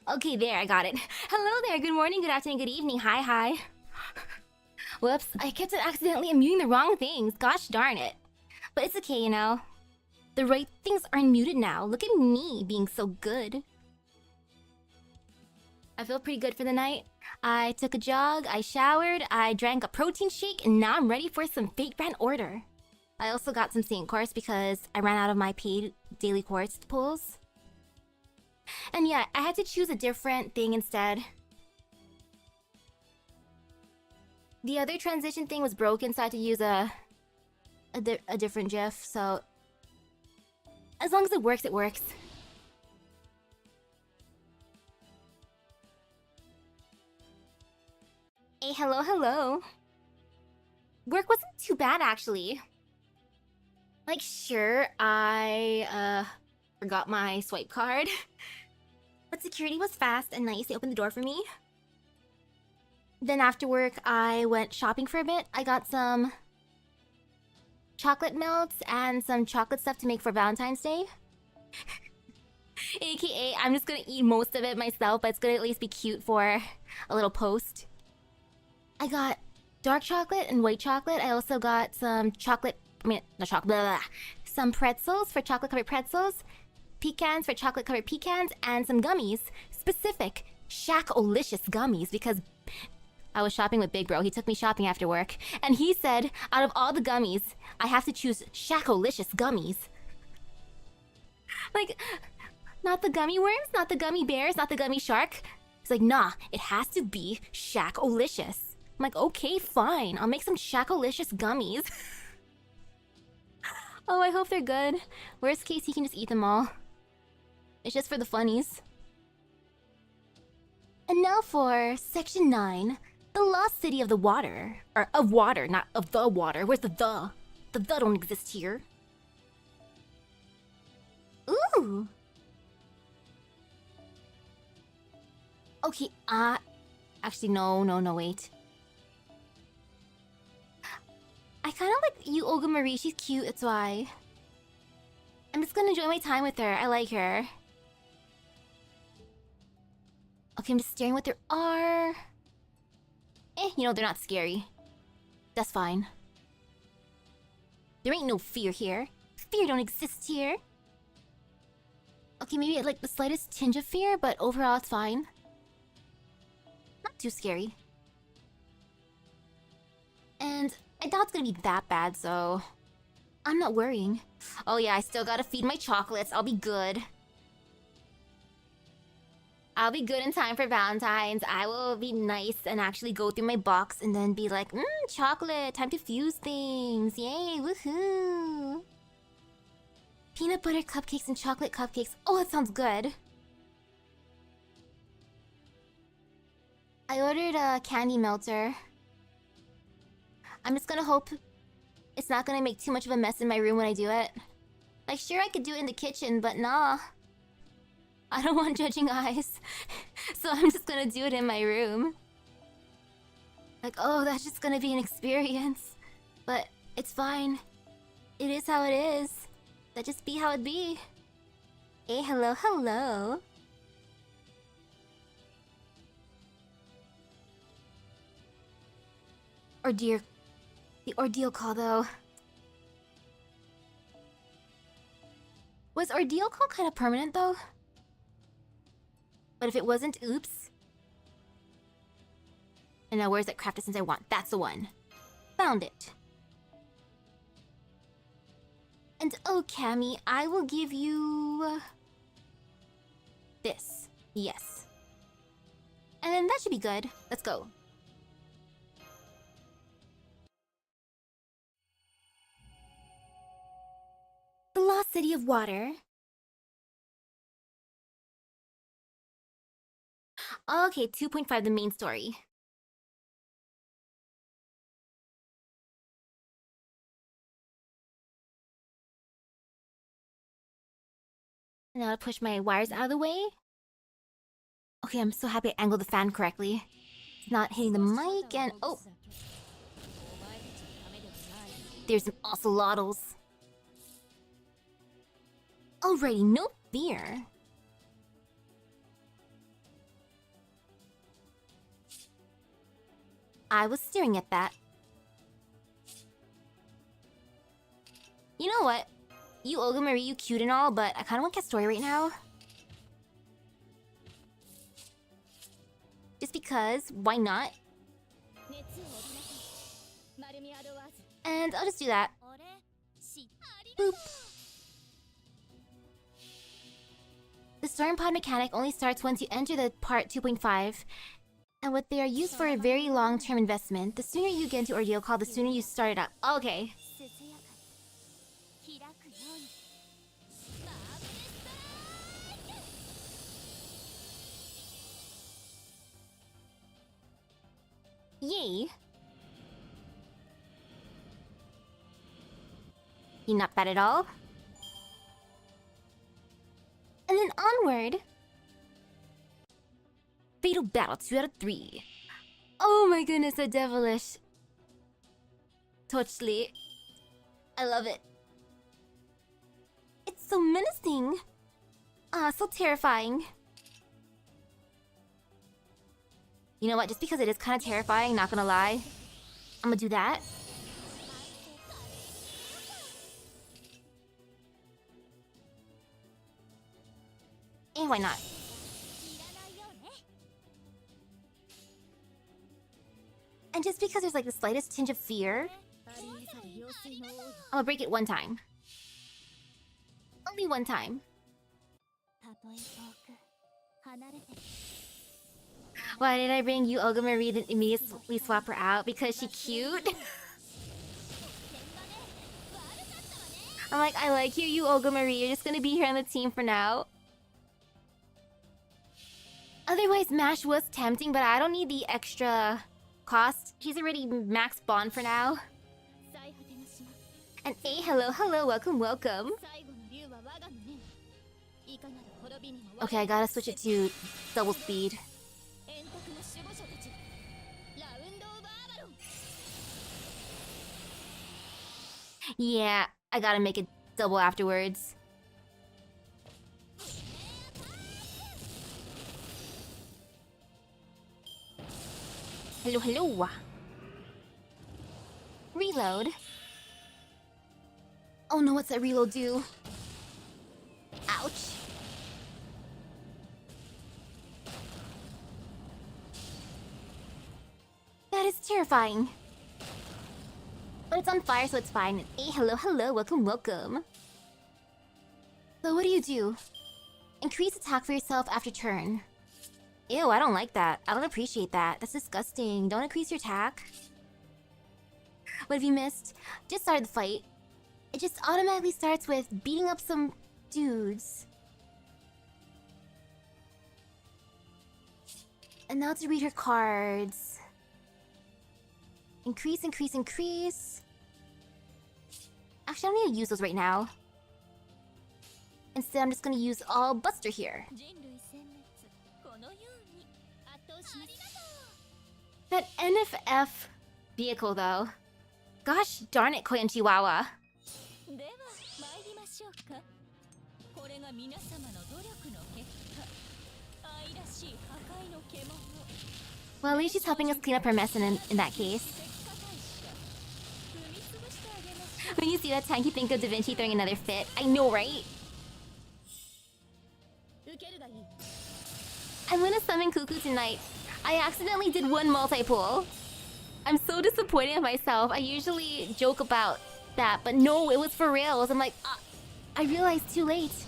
Okay, there, I got it. Hello there, good morning, good afternoon, good evening, hi. Whoops, I kept on accidentally unmuting the wrong things, gosh darn it. But it's okay, you know. The right things are unmuted now. Look at me being so good. I feel pretty good for the night. I took a jog, I showered, I drank a protein shake, and now I'm ready for some Fate Grand Order. I also got some Saint Quartz because I ran out of my paid daily quartz pulls. And yeah, I had to choose a different thing instead. The other transition thing was broken, so I had to use a different GIF, so... As long as it works, it works. Hey, hello. Work wasn't too bad, actually. Like, sure, I, forgot my swipe card. But security was fast and nice. They opened the door for me. Then after work, I went shopping for a bit. I got some chocolate melts and some chocolate stuff to make for Valentine's Day. AKA, I'm just gonna eat most of it myself, but it's gonna at least be cute for a little post. I got dark chocolate and white chocolate. I also got some some pretzels for chocolate-covered pretzels, pecans for chocolate-covered pecans, and some gummies. Specific Shack-olicious gummies, because I was shopping with Big Bro. He took me shopping after work, and he said, out of all the gummies, I have to choose Shack-olicious gummies. Like, not the gummy worms, not the gummy bears, not the gummy shark. He's like, nah, it has to be Shack-olicious. I'm like, okay, fine. I'll make some Shack-olicious gummies. Oh, I hope they're good. Worst case, he can just eat them all. It's just for the funnies. And now for Section 9. The Lost City of the Water. Or of water, not of the water. Where's the the? The don't exist here. Ooh! Okay, actually, no, wait. I kinda like you, Olga Marie. She's cute, that's why. I'm just gonna enjoy my time with her. I like her. Okay, I'm just staring what there are. You know, they're not scary. That's fine. There ain't no fear here. Fear don't exist here. Okay, maybe like the slightest tinge of fear, but overall it's fine. Not too scary. And I doubt it's gonna be that bad, so... I'm not worrying. Oh yeah, I still gotta feed my chocolates. I'll be good. I'll be good in time for Valentine's. I will be nice and actually go through my box and then be like, chocolate, time to fuse things. Yay, woohoo. Peanut butter cupcakes and chocolate cupcakes. Oh, that sounds good. I ordered a candy melter. I'm just gonna hope it's not gonna make too much of a mess in my room when I do it. Like, sure, I could do it in the kitchen, but nah. I don't want judging eyes. So I'm just gonna do it in my room. Like, oh, that's just gonna be an experience. But it's fine. It is how it is. That just be how it be. Hey, hello. Or dear... The ordeal call, though. Was ordeal call kind of permanent, though? But if it wasn't, oops. And now where's that craft essence I want? That's the one. Found it. And oh, Cammy, I will give you... this. Yes. And then that should be good. Let's go. The Lost City of Water. Okay, 2.5, the main story. Now to push my wires out of the way. Okay, I'm so happy I angled the fan correctly. It's not hitting the mic and... oh! There's some ocelotls. Alrighty, no fear. I was staring at that. You know what? You Olga Marie, you cute and all, but I kinda want Cat Story right now. Just because, why not? And I'll just do that. Boop. The storm pod mechanic only starts once you enter the part 2.5. And what they are used for a very long-term investment. The sooner you get into Ordeal Call, the sooner you start it up. Okay. Yay! You're not bad at all. And then onward. Fatal Battle 2 out of 3. Oh my goodness, so devilish. Totally. I love it. It's so menacing. Ah, so terrifying. You know what? Just because it is kind of terrifying, not gonna lie, I'm gonna do that. And why not? And just because there's like the slightest tinge of fear, I'm gonna break it one time. Only one time. Why did I bring you Olga Marie and immediately swap her out? Because she's cute? I'm like, I like you Olga Marie. You're just gonna be here on the team for now. Otherwise, MASH was tempting, but I don't need the extra cost. She's already max bond for now. And hey, hello, welcome. Okay, I gotta switch it to double speed. Yeah, I gotta make it double afterwards. Hello. Reload. Oh no, what's that reload do? Ouch. That is terrifying. But it's on fire, so it's fine. Hey, hello, welcome. So what do? Increase attack for yourself after turn. Ew, I don't like that. I don't appreciate that. That's disgusting. Don't increase your attack. What have you missed? Just started the fight. It just automatically starts with beating up some dudes. And now to read her cards. Increase. Actually, I don't need to use those right now. Instead, I'm just gonna use all Buster here. That NFF vehicle, though. Gosh darn it, Koyan Chihuahua. Well, at least she's helping us clean up her mess in that case. When you see that tank, you think of Da Vinci throwing another fit. I know, right? I'm gonna summon Cuckoo tonight. I accidentally did one multi-pull. I'm so disappointed in myself. I usually joke about that, but no, it was for reals. I'm like, I realized too late.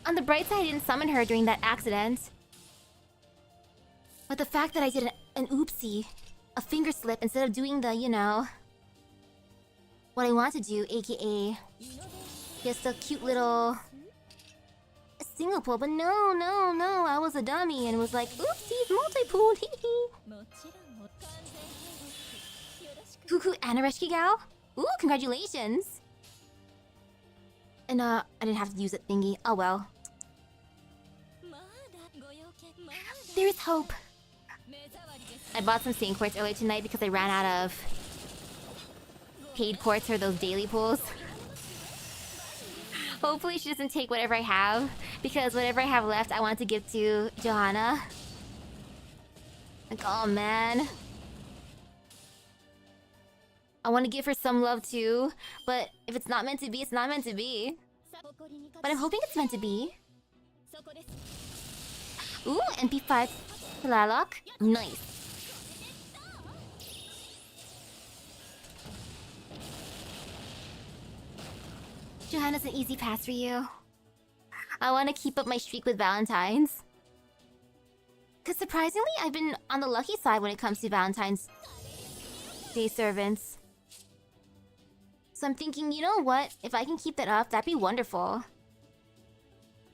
On the bright side, I didn't summon her during that accident. But the fact that I did an oopsie, a finger slip, instead of doing the, you know, what I want to do, aka just a cute little single pull, but no, I was a dummy and was like, oopsies, multi-pull, Cuckoo and a Reshki Gal? Ooh, congratulations! And I didn't have to use that thingy. Oh well. There is hope. I bought some Saint Quartz earlier tonight because I ran out of paid quartz for those daily pulls. Hopefully she doesn't take whatever I have, because whatever I have left I want to give to Johanna. Like, oh man. I want to give her some love too, but if it's not meant to be, it's not meant to be. But I'm hoping it's meant to be. Ooh, MP5 Lalok. Nice. Johanna's an easy pass for you. I want to keep up my streak with Valentine's. Cause surprisingly, I've been on the lucky side when it comes to Valentine's Day servants. So I'm thinking, you know what? If I can keep that up, that'd be wonderful.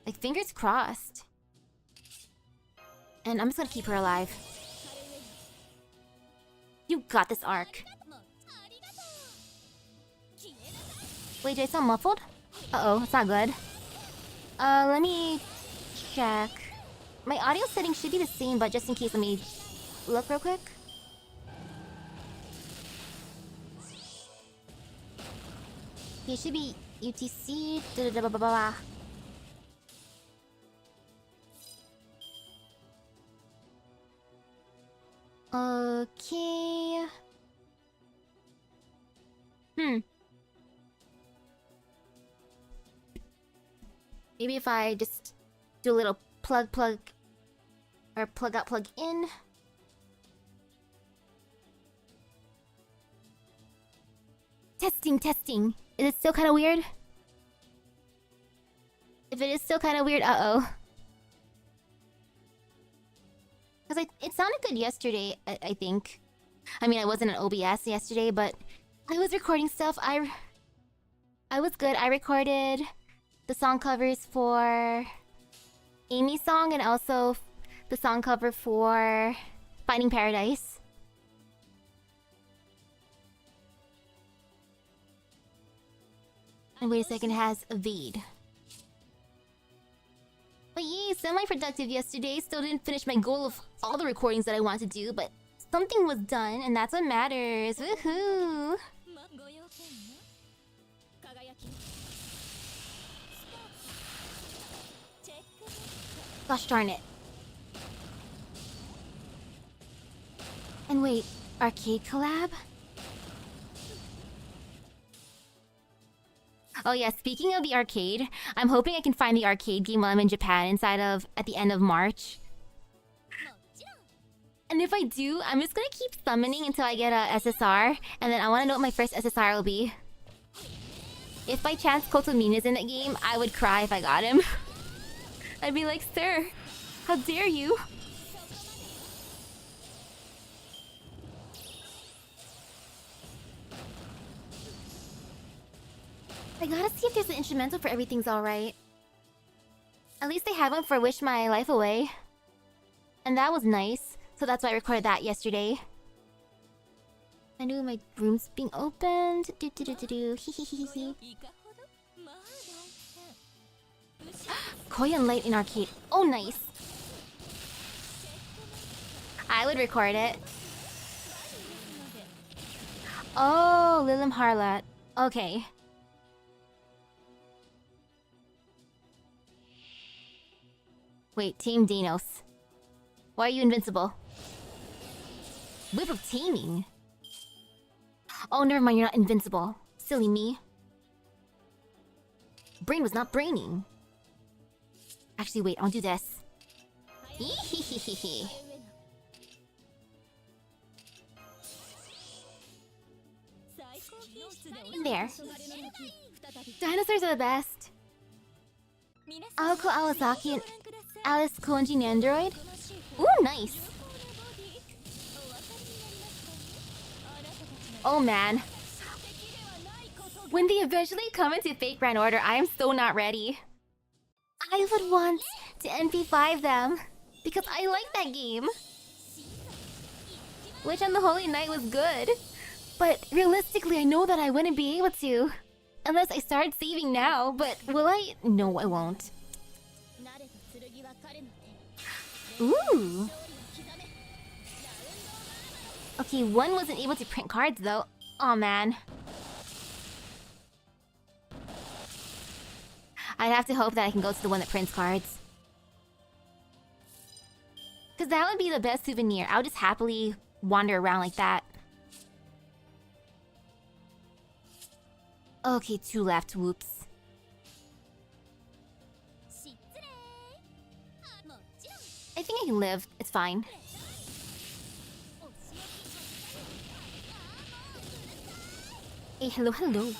Like, fingers crossed. And I'm just gonna keep her alive. You got this, Arc. Wait, did I sound muffled? Uh-oh, it's not good. Let me check. My audio settings should be the same, but just in case, let me look real quick. Okay, it should be UTC. Okay. Maybe if I just do a little plug or plug out, plug in. Testing. Is it still kind of weird? If it is still kind of weird, uh-oh. Because it sounded good yesterday, I think. I mean, I wasn't at OBS yesterday, but I was recording stuff. I was good. I recorded the song covers for Amy's song and also the song cover for Finding Paradise. And wait a second, it has a Vade. But yay, semi-productive yesterday. Still didn't finish my goal of all the recordings that I want to do, but something was done, and that's what matters. Woohoo! Gosh darn it. And wait, arcade collab? Oh yeah, speaking of the arcade, I'm hoping I can find the arcade game while I'm in Japan at the end of March. And if I do, I'm just gonna keep summoning until I get a SSR, and then I wanna know what my first SSR will be. If by chance Kotomina's in that game, I would cry if I got him. I'd be like, sir, how dare you? I gotta see if there's an instrumental for Everything's Alright. At least they have one for Wish My Life Away. And that was nice, so that's why I recorded that yesterday. I knew my room's being opened. Korean Light in arcade. Oh, nice. I would record it. Oh, Lilim Harlot. Okay. Wait, Team Dinos. Why are you invincible? Whip of Taming? Oh, never mind, you're not invincible. Silly me. Brain was not braining. Actually, wait, I'll do this. In there. Dinosaurs are the best. Aoko Awazaki and Alice Konji Nandroid? Ooh, nice! Oh man. When they eventually come into Fake Grand Order, I am so not ready. I would want to NP5 them, because I like that game. Witch on the Holy Night was good. But realistically, I know that I wouldn't be able to. Unless I start saving now, but will I? No, I won't. Ooh. Okay, one wasn't able to print cards though. Aw, man. I'd have to hope that I can go to the one that prints cards. Because that would be the best souvenir. I would just happily wander around like that. Okay, 2 left. Whoops. I think I can live. It's fine. Hey, hello, hello.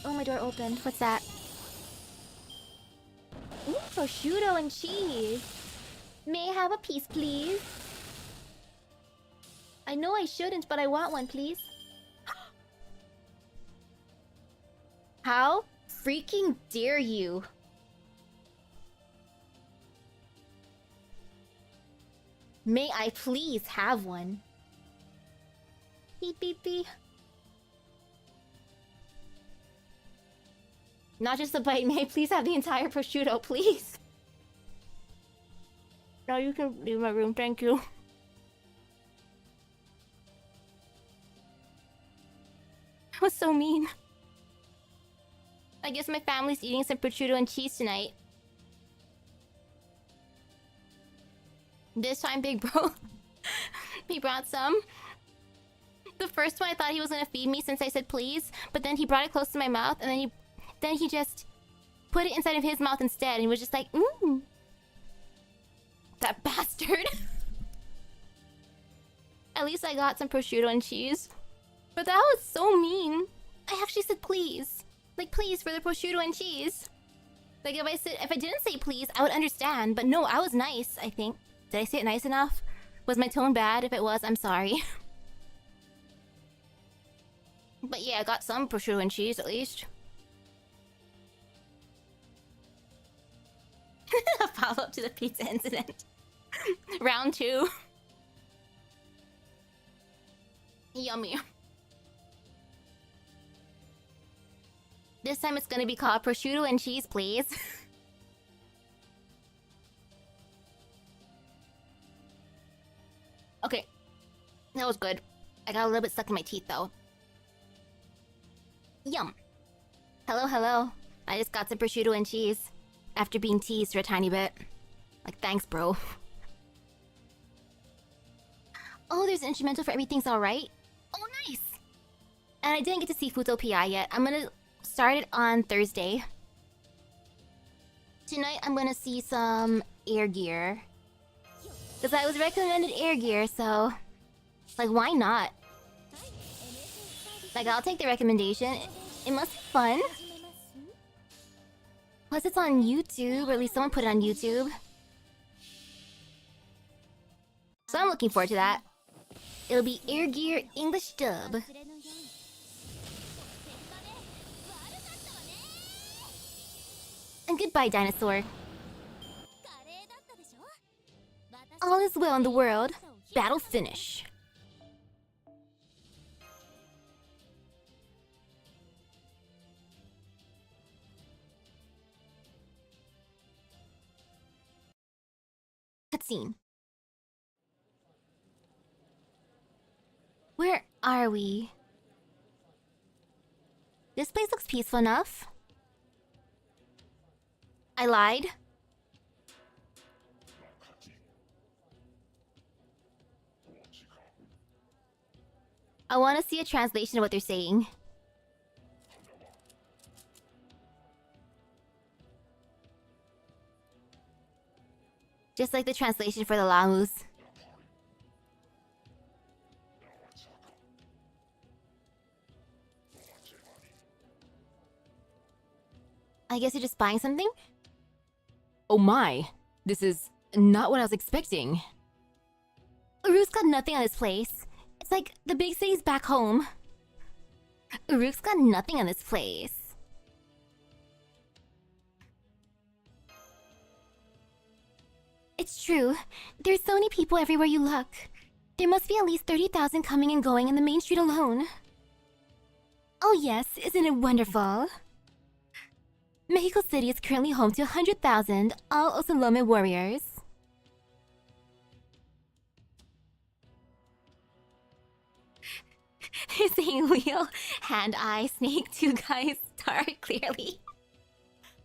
Oh, my door opened. What's that? Ooh, prosciutto and cheese. May I have a piece, please? I know I shouldn't, but I want one, please. How freaking dare you? May I please have one? Beep, beep, beep. Not just a bite. May I please have the entire prosciutto, please? Now you can leave my room, thank you. That was so mean. I guess my family's eating some prosciutto and cheese tonight. This time, big bro. He brought some. The first one I thought he was gonna feed me since I said please, but then he brought it close to my mouth and then he just put it inside of his mouth instead and he was just like, mmm. That bastard. At least I got some prosciutto and cheese. But that was so mean. I actually said please. Like, please for the prosciutto and cheese. Like, if I didn't say please, I would understand. But no, I was nice, I think. Did I say it nice enough? Was my tone bad? If it was, I'm sorry. But yeah, I got some prosciutto and cheese, at least. A follow-up to the pizza incident. Round 2. Yummy. This time it's gonna be called prosciutto and cheese, please. Okay. That was good. I got a little bit stuck in my teeth, though. Yum. Hello, hello. I just got some prosciutto and cheese. After being teased for a tiny bit. Like, thanks, bro. Oh, there's an instrumental for Everything's Alright? Oh, nice! And I didn't get to see Futo PI yet. I'm gonna start it on Thursday. Tonight, I'm gonna see some Air Gear. Because I was recommended Air Gear, so... like, why not? Like, I'll take the recommendation. It must be fun. Plus, it's on YouTube, or at least someone put it on YouTube. So I'm looking forward to that. It'll be Air Gear English dub. And goodbye, dinosaur. All is well in the world. Battle finish. Cutscene. Where are we? This place looks peaceful enough. I lied. I want to see a translation of what they're saying. Just like the translation for the Lamus. I guess you're just buying something? Oh my, this is not what I was expecting. Uruk's got nothing on this place. It's like the big city's back home. Uruk's got nothing on this place. It's true. There's so many people everywhere you look. There must be at least 30,000 coming and going in the main street alone. Oh yes, isn't it wonderful? Mexico City is currently home to 100,000 all Osalome warriors. They're saying wheel, hand, eye, snake, two guys, star, clearly.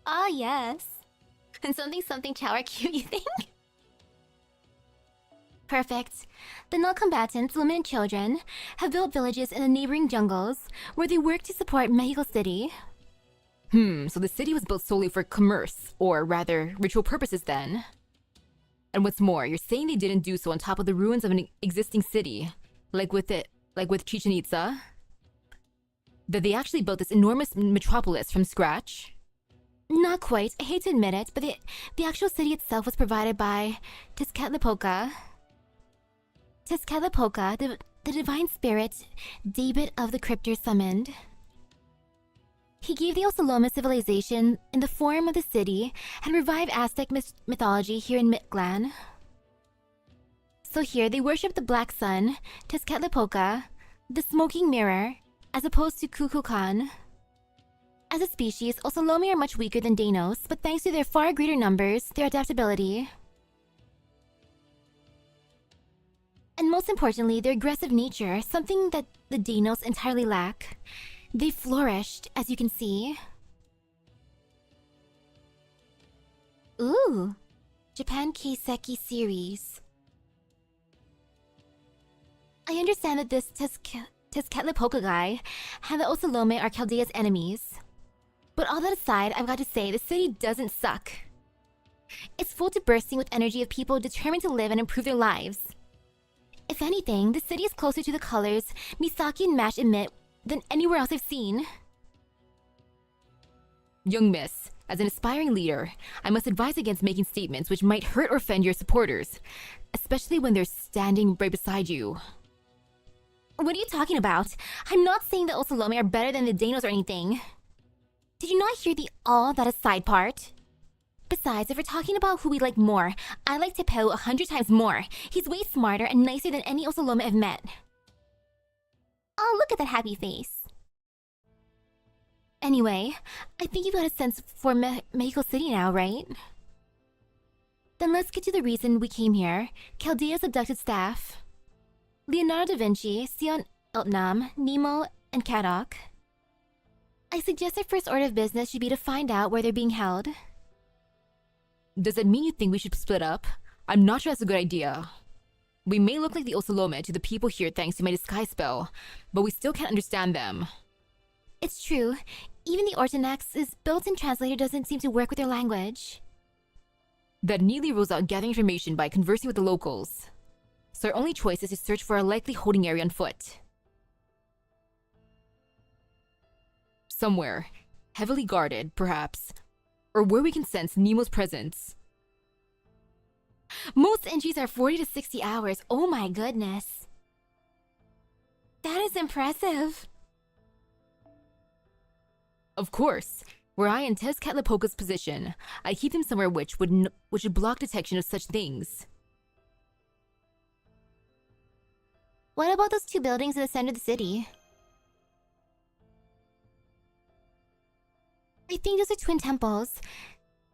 Ah, yes. And something chower cute, you think? Perfect. The non-combatants, women and children, have built villages in the neighboring jungles where they work to support Mexico City. So the city was built solely for commerce, or rather, ritual purposes then. And what's more, you're saying they didn't do so on top of the ruins of an existing city, like with Chichen Itza? That they actually built this enormous metropolis from scratch? Not quite, I hate to admit it, but the actual city itself was provided by Tezcatlipoca. Tezcatlipoca, the divine spirit, David of the Cryptors summoned. He gave the Osaloma civilization in the form of the city and revived Aztec mythology here in Mictlan. So here, they worship the Black Sun, Tezcatlipoca, the Smoking Mirror, as opposed to Kukulkan. As a species, Osalome are much weaker than Danos, but thanks to their far greater numbers, their adaptability, and most importantly, their aggressive nature, something that the Danos entirely lack. They flourished, as you can see. Ooh, Japan Keiseki series. I understand that this Tezcatlipoca guy and the Osalome are Chaldea's enemies. But all that aside, I've got to say, the city doesn't suck. It's full to bursting with energy of people determined to live and improve their lives. If anything, the city is closer to the colors Misaki and Mash emit than anywhere else I've seen. Young miss, as an aspiring leader, I must advise against making statements which might hurt or offend your supporters, especially when they're standing right beside you. What are you talking about? I'm not saying the Osalome are better than the Danos or anything. Did you not hear the all that aside part? Besides, if we're talking about who we like more, I like Tepeu 100 times more. He's way smarter and nicer than any Osalome I've met. Oh, look at that happy face. Anyway, I think you've got a sense for Mexico City now, right? Then let's get to the reason we came here. Chaldea's abducted staff. Leonardo da Vinci, Sion Iltnam, Nemo, and Kadok. I suggest our first order of business should be to find out where they're being held. Does that mean you think we should split up? I'm not sure that's a good idea. We may look like the Osalome to the people here thanks to my disguise spell, but we still can't understand them. It's true. Even the Ortonax's built-in translator doesn't seem to work with their language. That neatly rules out gathering information by conversing with the locals. So our only choice is to search for a likely holding area on foot. Somewhere, heavily guarded, perhaps, or where we can sense Nemo's presence. Most entries are 40 to 60 hours. Oh my goodness. That is impressive. Of course, were I in Tezcatlipoca's position, I keep them somewhere which would block detection of such things. What about those two buildings in the center of the city? I think those are twin temples.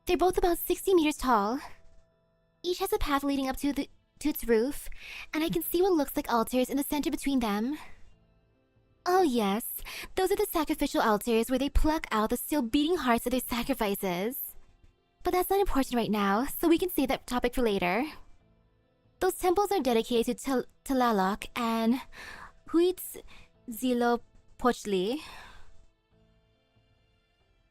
They're both about 60 meters tall. Each has a path leading up to its roof, and I can see what looks like altars in the center between them. Oh yes, those are the sacrificial altars where they pluck out the still beating hearts of their sacrifices. But that's not important right now, so we can save that topic for later. Those temples are dedicated to Tlaloc and Huitzilopochtli.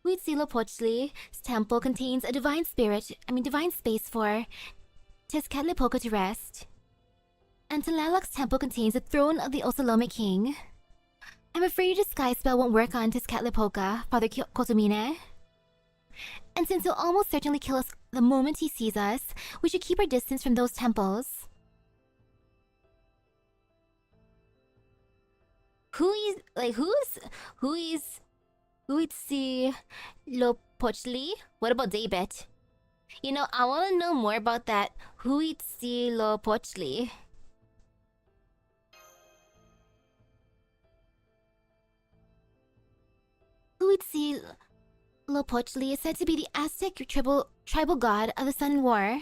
Huitzilopochtli's temple contains a divine space for Tezcatlipoca to rest. And Tlaloc's temple contains the throne of the Osalome king. I'm afraid your disguise spell won't work on Tezcatlipoca, Father Kotomine. And since he'll almost certainly kill us the moment he sees us, we should keep our distance from those temples. Huitzilopochtli? What about David? You know, I want to know more about that Huitzilopochtli. Huitzilopochtli is said to be the Aztec tribal god of the Sun and War.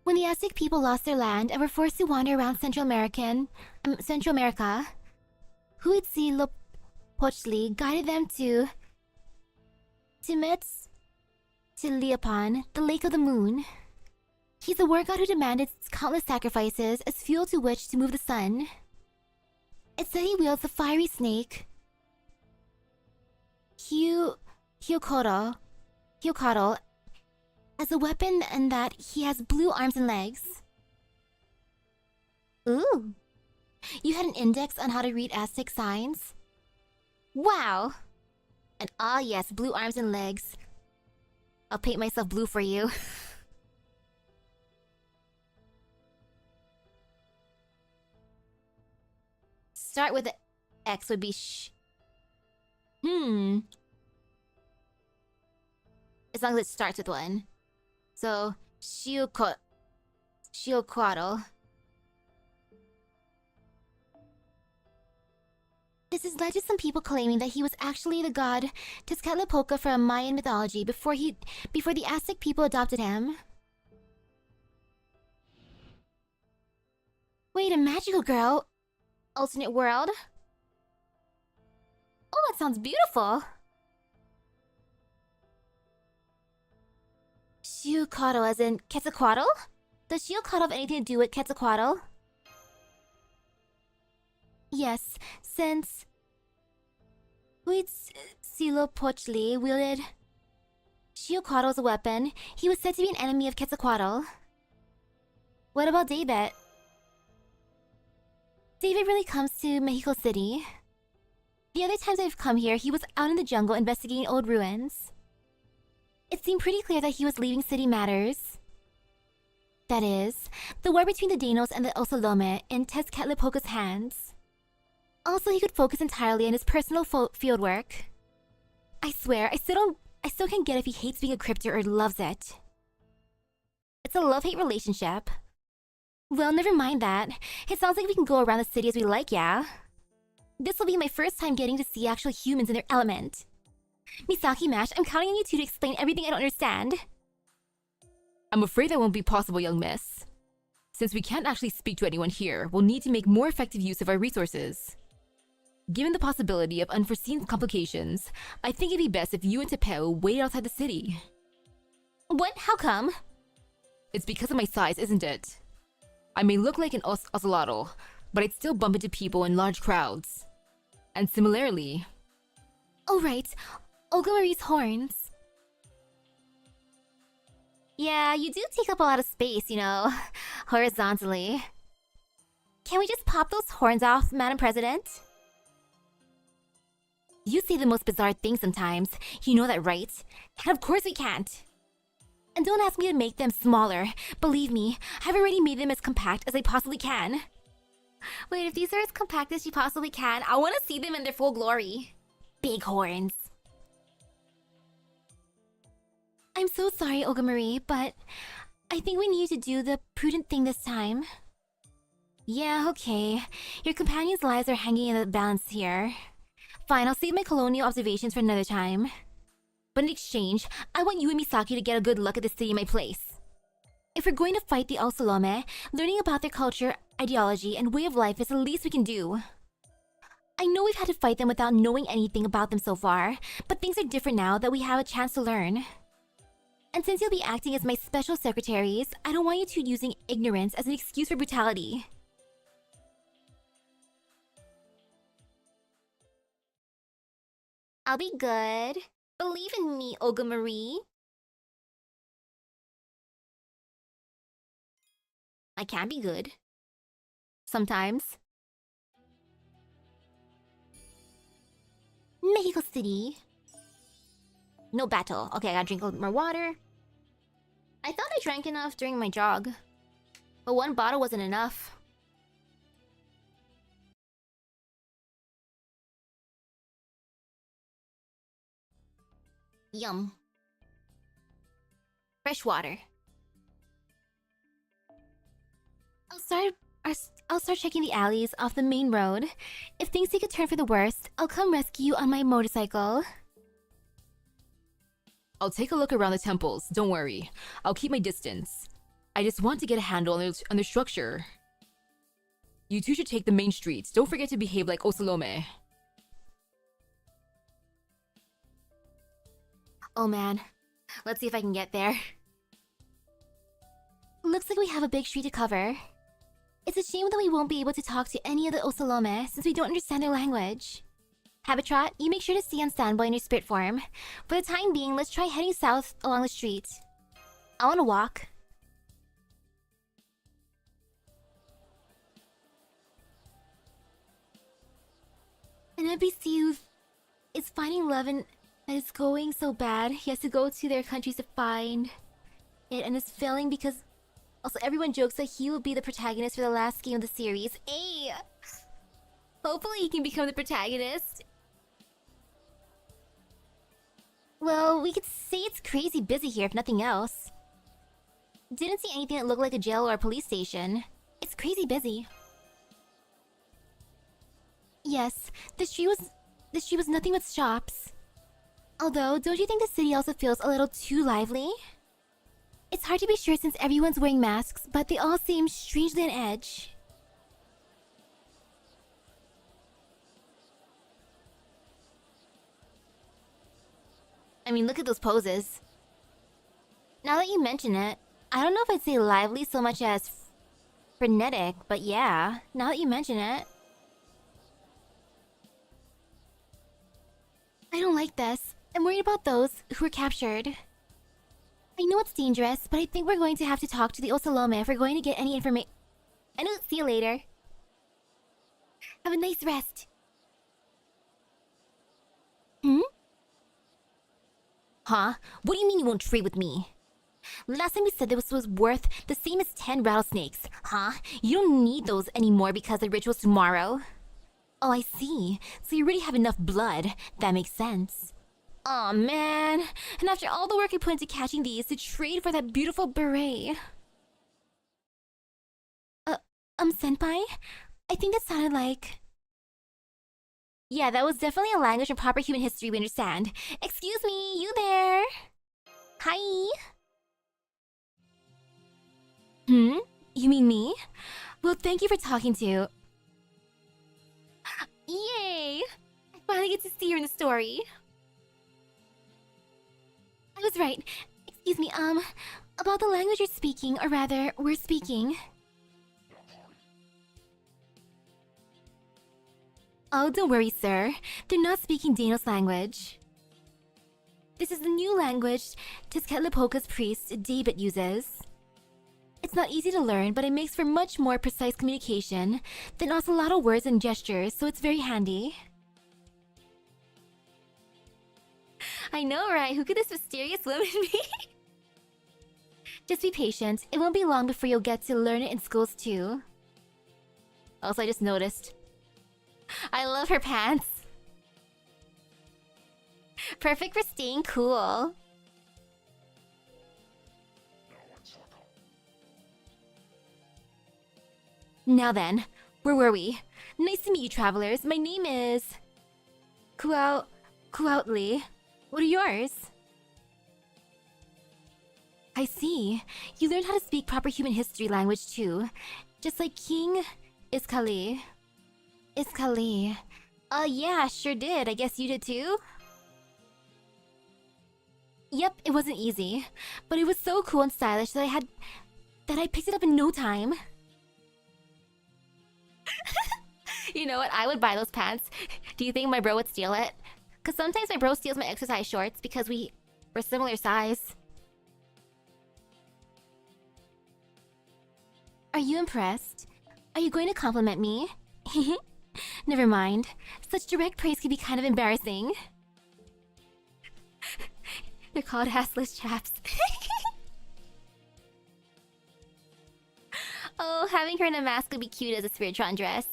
When the Aztec people lost their land and were forced to wander around Central America, Huitzilopochtli guided them to Metztilipan, the Lake of the Moon. He's a war god who demanded countless sacrifices as fuel to which to move the sun. It said he wields the fiery snake, Hyokoro, as a weapon, and that he has blue arms and legs. Ooh. You had an index on how to read Aztec signs? Wow! And ah yes, blue arms and legs. I'll paint myself blue for you. Start with the X would be as long as it starts with one. So, Shioquaro. This has led to some people claiming that he was actually the god Tezcatlipoca from Mayan mythology before the Aztec people adopted him. Wait, a magical girl? Alternate world? Oh, that sounds beautiful! Shioquaro as in Quetzalcoatl? Does Shioquatl have anything to do with Quetzalcoatl? Yes, since Huitzilopochtli wielded Shioquatl as a weapon, he was said to be an enemy of Quetzalcoatl. What about David? David really comes to Mexico City. The other times I've come here, he was out in the jungle investigating old ruins. It seemed pretty clear that he was leaving city matters. That is, the war between the Dinos and the Osalome in Tezcatlipoca's hands. Also, he could focus entirely on his personal fieldwork. I swear, I still can't get if he hates being a crypter or loves it. It's a love-hate relationship. Well, never mind that. It sounds like we can go around the city as we like, yeah? This will be my first time getting to see actual humans in their element. Misaki Mash, I'm counting on you two to explain everything I don't understand. I'm afraid that won't be possible, young miss. Since we can't actually speak to anyone here, we'll need to make more effective use of our resources. Given the possibility of unforeseen complications, I think it'd be best if you and Tepeo wait outside the city. What? How come? It's because of my size, isn't it? I may look like an ocelotl, but I'd still bump into people in large crowds. And similarly... Oh right, Olga Marie's horns. Yeah, you do take up a lot of space, you know, horizontally. Can we just pop those horns off, Madam President? You say the most bizarre things sometimes, you know that, right? And of course we can't. And don't ask me to make them smaller. Believe me, I've already made them as compact as I possibly can. Wait, if these are as compact as you possibly can, I want to see them in their full glory. Big horns. I'm so sorry, Olga Marie, but I think we need to do the prudent thing this time. Yeah, okay. Your companions' lives are hanging in the balance here. Fine, I'll save my colonial observations for another time. But in exchange, I want you and Misaki to get a good look at the city in my place. If we're going to fight the Osalome, learning about their culture, ideology, and way of life is the least we can do. I know we've had to fight them without knowing anything about them so far, but things are different now that we have a chance to learn. And since you'll be acting as my special secretaries, I don't want you two using ignorance as an excuse for brutality. I'll be good. Believe in me, Olga Marie. I can be good. Sometimes. Mexico City. No battle. Okay, I gotta drink a little more water. I thought I drank enough during my jog. But one bottle wasn't enough. Yum. Fresh water. I'll start checking the alleys off the main road. If things take a turn for the worst, I'll come rescue you on my motorcycle. I'll take a look around the temples, don't worry. I'll keep my distance. I just want to get a handle on the structure. You two should take the main streets. Don't forget to behave like Osalome. Oh man, let's see if I can get there. Looks like we have a big street to cover. It's a shame that we won't be able to talk to any of the Osalome since we don't understand their language. Habitrot, you make sure to stay on standby in your spirit form. For the time being, let's try heading south along the street. I want to walk. An NPC is finding love and is going so bad. He has to go to their countries to find it and is failing because... Also, everyone jokes that he will be the protagonist for the last game of the series. Hey! Hopefully he can become the protagonist. Well, we could say it's crazy busy here if nothing else. Didn't see anything that looked like a jail or a police station. It's crazy busy. Yes, the street was nothing but shops. Although, don't you think the city also feels a little too lively? It's hard to be sure since everyone's wearing masks, but they all seem strangely on edge. I mean, look at those poses. Now that you mention it, I don't know if I'd say lively so much as frenetic, but yeah, now that you mention it. I don't like this. I'm worried about those who were captured. I know it's dangerous, but I think we're going to have to talk to the Osalome if we're going to get any information. I know, see you later. Have a nice rest. Hmm? Huh? What do you mean you won't trade with me? Last time we said this was worth the same as 10 rattlesnakes. Huh? You don't need those anymore because the ritual's tomorrow. Oh, I see. So you already have enough blood. That makes sense. Aw, man. And after all the work I put into catching these to trade for that beautiful beret. Senpai? I think that sounded like... Yeah, that was definitely a language from proper human history we understand. Excuse me, you there? Hi. Hmm? You mean me? Well, thank you for talking to... Yay! I finally get to see her in the story. I was right. Excuse me, about the language you're speaking, or rather, we're speaking. Oh, don't worry, sir. They're not speaking Danish language. This is the new language Tezcatlipoca's priest, David, uses. It's not easy to learn, but it makes for much more precise communication than also a lot of words and gestures, so it's very handy. I know, right? Who could this mysterious woman be? Just be patient. It won't be long before you'll get to learn it in schools too. Also, I just noticed. I love her pants. Perfect for staying cool. Now then, where were we? Nice to meet you, travelers. My name is... Kuautli. What are yours? I see. You learned how to speak proper human history language too. Just like King Iskali. Yeah, sure did. I guess you did too? Yep, it wasn't easy. But it was so cool and stylish that I picked it up in no time. You know what? I would buy those pants. Do you think my bro would steal it? Because sometimes my bro steals my exercise shorts because we're similar size. Are you impressed? Are you going to compliment me? Never mind. Such direct praise can be kind of embarrassing. They're called assless chaps. Oh, having her in a mask would be cute as a spiritual dress.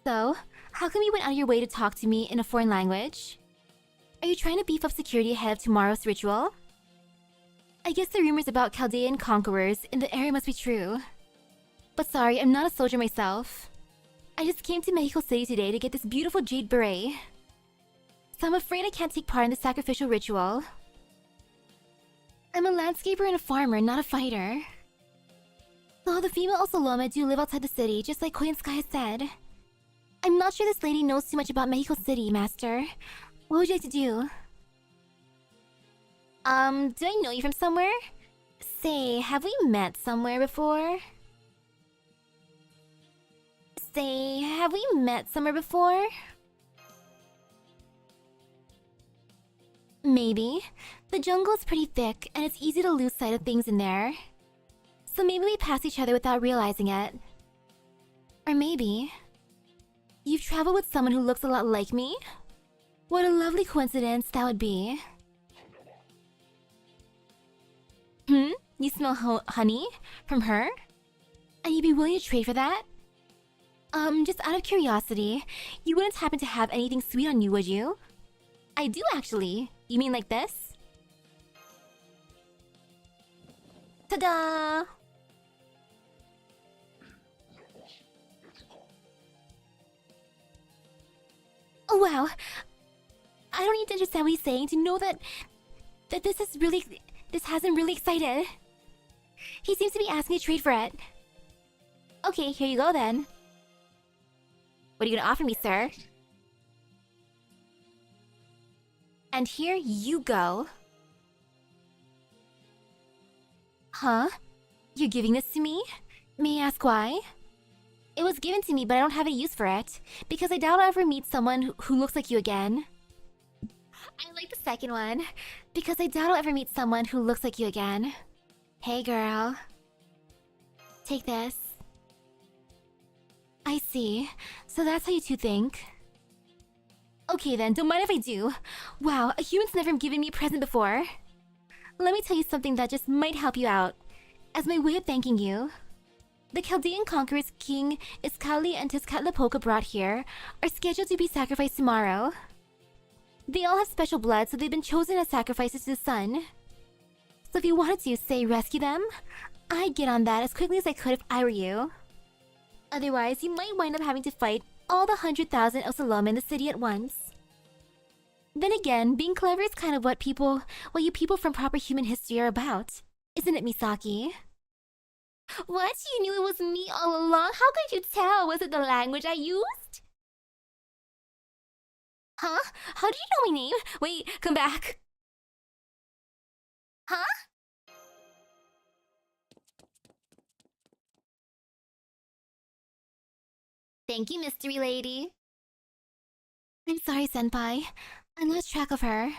So, how come you went out of your way to talk to me in a foreign language? Are you trying to beef up security ahead of tomorrow's ritual? I guess the rumors about Chaldean conquerors in the area must be true. But sorry, I'm not a soldier myself. I just came to Mexico City today to get this beautiful jade beret. So I'm afraid I can't take part in the sacrificial ritual. I'm a landscaper and a farmer, not a fighter. Though the female Osalome do live outside the city, just like Koyanskaya has said. I'm not sure this lady knows too much about Mexico City, Master. What would you like to do? Do I know you from somewhere? Say, have we met somewhere before? Say, have we met somewhere before? Maybe. The jungle is pretty thick, and it's easy to lose sight of things in there. So maybe we pass each other without realizing it. Or maybe... you've traveled with someone who looks a lot like me? What a lovely coincidence that would be. You smell honey? From her? And you'd be willing to trade for that? Just out of curiosity, you wouldn't happen to have anything sweet on you, would you? I do actually. You mean like this? Ta-da! Oh wow! I don't need to understand what he's saying to know that this has him really excited. He seems to be asking to trade for it. Okay, here you go then. What are you gonna offer me, sir? And here you go. Huh? You're giving this to me? May I ask why? It was given to me, but I don't have a use for it. Because I doubt I'll ever meet someone who looks like you again. I like the second one. Because I doubt I'll ever meet someone who looks like you again. Hey girl. Take this. I see. So that's how you two think. Okay then, don't mind if I do. Wow, a human's never given me a present before. Let me tell you something that just might help you out. As my way of thanking you. The Chaldean conquerors King Iskali and Tezcatlipoca brought here are scheduled to be sacrificed tomorrow. They all have special blood, so they've been chosen as sacrifices to the sun. So if you wanted to, say, rescue them, I'd get on that as quickly as I could if I were you. Otherwise, you might wind up having to fight all the 100,000 Osalome in the city at once. Then again, being clever is kind of what you people from proper human history are about. Isn't it, Misaki? What? You knew it was me all along? How could you tell? Was it the language I used? Huh? How did you know my name? Wait, come back. Huh? Thank you, mystery lady. I'm sorry, senpai. I lost track of her.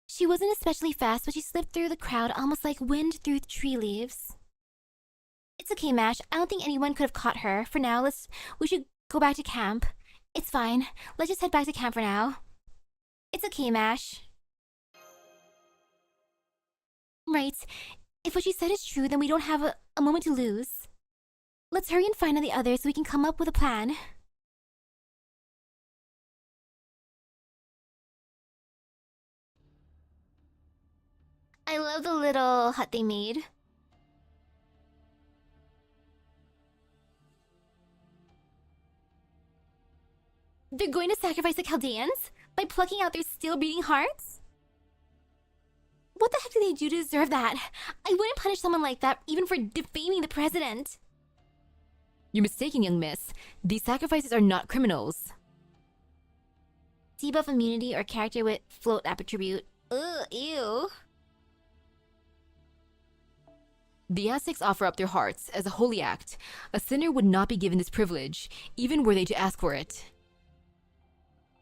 She wasn't especially fast, but she slipped through the crowd almost like wind through tree leaves. It's okay, Mash. I don't think anyone could have caught her. For now, we should go back to camp. It's fine. Let's just head back to camp for now. It's okay, Mash. Right. If what she said is true, then we don't have a moment to lose. Let's hurry and find the others so we can come up with a plan. I love the little hut they made. They're going to sacrifice the Chaldeans? By plucking out their steel-beating hearts? What the heck do they do to deserve that? I wouldn't punish someone like that even for defaming the president. You're mistaken, young miss. These sacrifices are not criminals. Debuff immunity or character with float attribute. Ugh, ew. The Aztecs offer up their hearts as a holy act. A sinner would not be given this privilege, even were they to ask for it.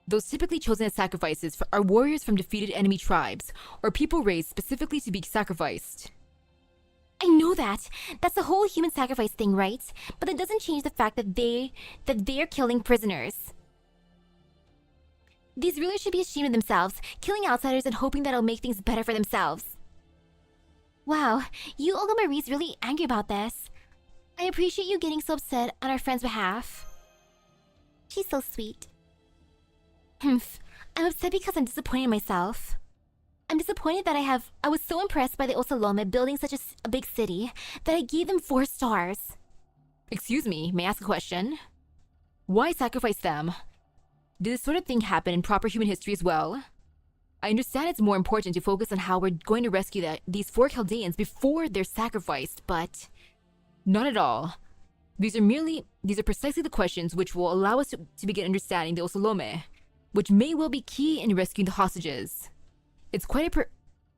Those typically chosen as sacrifices are warriors from defeated enemy tribes, or people raised specifically to be sacrificed. I know that! That's the whole human sacrifice thing, right? But that doesn't change the fact that they're killing prisoners. These rulers should be ashamed of themselves, killing outsiders and hoping that it'll make things better for themselves. Wow, you Olga Marie's really angry about this. I appreciate you getting so upset on our friend's behalf. She's so sweet. Humph, I'm upset because I'm disappointed in myself. I'm disappointed that I was so impressed by the Osalome building such a big city that I gave them 4 stars. Excuse me, may I ask a question? Why sacrifice them? Did this sort of thing happen in proper human history as well? I understand it's more important to focus on how we're going to rescue these 4 Chaldeans before they're sacrificed, but... not at all. These are precisely the questions which will allow us to begin understanding the Osalome, which may well be key in rescuing the hostages. It's quite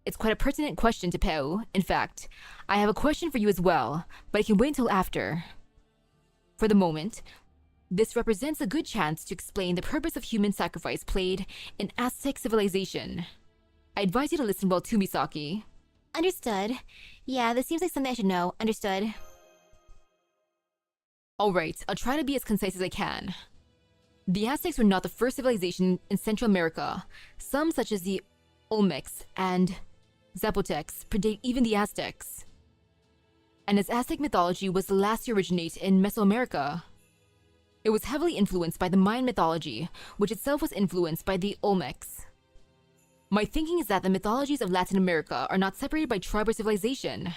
It's quite a pertinent question to Peu. In fact, I have a question for you as well, but I can wait until after. For the moment, this represents a good chance to explain the purpose of human sacrifice played in Aztec civilization. I advise you to listen well to Misaki. Understood. Yeah, this seems like something I should know. Understood. Alright, I'll try to be as concise as I can. The Aztecs were not the first civilization in Central America. Some, such as the Olmecs and Zapotecs, predate even the Aztecs. And as Aztec mythology was the last to originate in Mesoamerica, it was heavily influenced by the Mayan mythology, which itself was influenced by the Olmecs. My thinking is that the mythologies of Latin America are not separated by tribe or civilization,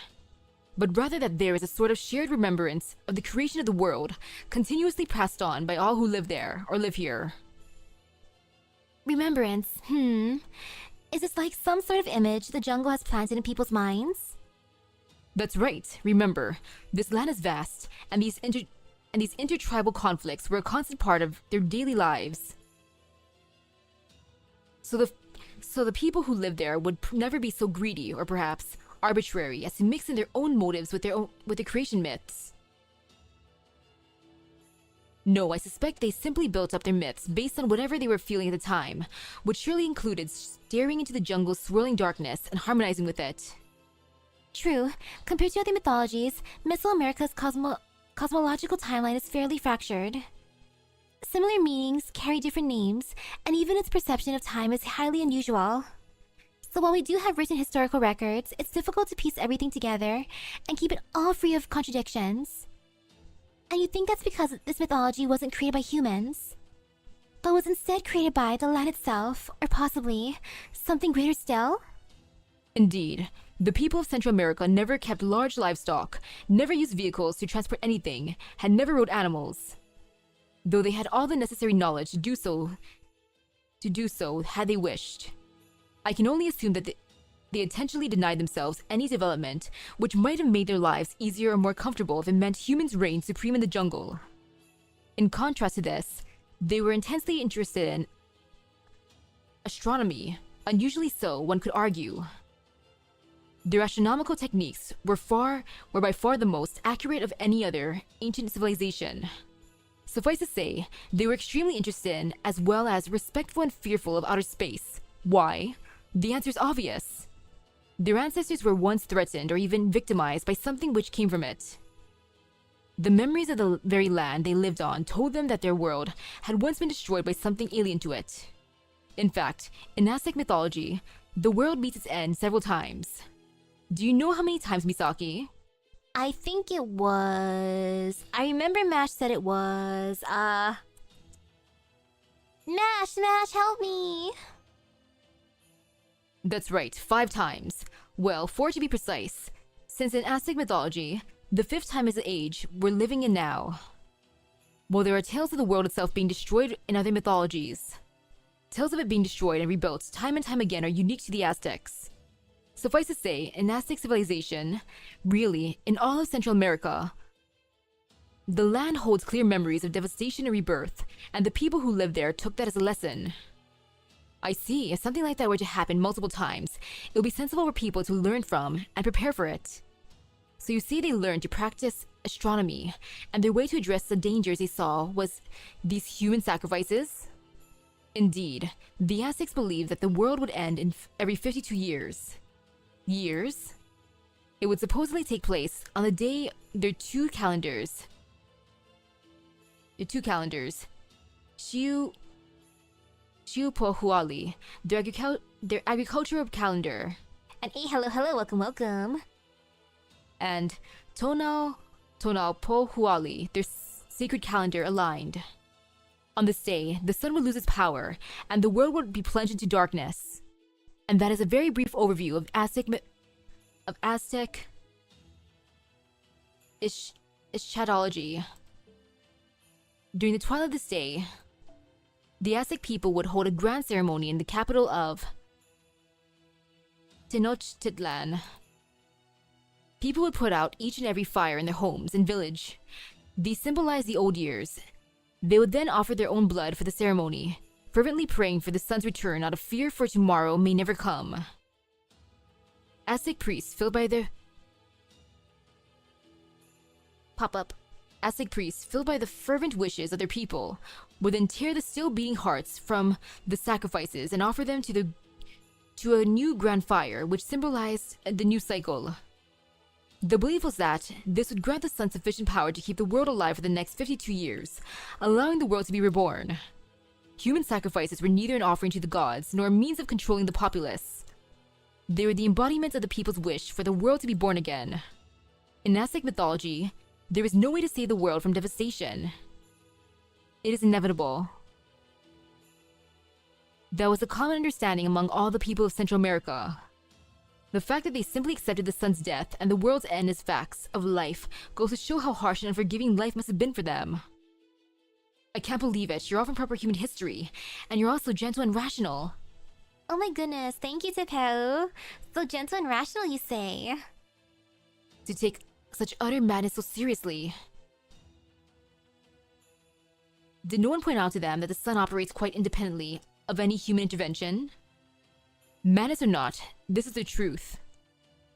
but rather that there is a sort of shared remembrance of the creation of the world, continuously passed on by all who live there or live here. Remembrance, Is this like some sort of image the jungle has planted in people's minds? That's right. Remember, this land is vast, and these intertribal conflicts were a constant part of their daily lives. So the people who live there would never be so greedy or perhaps arbitrary as to mix in their own motives with the creation myths. No, I suspect they simply built up their myths based on whatever they were feeling at the time, which surely included staring into the jungle's swirling darkness and harmonizing with it. True. Compared to other mythologies, Mesoamerica's cosmological timeline is fairly fractured. Similar meanings carry different names, and even its perception of time is highly unusual. So while we do have written historical records, it's difficult to piece everything together and keep it all free of contradictions. And you think that's because this mythology wasn't created by humans, but was instead created by the land itself, or possibly something greater still? Indeed. The people of Central America never kept large livestock, never used vehicles to transport anything, had never rode animals. Though they had all the necessary knowledge to do so had they wished. I can only assume that they intentionally denied themselves any development which might have made their lives easier or more comfortable if it meant humans reigned supreme in the jungle. In contrast to this, they were intensely interested in astronomy, unusually so, one could argue. Their astronomical techniques were by far the most accurate of any other ancient civilization. Suffice to say, they were extremely interested in, as well as respectful and fearful of outer space. Why? The answer is obvious. Their ancestors were once threatened or even victimized by something which came from it. The memories of the very land they lived on told them that their world had once been destroyed by something alien to it. In fact, in Aztec mythology, the world meets its end several times. Do you know how many times, Misaki? I think it was... I remember Mash said it was... Mash, help me! That's right, 5 times. Well, 4 to be precise. Since in Aztec mythology, the 5th time is the age we're living in now. While there are tales of the world itself being destroyed in other mythologies, tales of it being destroyed and rebuilt time and time again are unique to the Aztecs. Suffice to say, in Aztec civilization, really, in all of Central America, the land holds clear memories of devastation and rebirth, and the people who live there took that as a lesson. I see, if something like that were to happen multiple times, it would be sensible for people to learn from and prepare for it. So you see, they learned to practice astronomy, and their way to address the dangers they saw was these human sacrifices? Indeed, the Aztecs believed that the world would end in every 52 years. Years? It would supposedly take place on the day their two calendars, Xiupohuali, their agricultural calendar, And hello, welcome. and Tonalpohuali, their sacred calendar, aligned. On this day, the sun would lose its power, and the world would be plunged into darkness. And that is a very brief overview of Aztec eschatology. During the twilight of this day, the Aztec people would hold a grand ceremony in the capital of Tenochtitlan. People would put out each and every fire in their homes and village. These symbolize the old years. They would then offer their own blood for the ceremony, fervently praying for the sun's return out of fear for tomorrow may never come. Aztec priests filled by the fervent wishes of their people would then tear the still beating hearts from the sacrifices and offer them to a new grand fire, which symbolized the new cycle. The belief was that this would grant the sun sufficient power to keep the world alive for the next 52 years, allowing the world to be reborn. Human sacrifices were neither an offering to the gods nor a means of controlling the populace. They were the embodiment of the people's wish for the world to be born again. In Aztec mythology, there is no way to save the world from devastation. It is inevitable. That was a common understanding among all the people of Central America. The fact that they simply accepted the sun's death and the world's end as facts of life goes to show how harsh and unforgiving life must have been for them. I can't believe it. You're all from proper human history, and you're also gentle and rational. Oh my goodness, thank you, Takao. So gentle and rational, you say? To take such utter madness so seriously. Did no one point out to them that the sun operates quite independently of any human intervention? Madness or not, this is the truth.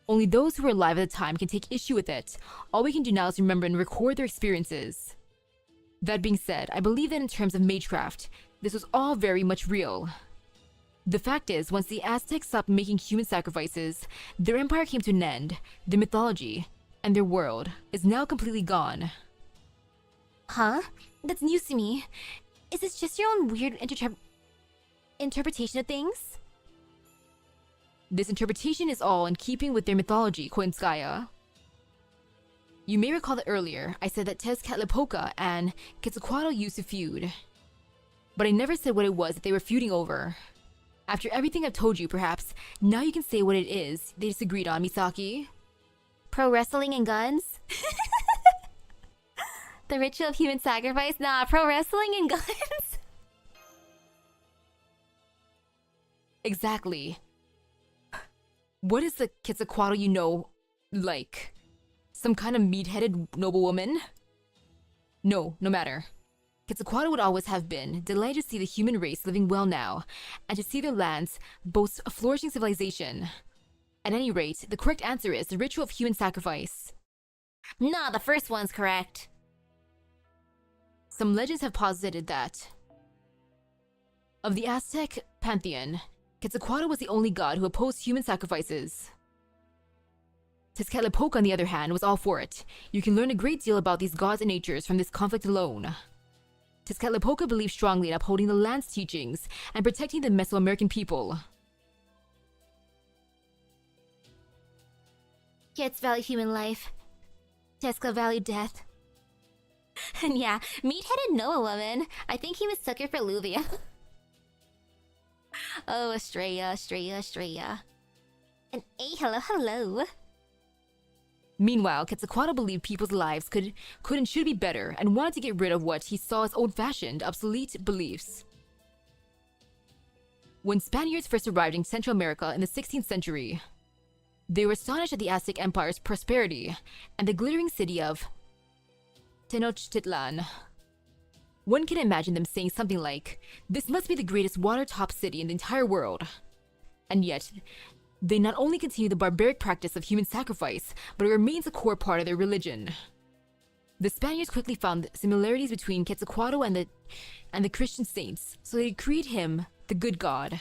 Only those who were alive at the time can take issue with it. All we can do now is remember and record their experiences. That being said, I believe that in terms of magecraft, this was all very much real. The fact is, once the Aztecs stopped making human sacrifices, their empire came to an end, their mythology, and their world is now completely gone. Huh? That's news to me. Is this just your own weird interpretation of things? This interpretation is all in keeping with their mythology, Koenskaya. You may recall that earlier, I said that Tezcatlipoca and Quetzalcoatl used to feud. But I never said what it was that they were feuding over. After everything I've told you, perhaps, now you can say what it is they disagreed on, Misaki. Pro wrestling and guns? The ritual of human sacrifice? Nah, pro wrestling and guns? Exactly. What is the Quetzalcoatl you know like? Some kind of meat-headed noblewoman? No matter. Quetzalcoatl would always have been delighted to see the human race living well now, and to see their lands boast a flourishing civilization. At any rate, the correct answer is the ritual of human sacrifice. Nah, the first one's correct. Some legends have posited that of the Aztec pantheon, Quetzalcoatl was the only god who opposed human sacrifices. Tezcatlipoca, on the other hand, was all for it. You can learn a great deal about these gods and natures from this conflict alone. Tezcatlipoca believed strongly in upholding the land's teachings and protecting the Mesoamerican people. Quetz valued human life. Tezca valued death. And yeah, meat-headed Noah woman. I think he was sucker for Luvia. Oh, Estrella. And hey, hello. Meanwhile, Quetzalcoatl believed people's lives could and should be better and wanted to get rid of what he saw as old-fashioned, obsolete beliefs. When Spaniards first arrived in Central America in the 16th century, they were astonished at the Aztec Empire's prosperity and the glittering city of Tenochtitlan. One can imagine them saying something like, "This must be the greatest water-top city in the entire world." And yet, they not only continue the barbaric practice of human sacrifice, but it remains a core part of their religion. The Spaniards quickly found similarities between Quetzalcoatl and the Christian saints, so they created him the good god.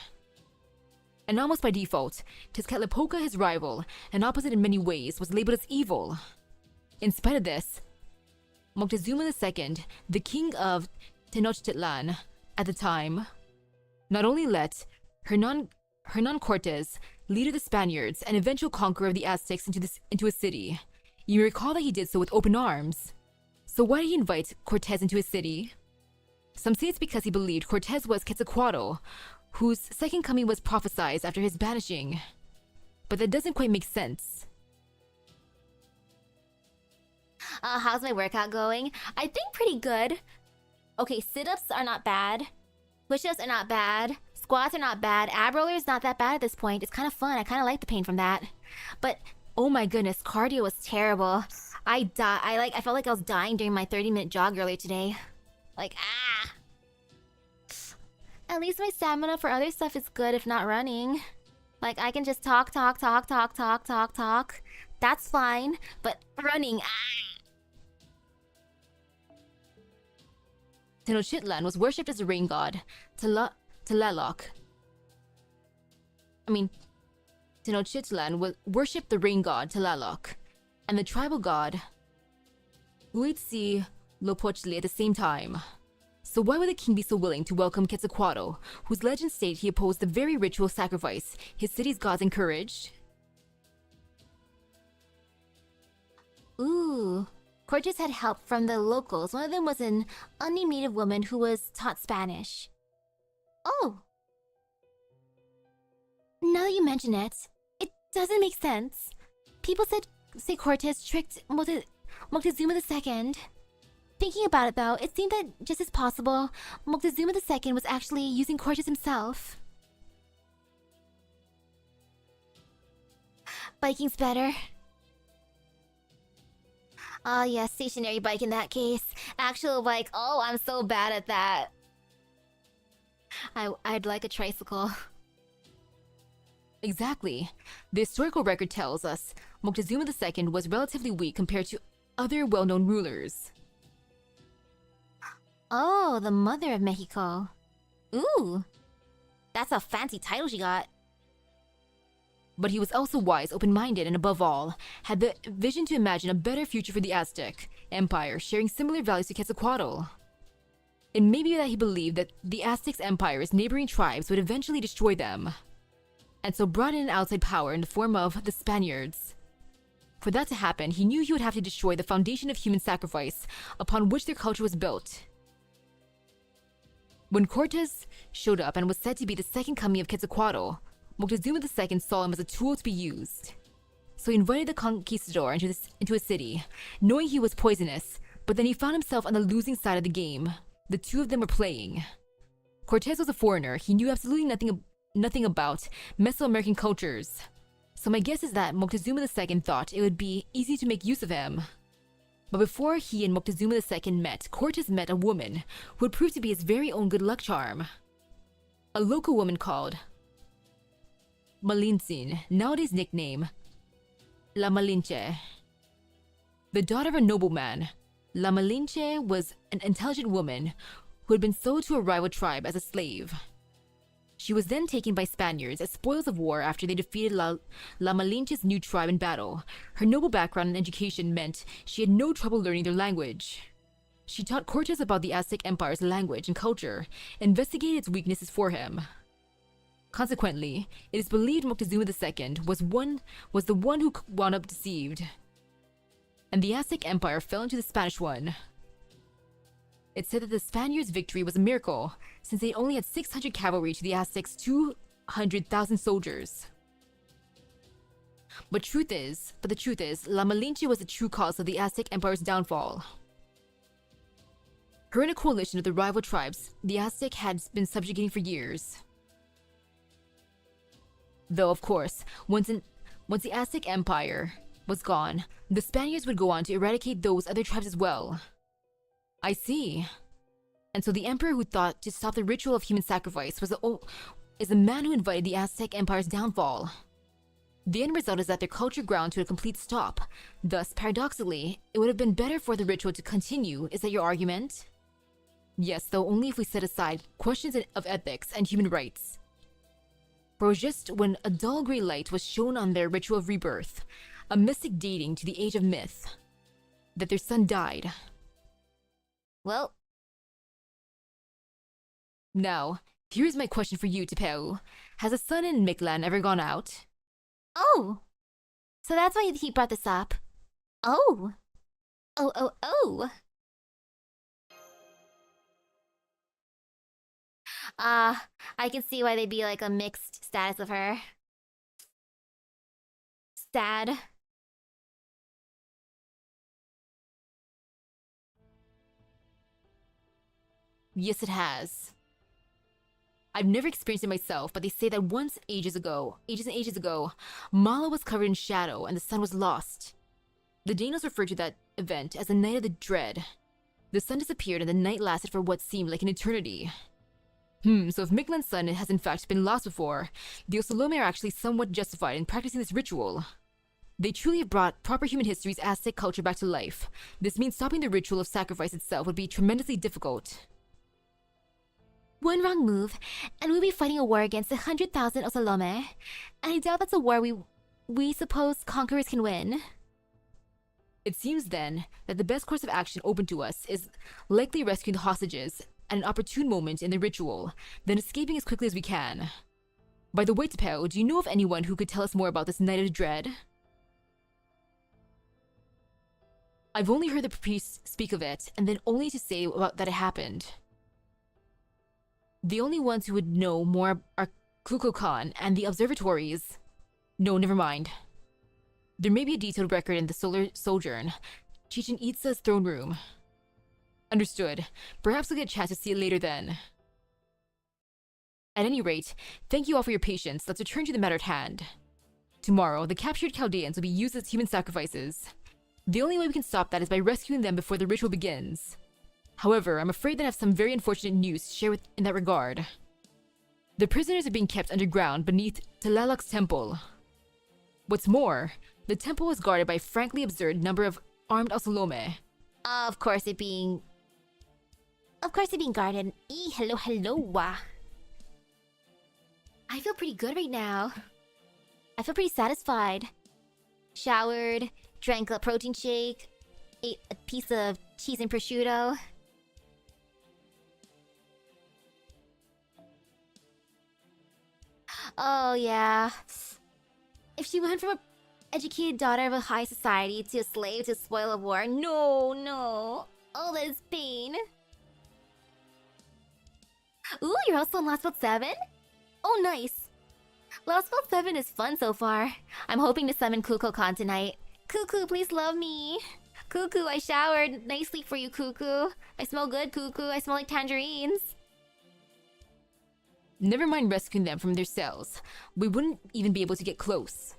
And almost by default, Tezcatlipoca, his rival, and opposite in many ways, was labeled as evil. In spite of this, Moctezuma II, the king of Tenochtitlan at the time, not only let Hernan Cortes, leader of the Spaniards and eventual conqueror of the Aztecs, into his city. You may recall that he did so with open arms. So why did he invite Cortes into his city? Some say it's because he believed Cortes was Quetzalcoatl, whose second coming was prophesied after his banishing. But that doesn't quite make sense. How's my workout going? I think pretty good. Okay, sit-ups are not bad. Push-ups are not bad. Squats are not bad. Ab rollers not that bad at this point. It's kind of fun. I kind of like the pain from that. But oh my goodness, cardio was terrible. I felt like I was dying during my 30-minute jog earlier today. Like, At least my stamina for other stuff is good if not running. Like, I can just talk, talk, talk, talk, talk, talk, talk. That's fine, but running, Tenochtitlan was worshipped as a rain god, Tlaloc. Tenochtitlan worshipped the rain god Tlaloc, and the tribal god Huitzilopochtli at the same time. So why would the king be so willing to welcome Quetzalcoatl, whose legends state he opposed the very ritual sacrifice his city's gods encouraged? Ooh. Courteous had help from the locals. One of them was an unnamed native woman who was taught Spanish. Oh! Now that you mention it, it doesn't make sense. People say Courteous tricked Moctezuma II. Thinking about it though, it seemed that just as possible, Moctezuma II was actually using Courteous himself. Biking's better. Oh yeah, stationary bike in that case. Actual bike, oh, I'm so bad at that. I'd like a tricycle. Exactly. The historical record tells us Moctezuma II was relatively weak compared to other well-known rulers. Oh, the mother of Mexico. Ooh. That's a fancy title she got. But he was also wise, open-minded, and above all, had the vision to imagine a better future for the Aztec Empire, sharing similar values to Quetzalcoatl. It may be that he believed that the Aztec Empire's neighboring tribes would eventually destroy them, and so brought in an outside power in the form of the Spaniards. For that to happen, he knew he would have to destroy the foundation of human sacrifice upon which their culture was built. When Cortés showed up and was said to be the second coming of Quetzalcoatl, Moctezuma II saw him as a tool to be used. So he invited the conquistador into his city, knowing he was poisonous, but then he found himself on the losing side of the game. The two of them were playing. Cortés was a foreigner. He knew absolutely nothing about Mesoamerican cultures. So my guess is that Moctezuma II thought it would be easy to make use of him. But before he and Moctezuma II met, Cortés met a woman who would prove to be his very own good luck charm. A local woman called Malintzin, nowadays nicknamed La Malinche. The daughter of a nobleman, La Malinche was an intelligent woman who had been sold to a rival tribe as a slave. She was then taken by Spaniards as spoils of war after they defeated La Malinche's new tribe in battle. Her noble background and education meant she had no trouble learning their language. She taught Cortés about the Aztec Empire's language and culture, and investigated its weaknesses for him. Consequently, it is believed Moctezuma II was the one who wound up deceived, and the Aztec Empire fell into the Spanish one. It said that the Spaniards' victory was a miracle, since they only had 600 cavalry to the Aztecs' 200,000 soldiers. But the truth is, La Malinche was the true cause of the Aztec Empire's downfall. Her and a coalition of the rival tribes the Aztec had been subjugating for years. Though, of course, once the Aztec Empire was gone, the Spaniards would go on to eradicate those other tribes as well. I see. And so the emperor who thought to stop the ritual of human sacrifice is the man who invited the Aztec Empire's downfall. The end result is that their culture ground to a complete stop. Thus, paradoxically, it would have been better for the ritual to continue. Is that your argument? Yes, though only if we set aside questions of ethics and human rights. For it was just when a dull gray light was shone on their ritual of rebirth, a mystic dating to the age of myth, that their son died. Well, now, here's my question for you, Tipeu. Has the sun in Mictlan ever gone out? oh! So that's why he brought this up. Oh! Oh! I can see why they'd be like a mixed status of her. Sad. Yes, it has. I've never experienced it myself, but they say that once, ages and ages ago, Mala was covered in shadow and the sun was lost. The Danos refer to that event as the Night of the Dread. The sun disappeared and the night lasted for what seemed like an eternity. So if Miglan's son has in fact been lost before, the Osalome are actually somewhat justified in practicing this ritual. They truly have brought proper human history's Aztec culture back to life. This means stopping the ritual of sacrifice itself would be tremendously difficult. One wrong move, and we'll be fighting a war against 100,000 Osalome. And I doubt that's a war we suppose conquerors can win. It seems then that the best course of action open to us is likely rescuing the hostages at an opportune moment in the ritual, then escaping as quickly as we can. By the way, Tapeo, do you know of anyone who could tell us more about this Night of Dread? I've only heard the priest speak of it, and then only to say about that it happened. The only ones who would know more are Kukulkan and the observatories. No, never mind. There may be a detailed record in the Solar Sojourn, Chichen Itza's throne room. Understood. Perhaps we'll get a chance to see it later then. At any rate, thank you all for your patience. Let's return to the matter at hand. Tomorrow, the captured Chaldeans will be used as human sacrifices. The only way we can stop that is by rescuing them before the ritual begins. However, I'm afraid that I have some very unfortunate news to share in that regard. The prisoners are being kept underground beneath Tlaloc's temple. What's more, the temple was guarded by a frankly absurd number of armed Osalome. Of course it being guarded. Hello. I feel pretty good right now. I feel pretty satisfied. Showered, drank a protein shake, ate a piece of cheese and prosciutto. Oh yeah. If she went from an educated daughter of a high society to a slave to a spoil of war, no. All this pain. Ooh, you're also in Lost Boat 7? Oh, nice. Lost Boat 7 is fun so far. I'm hoping to summon Kukulkan tonight. Cuckoo, please love me. Cuckoo, I showered nicely for you, Cuckoo. I smell good, Cuckoo. I smell like tangerines. Never mind rescuing them from their cells. We wouldn't even be able to get close.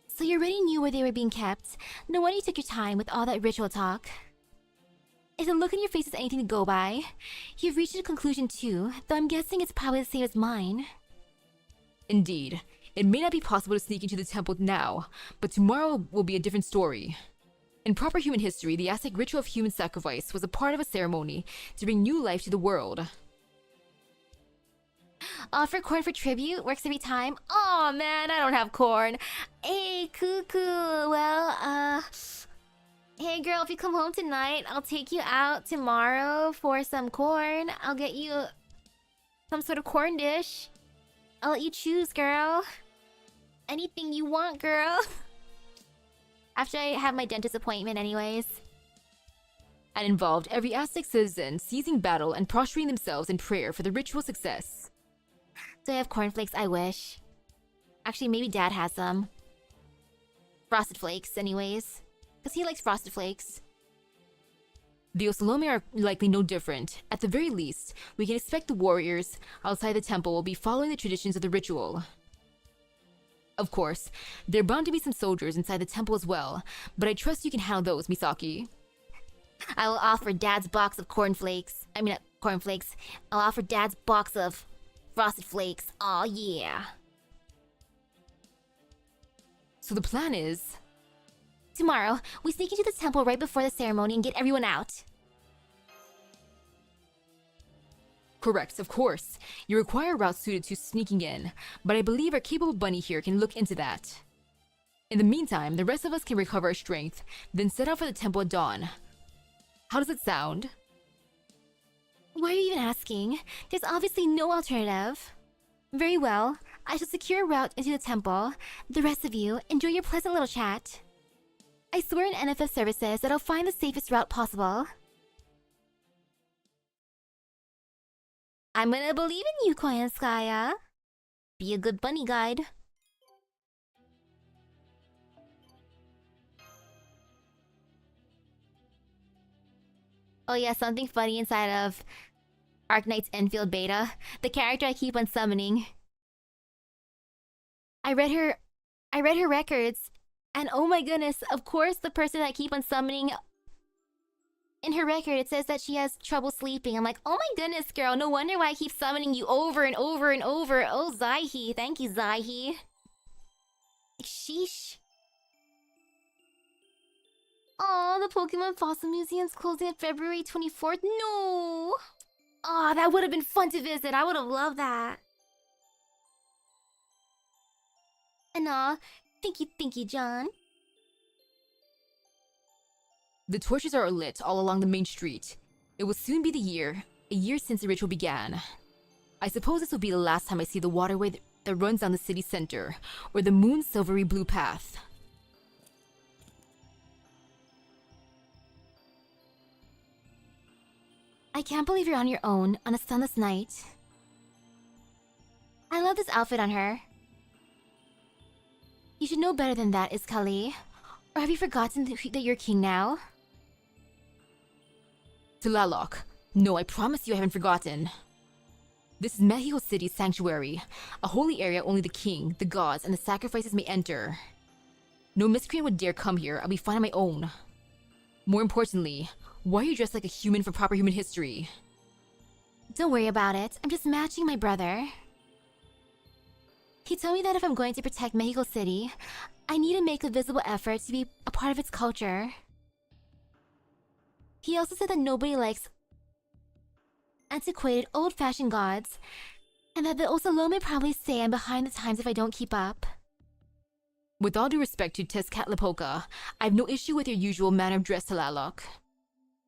So you already knew where they were being kept. No wonder you took your time with all that ritual talk. If the look on your face is anything to go by, you've reached a conclusion too, though I'm guessing it's probably the same as mine. Indeed. It may not be possible to sneak into the temple now, but tomorrow will be a different story. In proper human history, the Aztec ritual of human sacrifice was a part of a ceremony to bring new life to the world. Offer corn for tribute works every time. Oh man, I don't have corn. Hey, Cuckoo. Well, hey girl, if you come home tonight, I'll take you out tomorrow for some corn. I'll get you some sort of corn dish. I'll let you choose, girl. Anything you want, girl. After I have my dentist appointment anyways. And involved every Aztec citizen seizing battle and prostrating themselves in prayer for the ritual success. Do I have cornflakes? I wish. Actually, maybe Dad has some. Frosted Flakes, anyways. Because he likes Frosted Flakes. The Osalome are likely no different. At the very least, we can expect the warriors outside the temple will be following the traditions of the ritual. Of course, there are bound to be some soldiers inside the temple as well, but I trust you can handle those, Misaki. I will offer Dad's box of cornflakes. Cornflakes. I'll offer Dad's box of Frosted Flakes. Aw, yeah. So the plan is... Tomorrow, we sneak into the temple right before the ceremony and get everyone out. Correct, of course. You require a route suited to sneaking in, but I believe our capable bunny here can look into that. In the meantime, the rest of us can recover our strength, then set out for the temple at dawn. How does it sound? Why are you even asking? There's obviously no alternative. Very well. I shall secure a route into the temple. The rest of you, enjoy your pleasant little chat. I swear in NFF services that I'll find the safest route possible. I'm gonna believe in you, Koyanskaya. Be a good bunny guide. Oh yeah, something funny inside of Arknight's Enfield beta. The character I keep on summoning. I read her records, and oh my goodness, of course the person I keep on summoning In her record, it says that she has trouble sleeping. I'm like, oh my goodness, girl. No wonder why I keep summoning you over and over and over. Oh, Zaihi. Thank you, Zaihi. Sheesh. Aw, the Pokemon Fossil Museum's closing on February 24th. No! Aw, that would have been fun to visit. I would have loved that. And thank you, John. The torches are lit all along the main street. It will soon be a year since the ritual began. I suppose this will be the last time I see the waterway that runs down the city center, or the moon's silvery blue path. I can't believe you're on your own on a sunless night. I love this outfit on her. You should know better than that, Iskali. Or have you forgotten that you're king now? Tlaloc, no, I promise you I haven't forgotten. This is Mexico City's sanctuary, a holy area only the king, the gods, and the sacrifices may enter. No miscreant would dare come here. I'll be fine on my own. More importantly, why are you dressed like a human for proper human history? Don't worry about it. I'm just matching my brother. He told me that if I'm going to protect Mexico City, I need to make a visible effort to be a part of its culture. He also said that nobody likes antiquated, old-fashioned gods, and that the Osalome probably say I'm behind the times if I don't keep up. With all due respect to Tezcatlipoca, I have no issue with your usual manner of dress, Tlaloc.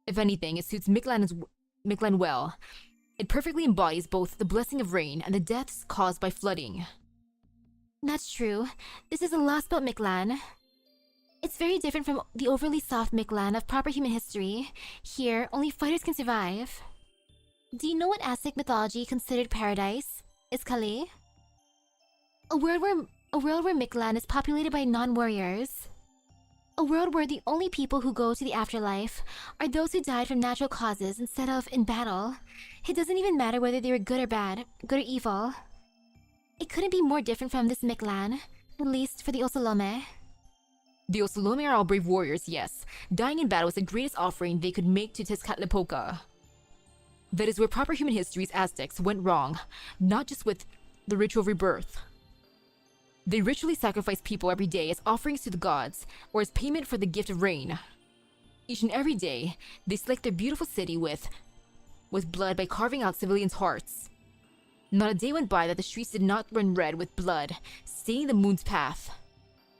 If anything, it suits Mictlan well. It perfectly embodies both the blessing of rain and the deaths caused by flooding. That's true. This is a lost belt Mictlan. It's very different from the overly soft Mictlan of proper human history. Here, only fighters can survive. Do you know what Aztec mythology considered paradise? Iskali? A world where Mictlan is populated by non-warriors. A world where the only people who go to the afterlife are those who died from natural causes instead of in battle. It doesn't even matter whether they were good or bad, good or evil. It couldn't be more different from this Mictlan, at least for the Osalome. The Osalome are all brave warriors, yes. Dying in battle is the greatest offering they could make to Tezcatlipoca. That is where proper human history's Aztecs went wrong, not just with the ritual of rebirth. They ritually sacrifice people every day as offerings to the gods, or as payment for the gift of rain. Each and every day, they select their beautiful city with blood by carving out civilians' hearts. Not a day went by that the streets did not run red with blood, staining the moon's path.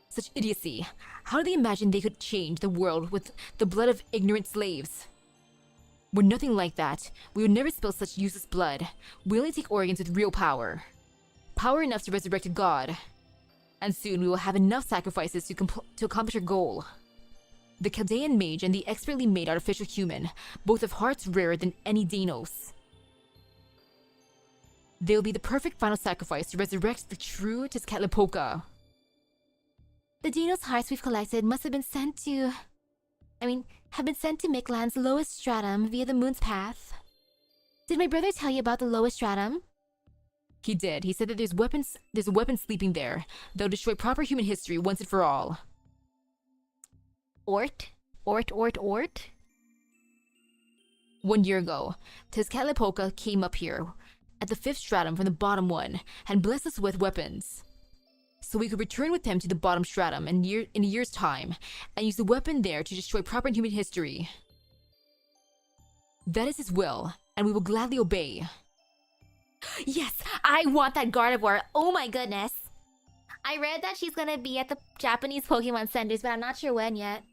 Such idiocy. How do they imagine they could change the world with the blood of ignorant slaves? We're nothing like that. We would never spill such useless blood. We only take organs with real power. Power enough to resurrect a god. And soon we will have enough sacrifices to accomplish our goal. The Chaldean mage and the expertly made artificial human, both have hearts rarer than any Dinos. They will be the perfect final sacrifice to resurrect the true Tezcatlipoca. The Dinos' hearts we've collected must have been sent to... have been sent to Mictlan's lowest stratum via the moon's path. Did my brother tell you about the lowest stratum? He did. He said that there's a weapon sleeping there that'll destroy proper human history once and for all. Ort? 1 year ago, Tezcatlipoca came up here at the 5th stratum from the bottom one and blessed us with weapons. So we could return with him to the bottom stratum in a year's time and use the weapon there to destroy proper human history. That is his will, and we will gladly obey. Yes, I want that Gardevoir. Oh my goodness. I read that she's gonna be at the Japanese Pokemon centers, but I'm not sure when yet.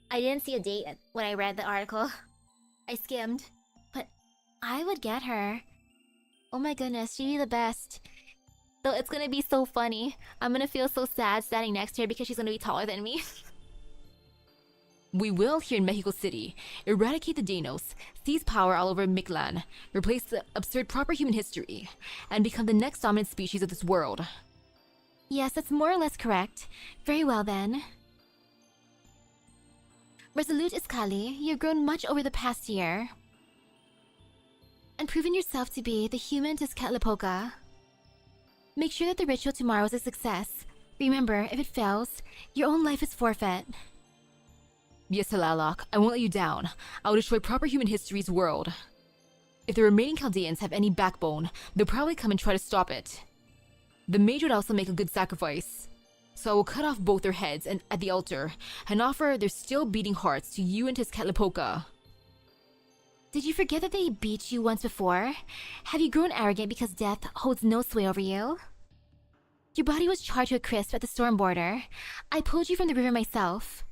I didn't see a date when I read the article. I skimmed. But I would get her. Oh my goodness, she'd be the best. Though it's gonna be so funny. I'm gonna feel so sad standing next to her because she's gonna be taller than me. We will, here in Mexico City, eradicate the Dinos, seize power all over Mictlan, replace the absurd proper human history, and become the next dominant species of this world. Yes, that's more or less correct. Very well then. Resolute Iskali, you've grown much over the past year. And proven yourself to be the human Tezcatlipoca. Make sure that the ritual tomorrow is a success. Remember, if it fails, your own life is forfeit. Yes, Talalok, I won't let you down. I will destroy proper human history's world. If the remaining Chaldeans have any backbone, they'll probably come and try to stop it. The mage would also make a good sacrifice. So I will cut off both their heads and at the altar, and offer their still beating hearts to you and Tezcatlipoca. Did you forget that they beat you once before? Have you grown arrogant because death holds no sway over you? Your body was charred to a crisp at the storm border. I pulled you from the river myself.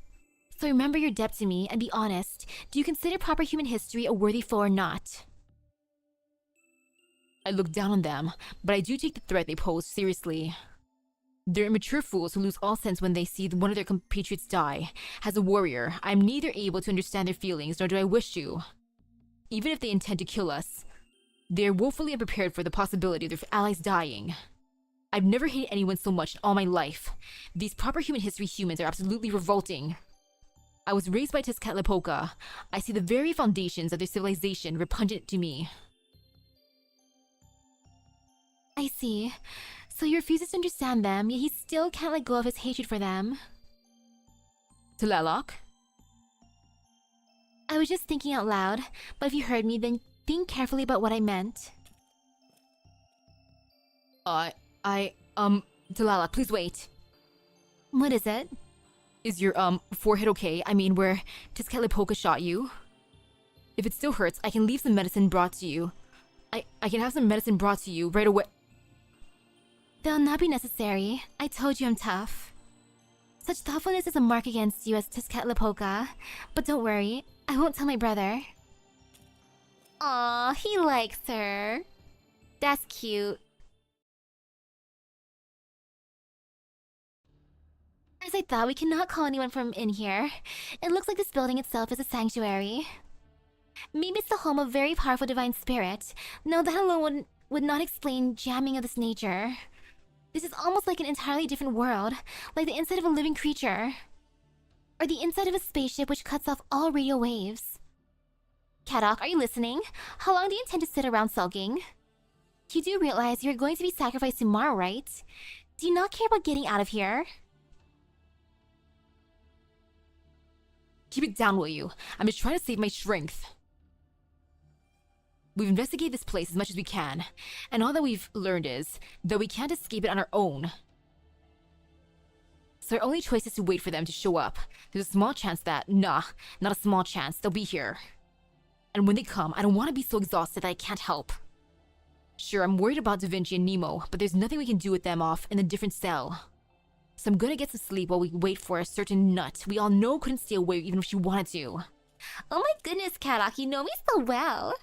So remember your debt to me and be honest. Do you consider proper human history a worthy foe or not? I look down on them, but I do take the threat they pose seriously. They're immature fools who lose all sense when they see one of their compatriots die. As a warrior, I'm neither able to understand their feelings nor do I wish to. Even if they intend to kill us, they're woefully unprepared for the possibility of their allies dying. I've never hated anyone so much in all my life. These proper human history humans are absolutely revolting. I was raised by Tezcatlipoca. I see the very foundations of their civilization repugnant to me. I see. So he refuses to understand them, yet he still can't let go of his hatred for them. Talalok? I was just thinking out loud, but if you heard me, then think carefully about what I meant. Talalok, please wait. What is it? Is your, forehead okay? I mean, where Tezcatlipoca shot you? If it still hurts, I can leave some medicine brought to you. I can have some medicine brought to you right away. That'll not be necessary. I told you I'm tough. Such thoughtfulness is a mark against you as Tezcatlipoca. But don't worry, I won't tell my brother. Aw, he likes her. That's cute. As I thought, we cannot call anyone from in here. It looks like this building itself is a sanctuary. Maybe it's the home of a very powerful divine spirit. No, that alone would not explain jamming of this nature. This is almost like an entirely different world, like the inside of a living creature. Or the inside of a spaceship which cuts off all radio waves. Kadok, are you listening? How long do you intend to sit around sulking? You do realize you're going to be sacrificed tomorrow, right? Do you not care about getting out of here? Keep it down, will you? I'm just trying to save my strength. We've investigated this place as much as we can, and all that we've learned is that we can't escape it on our own. So our only choice is to wait for them to show up. There's a small chance that, not a small chance, they'll be here. And when they come, I don't want to be so exhausted that I can't help. Sure, I'm worried about Da Vinci and Nemo, but there's nothing we can do with them off in a different cell. So I'm gonna get some sleep while we wait for a certain nut we all know couldn't stay away even if she wanted to. Oh my goodness, Kadok, you know me so well.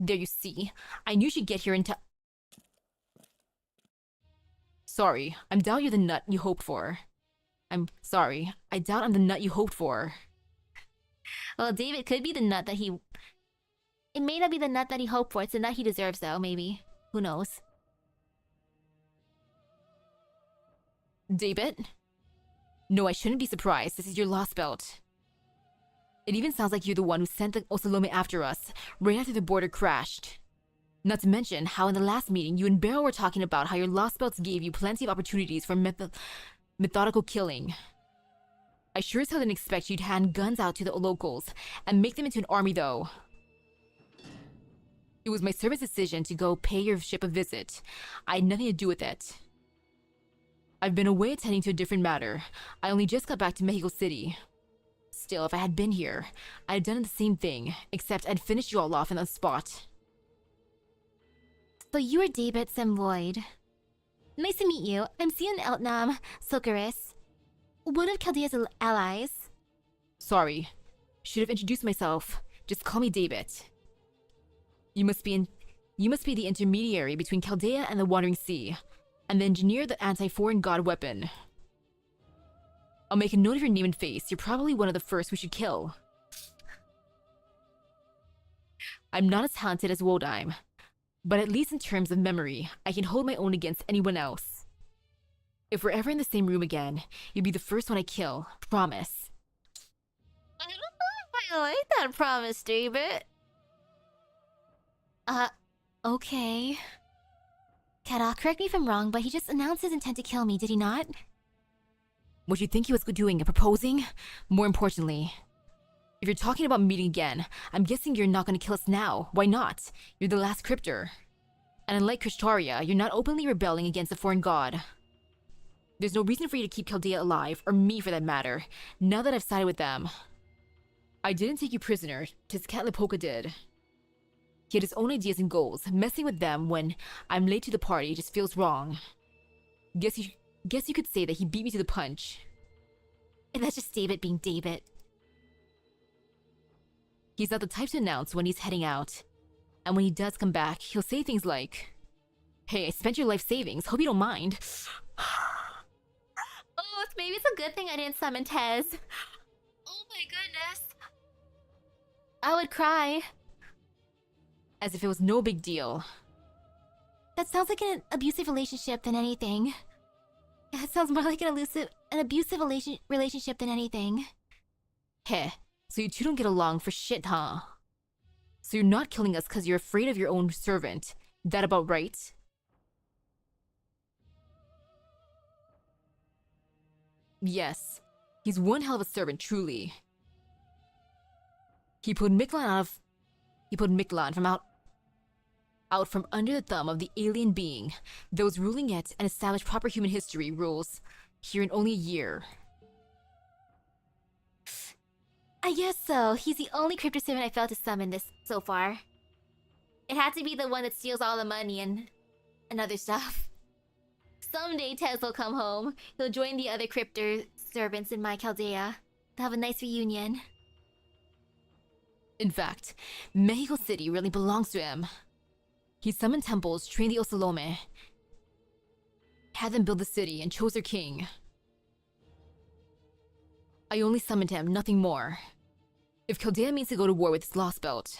There you see. I knew she'd get here in time. Sorry, I doubt you're the nut you hoped for. I'm sorry, I doubt I'm the nut you hoped for. Well, David could be the nut that he... It may not be the nut that he hoped for, it's the nut he deserves though, maybe. Who knows? David? No, I shouldn't be surprised. This is your lost belt. It even sounds like you're the one who sent the Osalome after us, right after the border crashed. Not to mention how in the last meeting, you and Barrow were talking about how your lost belts gave you plenty of opportunities for methodical killing. I sure as hell didn't expect you to hand guns out to the locals and make them into an army though. It was my servant's decision to go pay your ship a visit. I had nothing to do with it. I've been away attending to a different matter. I only just got back to Mexico City. Still, if I had been here, I'd have done the same thing, except I'd finished you all off in the spot. So you are David Semvoid. Nice to meet you. I'm Sian Eltnam Sokaris, one of Chaldea's allies. Sorry. Should have introduced myself. Just call me David. You must be the intermediary between Chaldea and the Wandering Sea, and the engineer of the anti-foreign god weapon. I'll make a note of your name and face. You're probably one of the first we should kill. I'm not as talented as Wodime, but at least in terms of memory, I can hold my own against anyone else. If we're ever in the same room again, you'll be the first one I kill. Promise. I don't know if I like that promise, David. Okay. Kadok, correct me if I'm wrong, but he just announced his intent to kill me, did he not? What you think he was doing, proposing? More importantly, if you're talking about meeting again, I'm guessing you're not gonna kill us now. Why not? You're the last cryptor. And unlike Krishtaria, you're not openly rebelling against a foreign god. There's no reason for you to keep Chaldea alive, or me for that matter, now that I've sided with them. I didn't take you prisoner, Tezcatlipoca did. He had his own ideas and goals. Messing with them when I'm late to the party just feels wrong. Guess you could say that he beat me to the punch. And that's just David being David. He's not the type to announce when he's heading out. And when he does come back, he'll say things like, "Hey, I spent your life savings. Hope you don't mind." Oh, maybe it's a good thing I didn't summon Tez. Oh my goodness. I would cry. As if it was no big deal. That sounds like an abusive relationship than anything. That sounds more like an abusive relationship than anything. Heh, so you two don't get along for shit, huh? So you're not killing us because you're afraid of your own servant. That about right? Yes, he's one hell of a servant, truly. He put Miklan out from under the thumb of the alien being that was ruling it and established proper human history rules here in only a year. I guess so. He's the only crypto servant I failed to summon this so far. It had to be the one that steals all the money and other stuff. Someday Tez will come home. He'll join the other crypto servants in my Chaldea. They'll have a nice reunion. In fact, Mexico City really belongs to him. He summoned temples, trained the Osalome, had them build the city, and chose their king. I only summoned him, nothing more. If Chaldea means to go to war with his lost belt,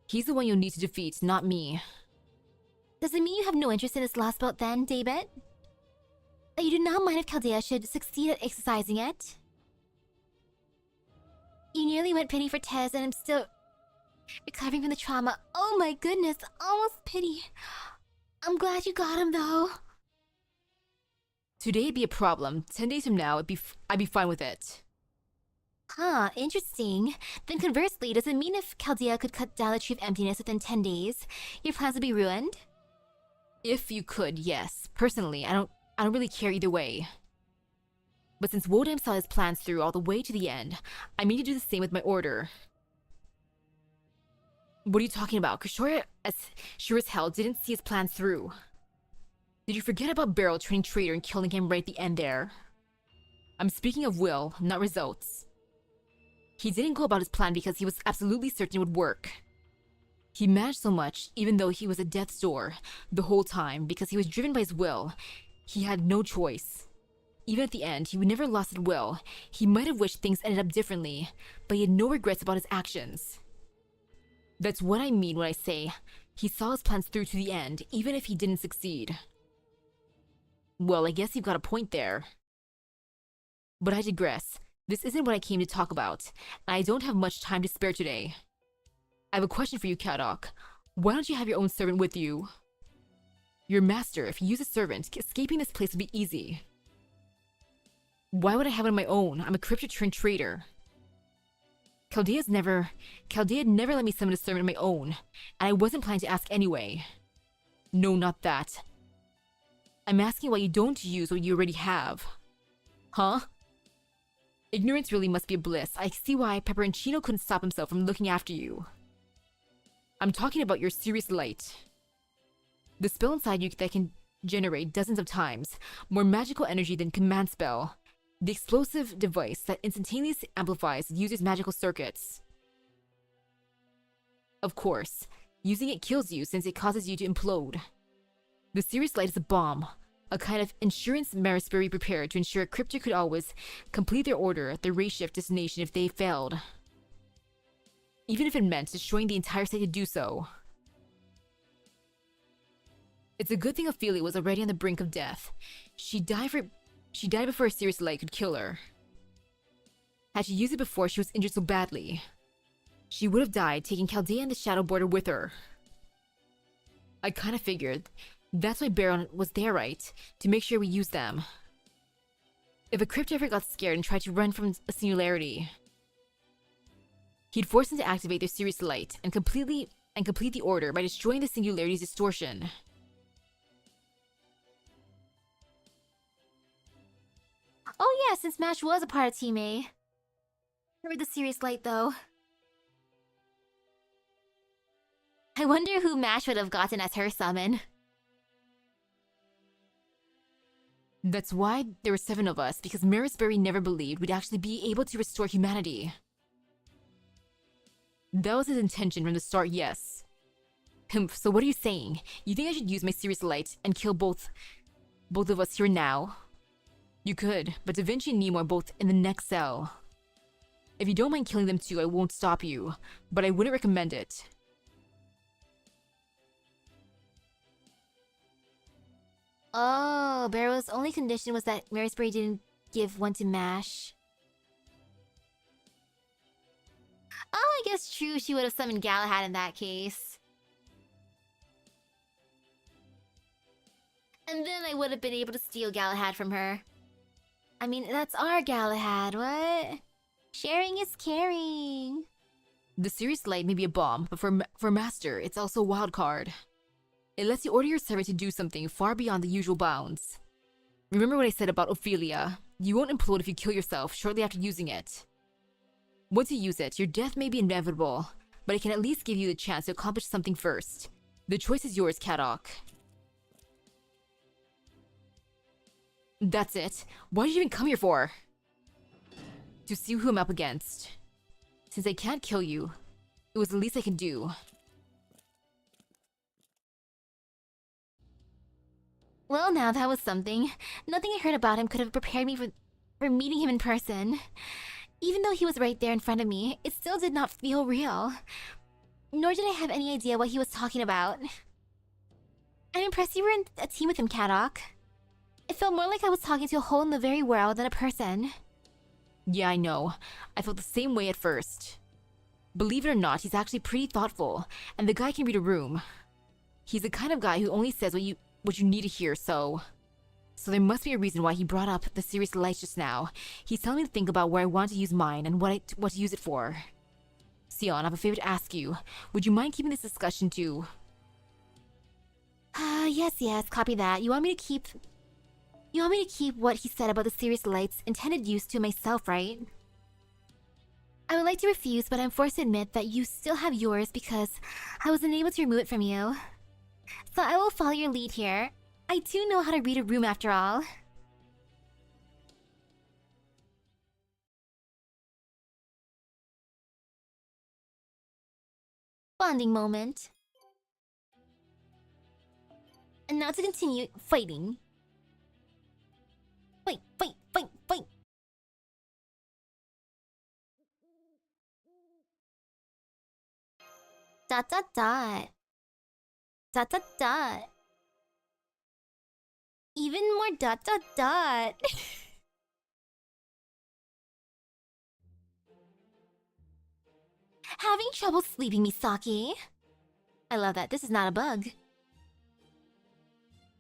he's the one you'll need to defeat, not me. Does it mean you have no interest in this lost belt then, David? That you do not mind if Chaldea should succeed at exercising it? You nearly went pity for Tez and I'm still recovering from the trauma. Oh my goodness, almost pity. I'm glad you got him though. Today'd be a problem. 10 days from now, I'd be fine with it. Huh, interesting. Then conversely, does it mean if Chaldea could cut down the tree of emptiness within 10 days, your plans would be ruined? If you could, yes. Personally, I don't really care either way. But since Wodam saw his plans through all the way to the end, I mean to do the same with my order. What are you talking about? Kishore, as sure as hell, didn't see his plans through. Did you forget about Beryl turning traitor and killing him right at the end there? I'm speaking of will, not results. He didn't go about his plan because he was absolutely certain it would work. He managed so much, even though he was at death's door, the whole time, because he was driven by his will. He had no choice. Even at the end, he would never lost his will. He might have wished things ended up differently, but he had no regrets about his actions. That's what I mean when I say he saw his plans through to the end, even if he didn't succeed. Well, I guess you've got a point there. But I digress. This isn't what I came to talk about, and I don't have much time to spare today. I have a question for you, Kadok. Why don't you have your own servant with you? Your master, if you use a servant, escaping this place would be easy. Why would I have it on my own? I'm a crypto-turned traitor. Chaldea never let me summon a servant on my own, and I wasn't planning to ask anyway. No, not that. I'm asking why you don't use what you already have. Huh? Ignorance really must be a bliss. I see why Pepperoncino couldn't stop himself from looking after you. I'm talking about your serious light. The spell inside you that can generate dozens of times more magical energy than command spell. The explosive device that instantaneously amplifies the user's magical circuits. Of course, using it kills you since it causes you to implode. The serious light is a bomb, a kind of insurance Marisbury prepared to ensure a cryptor could always complete their order at their race shift destination if they failed. Even if it meant destroying the entire site to do so. It's a good thing Ophelia was already on the brink of death. She died before a serious light could kill her. Had she used it before she was injured so badly, she would have died, taking Chaldea and the Shadow Border with her. I kinda figured that's why Baron was there, right? To make sure we use them. If a crypt ever got scared and tried to run from a singularity, he'd force them to activate their serious light and complete the order by destroying the singularity's distortion. Oh yeah, since Mash was a part of Team A. Remember the serious light though. I wonder who Mash would have gotten as her summon. That's why there were 7 of us, because Marisbury never believed we'd actually be able to restore humanity. That was his intention from the start, yes. So what are you saying? You think I should use my serious light and kill both of us here now? You could, but Da Vinci and Nemo are both in the next cell. If you don't mind killing them too, I won't stop you, but I wouldn't recommend it. Oh, Barrow's only condition was that Marisbury didn't give one to Mash. Oh, I guess true, she would have summoned Galahad in that case. And then I would have been able to steal Galahad from her. I mean, that's our Galahad, what? Sharing is caring. The serious light may be a bomb, but for Master, it's also a wild card. It lets you order your servant to do something far beyond the usual bounds. Remember what I said about Ophelia? You won't implode if you kill yourself shortly after using it. Once you use it, your death may be inevitable, but it can at least give you the chance to accomplish something first. The choice is yours, Kadok. That's it. What did you even come here for? To see who I'm up against. Since I can't kill you, it was the least I can do. Well, now that was something. Nothing I heard about him could have prepared me for meeting him in person. Even though he was right there in front of me, it still did not feel real. Nor did I have any idea what he was talking about. I'm impressed you were in a team with him, Kadok. It felt more like I was talking to a hole in the very world than a person. Yeah, I know. I felt the same way at first. Believe it or not, he's actually pretty thoughtful, and the guy can read a room. He's the kind of guy who only says what you need to hear, so there must be a reason why he brought up the serious lights just now. He's telling me to think about where I want to use mine and what to use it for. Sion, I have a favor to ask you. Would you mind keeping this discussion to... Yes, copy that. You want me to keep what he said about the serious light's intended use to myself, right? I would like to refuse, but I'm forced to admit that you still have yours because I was unable to remove it from you. So I will follow your lead here. I do know how to read a room after all. Bonding moment. And now to continue fighting. Fight! Dot. Even more dot. Having trouble sleeping, Misaki? I love that. This is not a bug.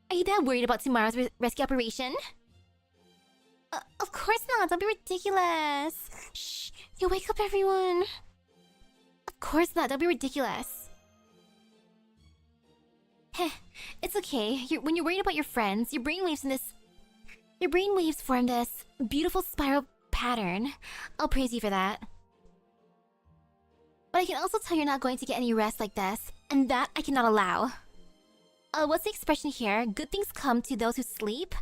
Are you that worried about tomorrow's rescue operation? Of course not. Don't be ridiculous. Shh. You'll wake up everyone. Of course not. Don't be ridiculous. Heh. It's okay. When you're worried about your friends, your brainwaves form this beautiful spiral pattern. I'll praise you for that. But I can also tell you're not going to get any rest like this, and that I cannot allow. What's the expression here? Good things come to those who sleep?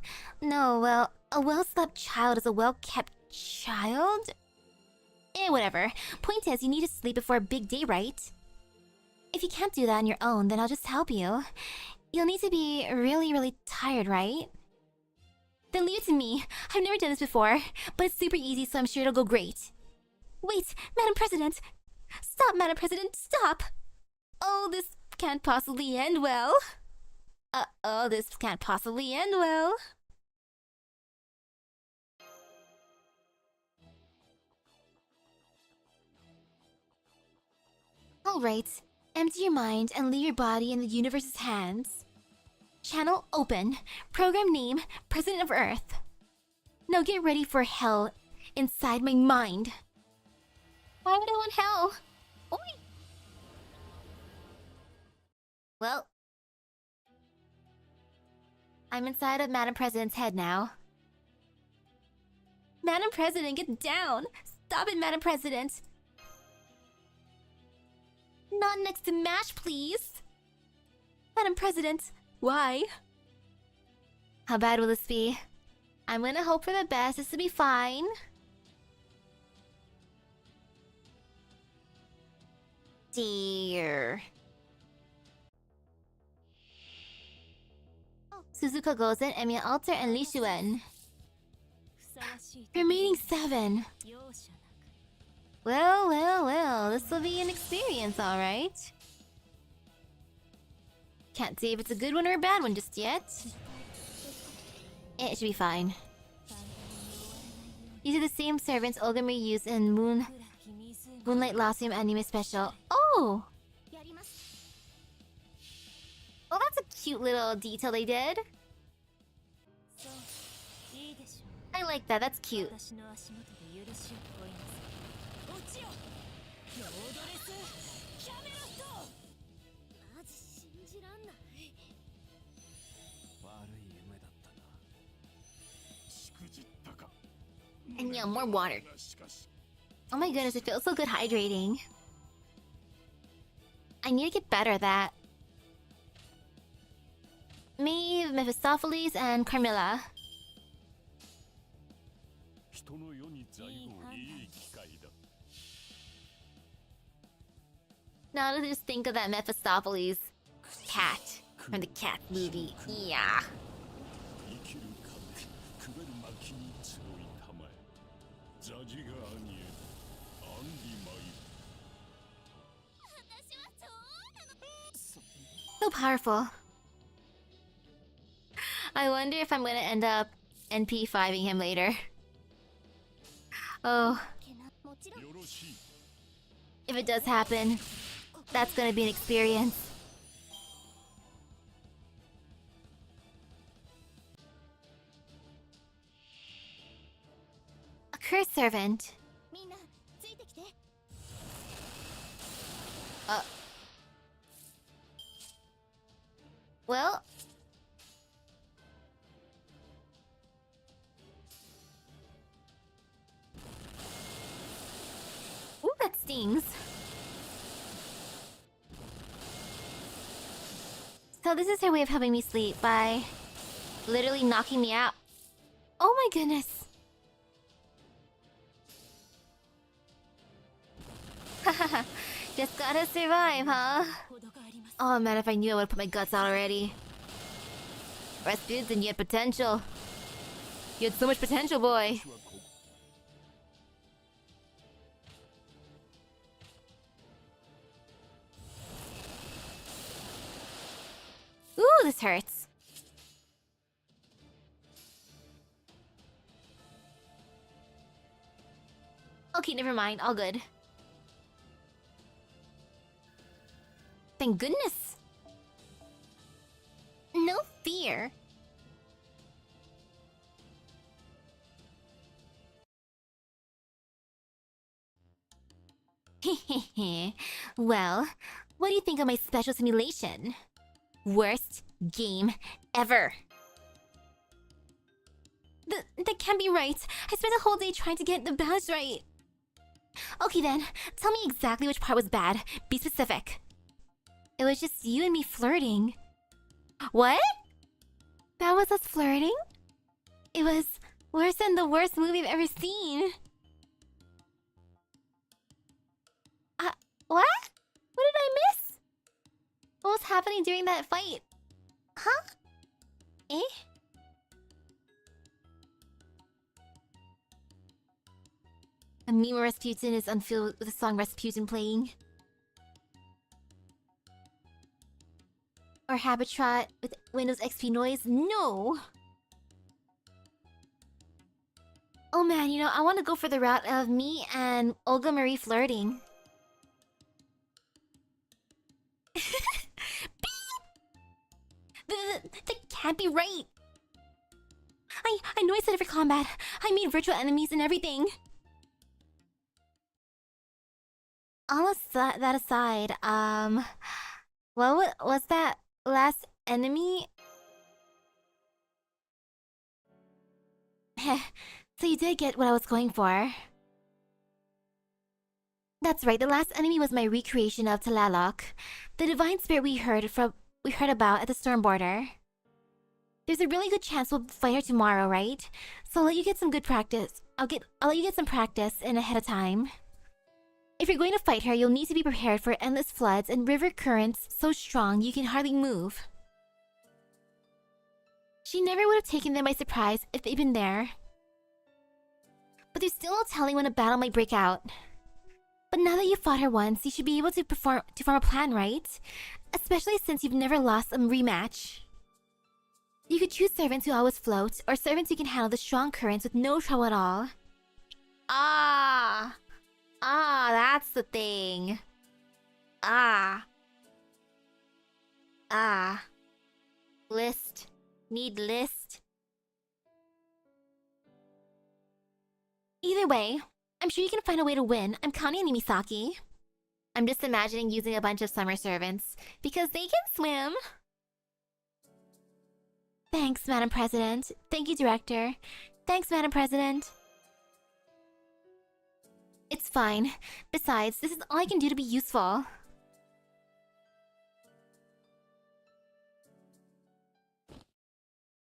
No, well, a well-slept child is a well-kept child? Whatever. Point is, you need to sleep before a big day, right? If you can't do that on your own, then I'll just help you. You'll need to be really, really tired, right? Then leave it to me. I've never done this before, but it's super easy, so I'm sure it'll go great. Wait, Madam President! Stop, Madam President, stop! Oh, this can't possibly end well. This can't possibly end well. Alright, empty your mind and leave your body in the universe's hands. Channel open. Program name, President of Earth. Now get ready for hell inside my mind. Why would I want hell? Oi! Well, I'm inside of Madam President's head now. Madam President, get down! Stop it, Madam President! Not next to MASH, please! Madam President, why? How bad will this be? I'm gonna hope for the best. This will be fine. Dear. Suzuka Gozen, Emiya Alter, and Li Shuen. Remaining 7. Well, well, well. This will be an experience, alright. Can't see if it's a good one or a bad one just yet. It should be fine. These are the same servants Ogami used in Moonlight Lawsuit anime special. Oh! Oh, that's a cute little detail they did. I like that, that's cute. And yeah, more water. Oh my goodness, it feels so good hydrating. I need to get better at that. Maeve, Mephistopheles, and Carmilla. Now to just think of that Mephistopheles cat from the cat movie. Yeah. So powerful. I wonder if I'm gonna end up NP5ing him later. Oh. If it does happen, that's gonna be an experience. A curse servant. Well... Ooh, that stings. So this is her way of helping me sleep by literally knocking me out. Oh my goodness. Just gotta survive, huh? Oh man, if I knew I would've put my guts out already. Rasputin, you had potential. You had so much potential, boy. Ooh, this hurts. Okay, never mind. All good. Thank goodness. No fear. Well, what do you think of my special simulation? Worst game ever. That can't be right. I spent the whole day trying to get the balance right. Okay then, tell me exactly which part was bad. Be specific. It was just you and me flirting. What? That was us flirting? It was worse than the worst movie I've ever seen. What? What did I miss? What was happening during that fight? Huh? Eh? A meme of Rasputin is unfilled with the song Rasputin playing. Or Habitat with Windows XP noise? No! Oh man, you know, I want to go for the route of me and Olga Marie flirting. That can't be right! I I know I said it for combat. I made virtual enemies and everything. All of that aside, what was that last enemy? Heh, so you did get what I was going for. That's right, the last enemy was my recreation of Talalok, the divine spirit we heard about at the storm border. There's a really good chance we'll fight her tomorrow, right? So I'll let you get some good practice. I'll let you get some practice in ahead of time. If you're going to fight her, you'll need to be prepared for endless floods and river currents so strong you can hardly move. She never would have taken them by surprise if they'd been there. But there's still no telling when a battle might break out. But now that you've fought her once, you should be able to form a plan, right? Especially since you've never lost a rematch. You could choose servants who always float, or servants who can handle the strong currents with no trouble at all. Ah, that's the thing. List. Need list. Either way, I'm sure you can find a way to win. I'm counting on you, Misaki. I'm just imagining using a bunch of summer servants, because they can swim. Thanks, Madam President. Thank you, Director. Thanks, Madam President. It's fine. Besides, this is all I can do to be useful.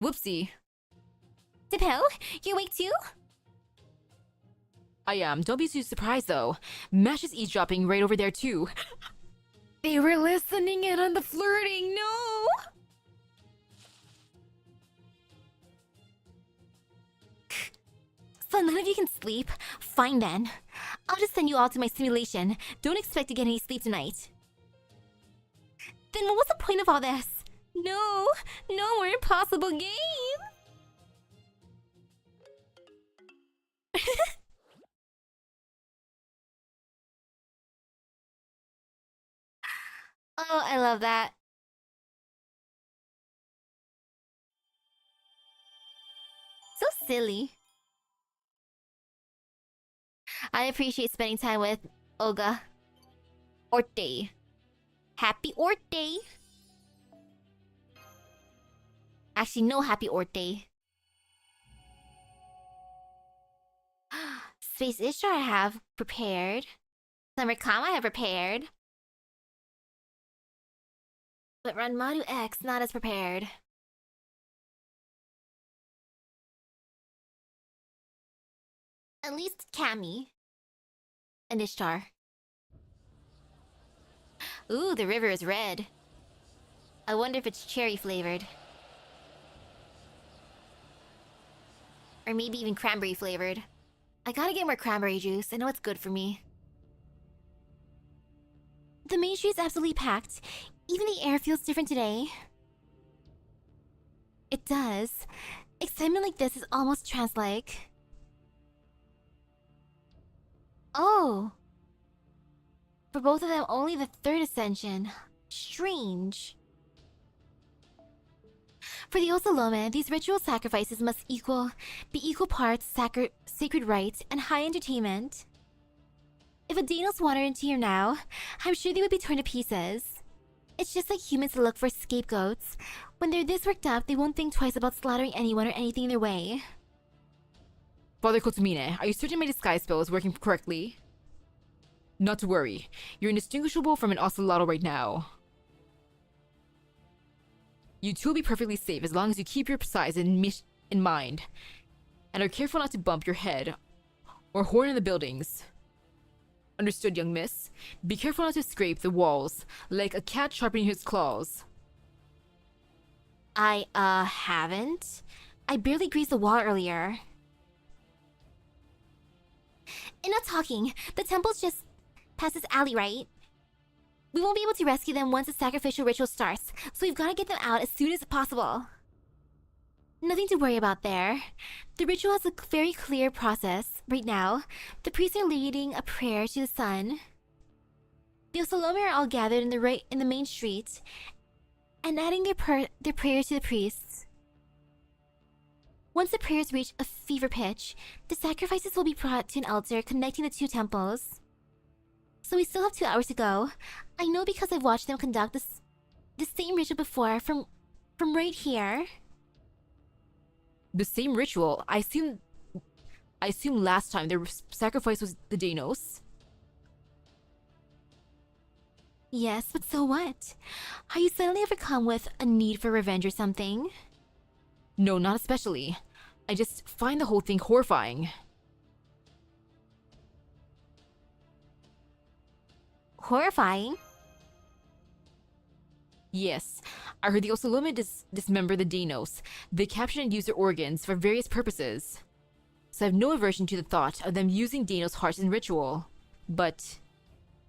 Whoopsie. Dippo, you awake too? I am. Don't be too surprised though. Mash is eavesdropping right over there too. They were listening in on the flirting. No. So none of you can sleep? Fine then. I'll just send you all to my simulation. Don't expect to get any sleep tonight. Then what was the point of all this? No more impossible game! Oh, I love that. So silly. I appreciate spending time with Olga. Orte. Happy Orte. Actually, no happy Orte. Space Ishtar I have prepared. Summer Calm I have prepared. But Ranmaru X not as prepared. At least Cammy. And Ishtar. Ooh, the river is red. I wonder if it's cherry flavored. Or maybe even cranberry flavored. I gotta get more cranberry juice. I know it's good for me. The main street is absolutely packed. Even the air feels different today. It does. Excitement like this is almost trance-like. Oh. For both of them, only the third ascension. Strange. For the Osalome, these ritual sacrifices must be equal parts sacred rites and high entertainment. If a Dinos wandered into here now, I'm sure they would be torn to pieces. It's just like humans look for scapegoats. When they're this worked up, they won't think twice about slaughtering anyone or anything in their way. Father Kotomine, are you certain my disguise spell is working correctly? Not to worry. You're indistinguishable from an ocelotl right now. You two will be perfectly safe as long as you keep your size in mind, and are careful not to bump your head or horn in the buildings. Understood, young miss? Be careful not to scrape the walls like a cat sharpening his claws. I, haven't. I barely greased the wall earlier. Enough talking. The temple's just past this alley, right? We won't be able to rescue them once the sacrificial ritual starts, so we've got to get them out as soon as possible. Nothing to worry about there. The ritual has a very clear process. Right now, the priests are leading a prayer to the sun. The Osalome are all gathered in the main street and adding their prayers to the priests. Once the prayers reach a fever pitch, the sacrifices will be brought to an altar connecting the two temples. So we still have 2 hours to go. I know because I've watched them conduct the same ritual before from right here. The same ritual? I assume last time their sacrifice was the Danos. Yes, but so what? Are you suddenly overcome with a need for revenge or something? No, not especially. I just find the whole thing horrifying. Horrifying? Yes, I heard the Osalome dismember the Danos. They capture and use their organs for various purposes. So I have no aversion to the thought of them using Danos' hearts in ritual. But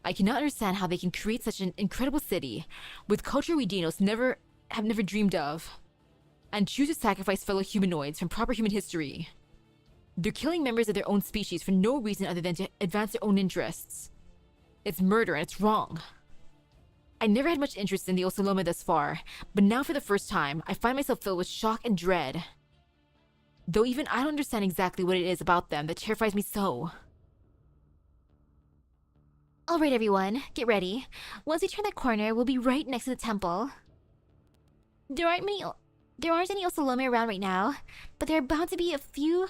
I cannot understand how they can create such an incredible city with culture we Danos have never dreamed of, and choose to sacrifice fellow humanoids from proper human history. They're killing members of their own species for no reason other than to advance their own interests. It's murder and it's wrong. I never had much interest in the Osalome thus far, but now for the first time, I find myself filled with shock and dread. Though even I don't understand exactly what it is about them that terrifies me so. Alright everyone, get ready. Once we turn that corner, we'll be right next to the temple. There aren't any Osalome around right now, but there are bound to be a few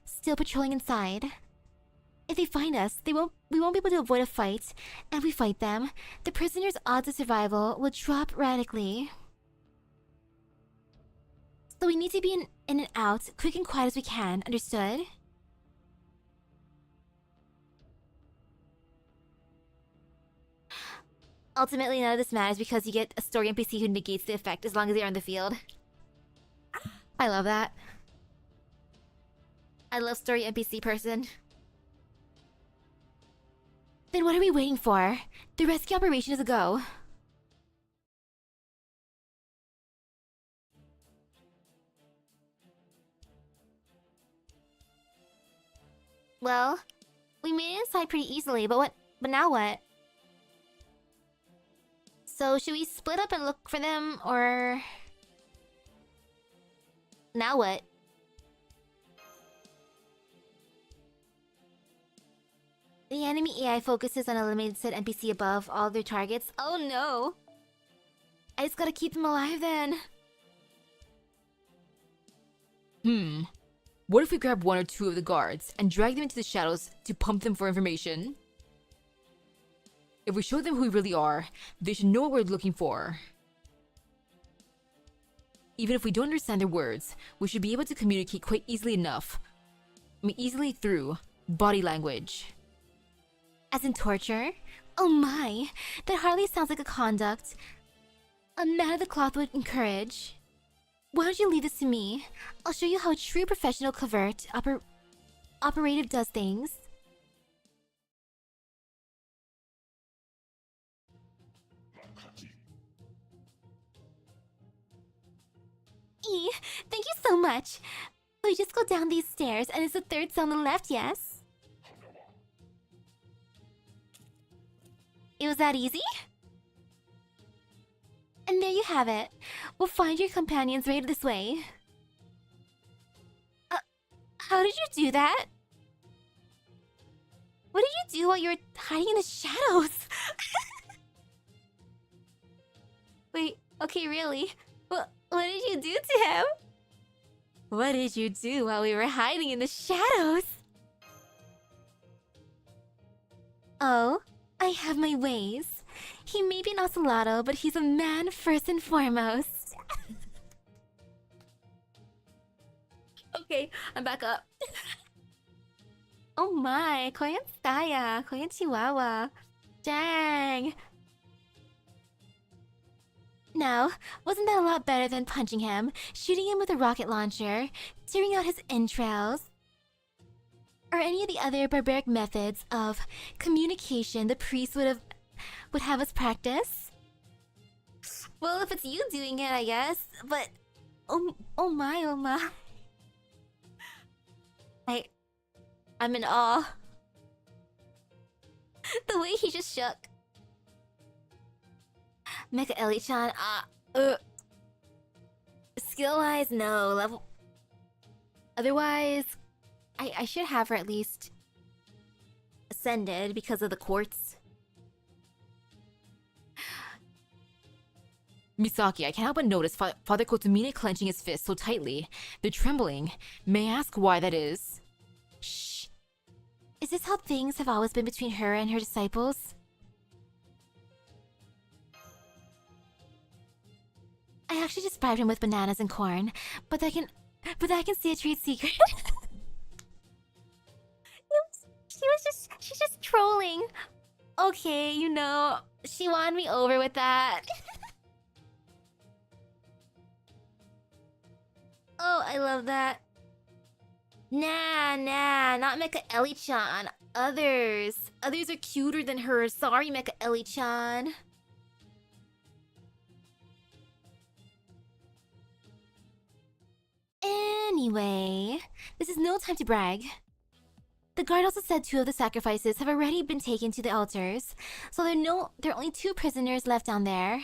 still patrolling inside. If they find us, we won't be able to avoid a fight, and if we fight them, the prisoner's odds of survival will drop radically. So we need to be in and out, quick and quiet as we can, understood? Ultimately, none of this matters because you get a story NPC who negates the effect as long as they're on the field. I love that. I love story NPC person. Then what are we waiting for? The rescue operation is a go. Well, we made it inside pretty easily, but now what? So should we split up and look for them, or... Now what? The enemy AI focuses on eliminating said NPC above all their targets. Oh no! I just gotta keep them alive then. What if we grab 1 or 2 of the guards and drag them into the shadows to pump them for information? If we show them who we really are, they should know what we're looking for. Even if we don't understand their words, we should be able to communicate quite easily enough. Easily through body language. As in torture? Oh my, that hardly sounds like a conduct a man of the cloth would encourage. Why don't you leave this to me? I'll show you how a true professional covert operative does things. Thank you so much. We just go down these stairs and it's the 3rd cell on the left, yes? It was that easy? And there you have it. We'll find your companions right this way. How did you do that? What did you do while you were hiding in the shadows? Wait, okay, really? What did you do to him? What did you do while we were hiding in the shadows? Oh, I have my ways. He may be an ocellato, but he's a man first and foremost. Okay, I'm back up. Oh my, koyan staya, koyan chihuahua. Dang. Now, wasn't that a lot better than punching him, shooting him with a rocket launcher, tearing out his entrails, or any of the other barbaric methods of communication the priest would have us practice? Well, if it's you doing it, I guess. But oh my. I'm in awe. The way he just shook. Mecha Ellie-chan, skill-wise, no. Otherwise, I should have her at least ascended because of the quartz. Misaki, I can't help but notice Father Kotomine clenching his fists so tightly. They're trembling. May I ask why that is? Shh. Is this how things have always been between her and her disciples? I actually just bribed him with bananas and corn, but I can see a trade secret. She's just trolling. Okay, you know, she won me over with that. Oh, I love that. Nah, not Mecha Ellie-chan. Others are cuter than her. Sorry, Mecha Ellie-chan. Anyway, this is no time to brag. The guard also said 2 of the sacrifices have already been taken to the altars, so there are only 2 prisoners left down there.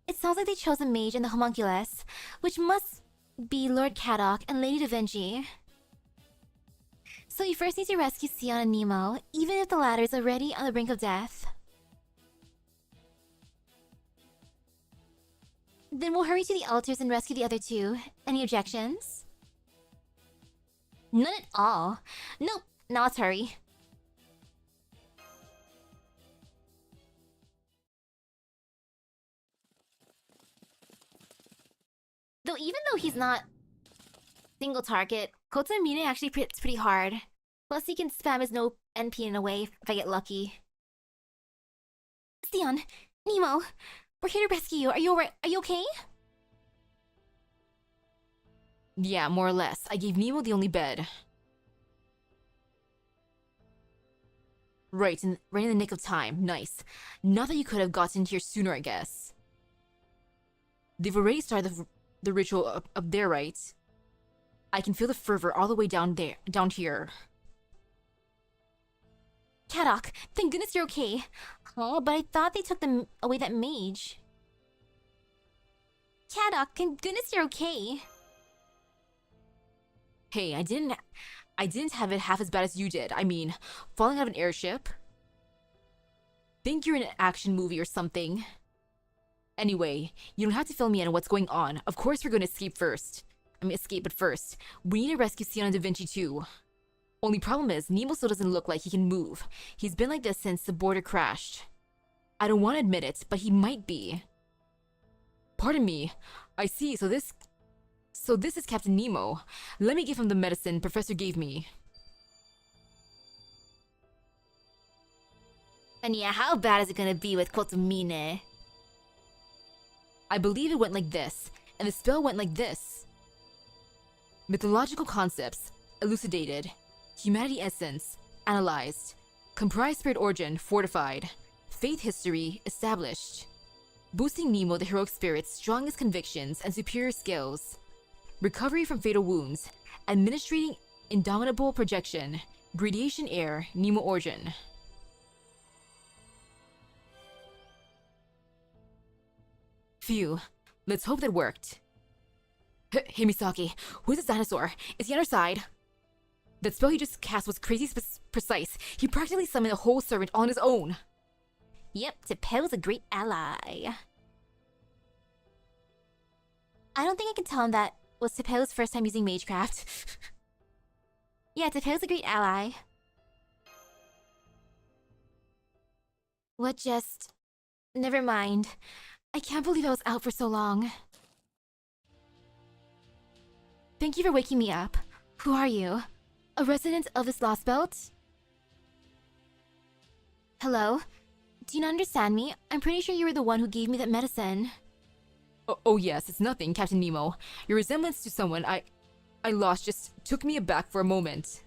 It sounds like they chose a mage and the homunculus, which must be Lord Kadok and Lady Da Vinci. So you first need to rescue Sion and Nemo, even if the latter is already on the brink of death. Then we'll hurry to the altars and rescue the other 2. Any objections? None at all. Nope, now let's hurry. Though even though he's not single target, Kotomine actually hits pretty hard. Plus he can spam his no NP in a way if I get lucky. Sion, Nemo, we're here to rescue you. Are you alright? Are you okay? Yeah, more or less. I gave Nemo the only bed. Right in the nick of time. Nice. Not that you could have gotten here sooner, I guess. They've already started the ritual up there, right? I can feel the fervor all the way down here. Kadok, thank goodness you're okay. Oh, but I thought they took away that mage. Kadok, thank goodness you're okay. Hey, I didn't have it half as bad as you did. I mean, falling out of an airship. Think you're in an action movie or something. Anyway, you don't have to fill me in on what's going on. Of course we're going to escape first. But first, we need to rescue Sion and Da Vinci too. Only problem is, Nemo still doesn't look like he can move. He's been like this since the border crashed. I don't want to admit it, but he might be. Pardon me. I see, so this is Captain Nemo. Let me give him the medicine Professor gave me. And yeah, how bad is it gonna be with Kotomine? I believe it went like this, and the spell went like this. Mythological concepts, elucidated. Humanity essence, analyzed. Comprised spirit origin, fortified. Faith history, established. Boosting Nemo the heroic spirit's strongest convictions and superior skills. Recovery from fatal wounds. Administrating indomitable projection. Gradation air, Nemo origin. Phew. Let's hope that worked. Hey Misaki, who's this dinosaur? Is he on our side? That spell he just cast was crazy precise. He practically summoned a whole servant on his own. Yep, Tepeo's a great ally. I don't think I can tell him that was Tepeo's first time using Magecraft. Yeah, Tepeo's a great ally. What just... Never mind. I can't believe I was out for so long. Thank you for waking me up. Who are you? A resident of this lost belt? Hello? Do you not understand me? I'm pretty sure you were the one who gave me that medicine. Oh yes, it's nothing, Captain Nemo. Your resemblance to someone I lost just took me aback for a moment.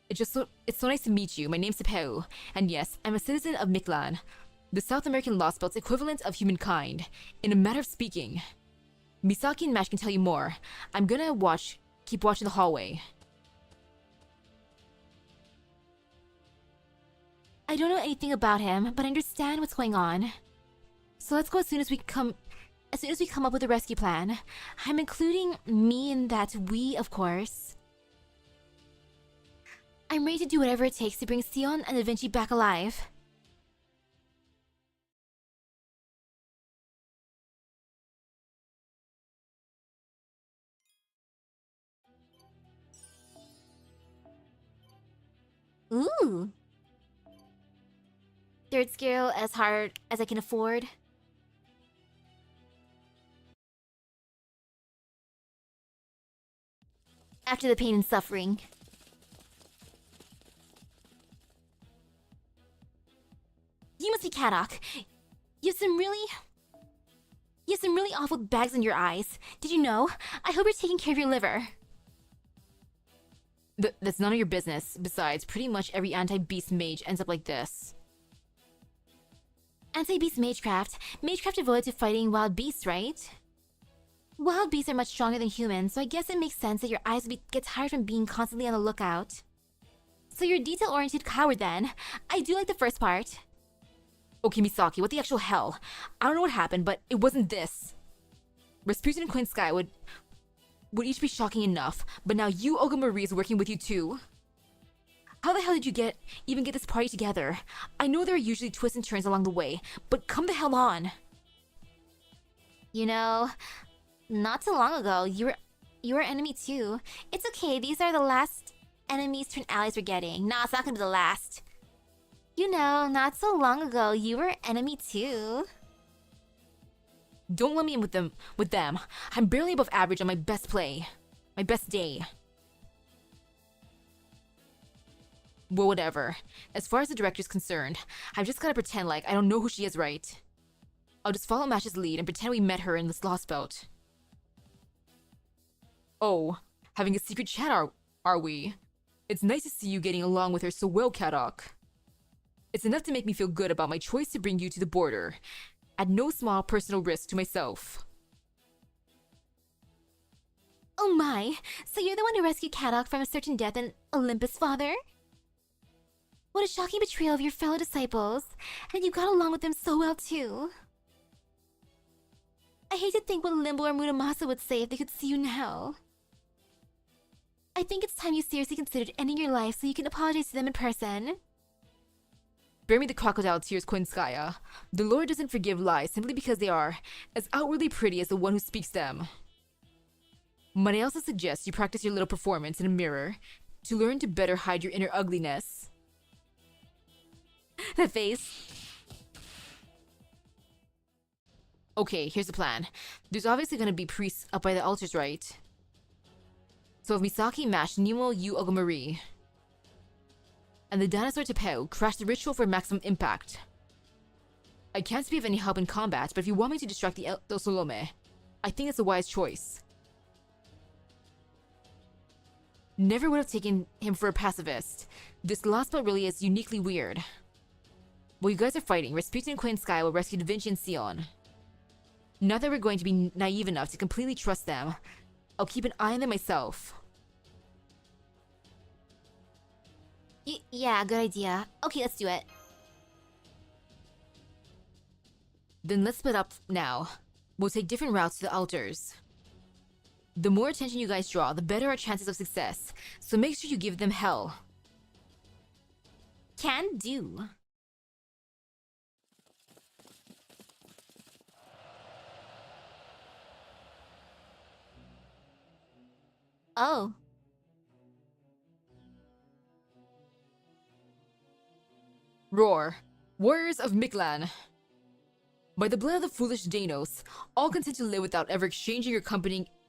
It's so nice to meet you. My name's Tepeo, and yes, I'm a citizen of Miklan, the South American Lost Belt's equivalent of humankind, in a matter of speaking. Misaki and Mash can tell you more. I'm gonna keep watching the hallway. I don't know anything about him, but I understand what's going on. So let's go as soon as as soon as we come up with a rescue plan. I'm including me in that we, of course. I'm ready to do whatever it takes to bring Sion and Da Vinci back alive. Ooh. Third skill as hard as I can afford. After the pain and suffering. You must be Kadok. You have some really awful bags in your eyes. Did you know? I hope you're taking care of your liver. That's none of your business. Besides, pretty much every anti-beast mage ends up like this. Anti-beast magecraft. Magecraft devoted to fighting wild beasts, right? Wild beasts are much stronger than humans, so I guess it makes sense that your eyes would get tired from being constantly on the lookout. So you're a detail-oriented coward then. I do like the first part. Okay, Misaki, what the actual hell? I don't know what happened, but it wasn't this. Rasputin and Queen Sky would each be shocking enough, but now you, Olga Marie, is working with you too? How the hell did you even get this party together? I know there are usually twists and turns along the way, but come the hell on! You know, not too long ago, you were enemy too. It's okay, these are the last enemies turned allies we're getting. Nah, it's not gonna be the last. You know, not so long ago, you were enemy too. Don't let me in with them. I'm barely above average on my best play. My best day. Well, whatever. As far as the director's concerned, I've just gotta pretend like I don't know who she is, right? I'll just follow Mash's lead and pretend we met her in this lost belt. Oh, having a secret chat are we? It's nice to see you getting along with her so well, Kadok. It's enough to make me feel good about my choice to bring you to the border, at no small personal risk to myself. Oh my, so you're the one who rescued Kadok from a certain death in Olympus, Father? What a shocking betrayal of your fellow disciples, and you got along with them so well too. I hate to think what Limbo or Muramasa would say if they could see you now. I think it's time you seriously considered ending your life so you can apologize to them in person. Bear me the crocodile tears, Quinskaya. The Lord doesn't forgive lies simply because they are as outwardly pretty as the one who speaks them. Might I also suggest you practice your little performance in a mirror to learn to better hide your inner ugliness. That face. Okay, here's the plan. There's obviously gonna be priests up by the altars, right? So if Misaki, Mash, Nemo, you, Ogamarie, and the Dinosaur Tapeo crash the ritual for maximum impact. I can't be of any help in combat, but if you want me to distract the El Solome, I think it's a wise choice. Never would have taken him for a pacifist. This last belt really is uniquely weird. While you guys are fighting, Rasputin and Queen Sky will rescue Da Vinci and Sion. Not that we're going to be naive enough to completely trust them, I'll keep an eye on them myself. Yeah, good idea. Okay, let's do it. Then let's split up now. We'll take different routes to the altars. The more attention you guys draw, the better our chances of success, so make sure you give them hell. Can do. Oh. Roar, warriors of Miklan. By the blood of the foolish Danos, all content to live without ever exchanging or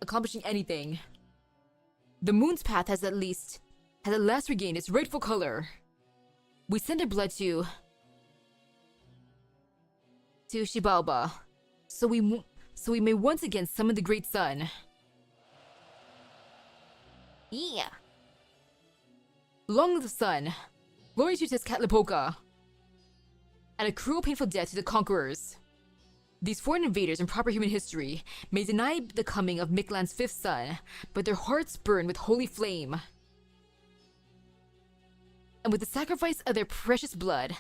accomplishing anything. The moon's path has at last regained its rightful color. We send our blood to Shibalba, so we may once again summon the great sun. Yeah. Long live the sun, glory to Tezcatlipoca, and a cruel, painful death to the conquerors. These foreign invaders in proper human history may deny the coming of Miklan's fifth son, but their hearts burn with holy flame. And with the sacrifice of their precious blood,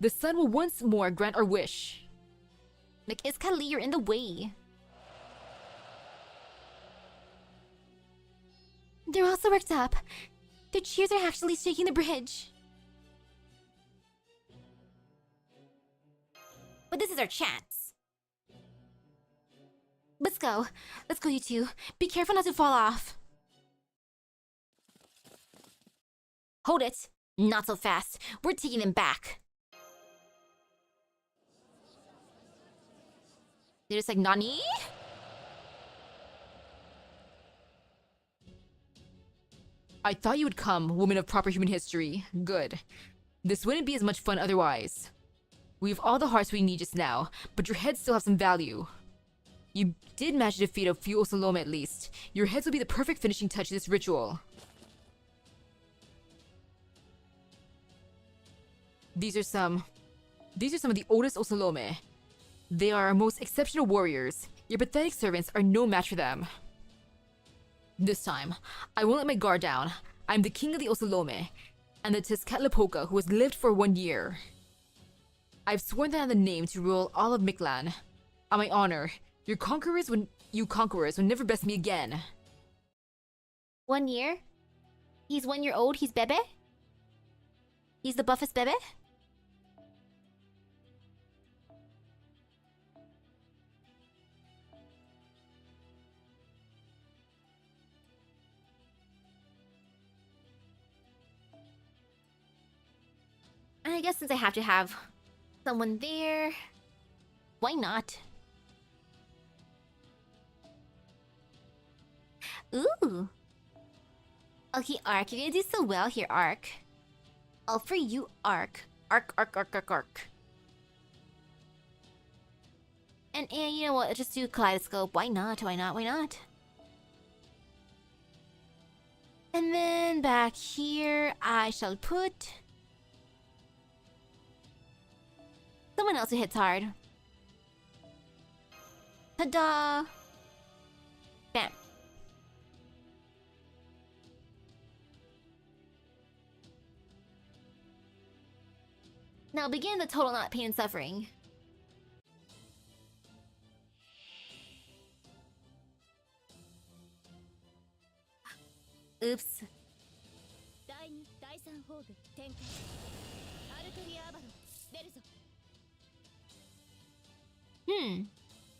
the sun will once more grant our wish. Like, Iskali, you're in the way. They're also worked up. Their cheers are actually shaking the bridge. But this is our chance. Let's go. Let's go, you two. Be careful not to fall off. Hold it. Not so fast. We're taking them back. They're just like, Nani? I thought you would come, woman of proper human history. Good. This wouldn't be as much fun otherwise. We have all the hearts we need just now, but your heads still have some value. You did manage to defeat a few Osalome at least. Your heads will be the perfect finishing touch to this ritual. These are some of the oldest Osalome. They are our most exceptional warriors. Your pathetic servants are no match for them. This time, I won't let my guard down. I'm the king of the Osalome, and the Tezcatlipoca who has lived for 1 year. I've sworn that I have the name to rule all of Mictlan. On my honor, you conquerors would never best me again. 1 year? He's 1 year old, he's Bebe? He's the buffest Bebe? And I guess since I have to have someone there, why not? Ooh. Okay, Ark, you're gonna do so well here, Ark. All for you, Ark. Ark, Ark, Ark, Ark, Ark. And you know what? Let's just do Kaleidoscope. Why not? Why not? Why not? And then back here, I shall put someone else who hits hard. Ta-da! Bam. Now begin the total not pain and suffering. Oops.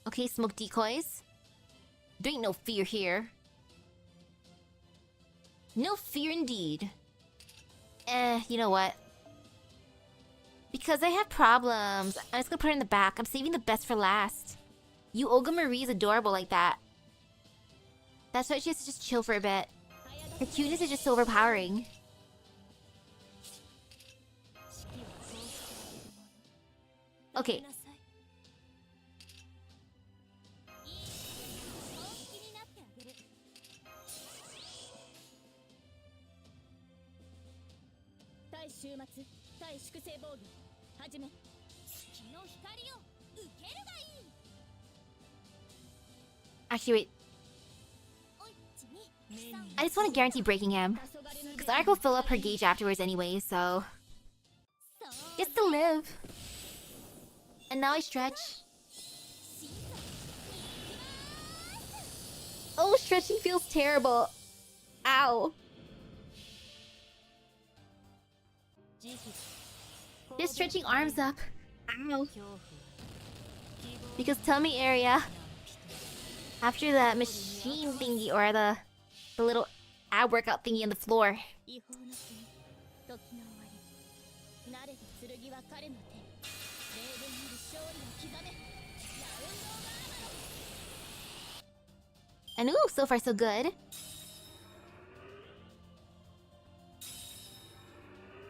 Okay, smoke decoys. There ain't no fear here. No fear indeed. You know what? Because I have problems, I'm just gonna put her in the back. I'm saving the best for last. You Olga Marie is adorable like that. That's why she has to just chill for a bit. Her cuteness is just so overpowering. Okay. Actually, wait. I just want to guarantee breaking him. Because Ark will fill up her gauge afterwards anyway, so... Just to live. And now I stretch. Oh, stretching feels terrible. Ow. Just stretching arms up. Ow. Because tummy area. After the machine thingy or the little ab workout thingy on the floor. And ooh, so far so good.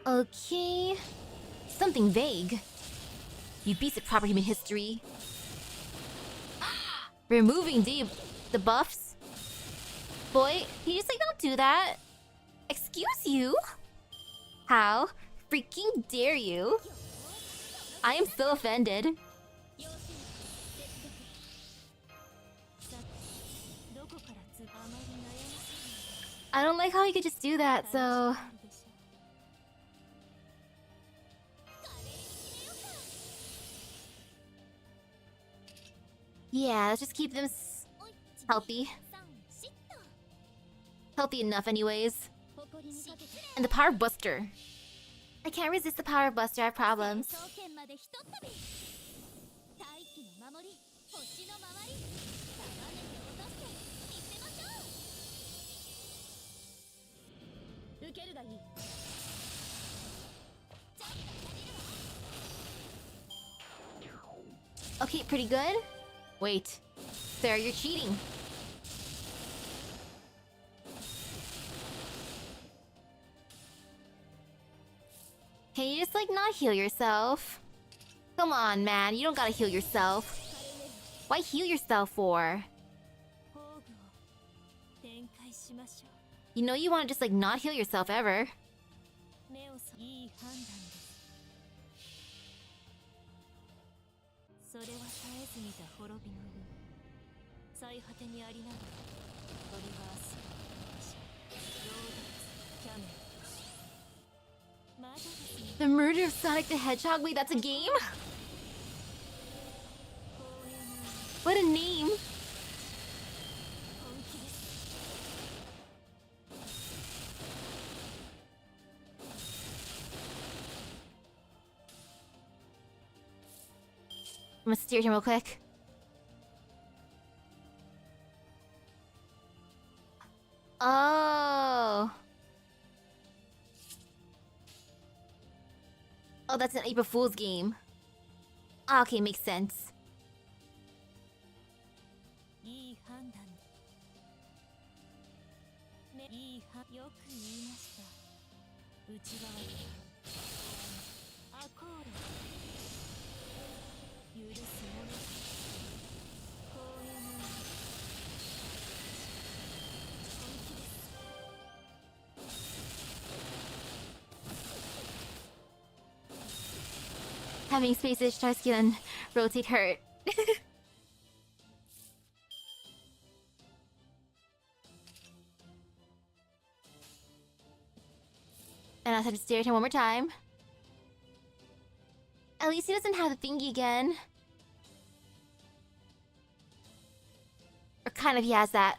Okay. Something vague. You beast of proper human history. Removing the buffs? Boy, can you just like not do that? Excuse you? How freaking dare you? I am so offended. I don't like how you could just do that, so... Yeah, let's just keep them healthy. Healthy enough anyways. And the Power Buster. I can't resist the power buster, I have problems. Okay, pretty good. Wait. Sarah, you're cheating. Can you just like not heal yourself? Come on, man, you don't gotta heal yourself. Why heal yourself for? You know you wanna just like not heal yourself ever. The murder of Sonic the Hedgehog? Wait, that's a game? What a name! I'm gonna steer him real quick. Oh. Oh, that's an April Fool's game. Ah, okay, makes sense. Having spaces try to and rotate hurt. And I have to stare at him one more time. At least he doesn't have the thingy again. Or kind of he has that.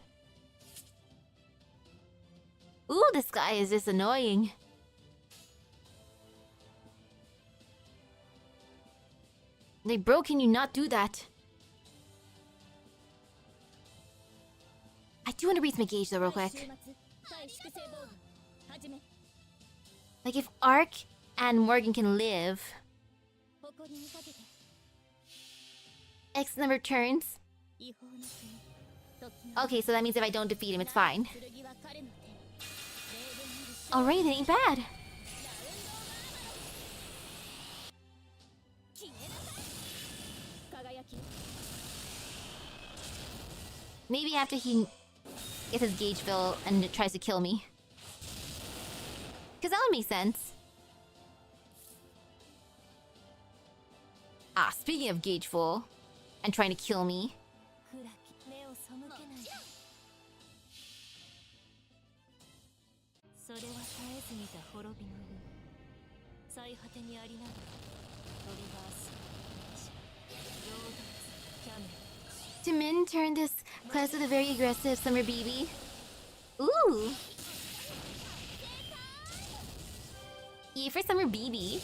Ooh, this guy is just annoying. Like, bro, can you not do that? I do want to raise my gauge though real quick. Like if Ark and Morgan can live X number of turns. Okay, so that means if I don't defeat him, it's fine. Alright, that ain't bad. Maybe after he gets his gauge fill and tries to kill me. Because that would make sense. Ah, speaking of gauge full and trying to kill me. Jimin turned this class with a very aggressive summer BB. Ooh! E for summer BB.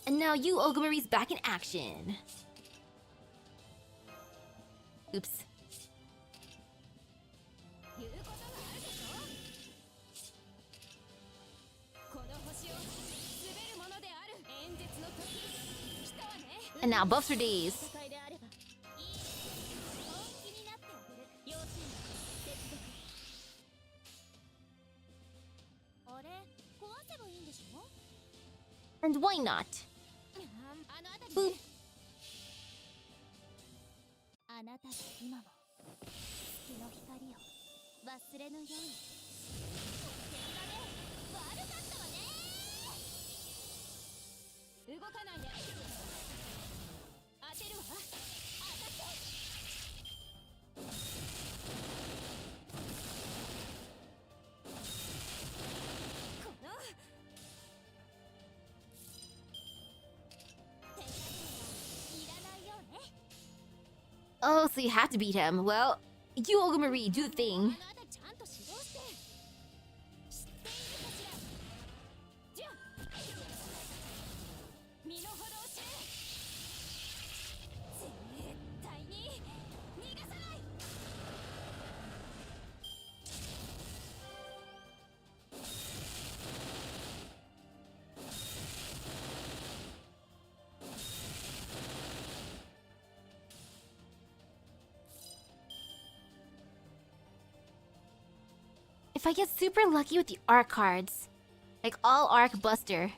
And now you, Ogumari's back in action. Oops. And now buffs for days. And why not? Boop. Oh, so you have to beat him. Well, you, Olga Marie, do the thing. If I get super lucky with the arc cards, like all arc buster,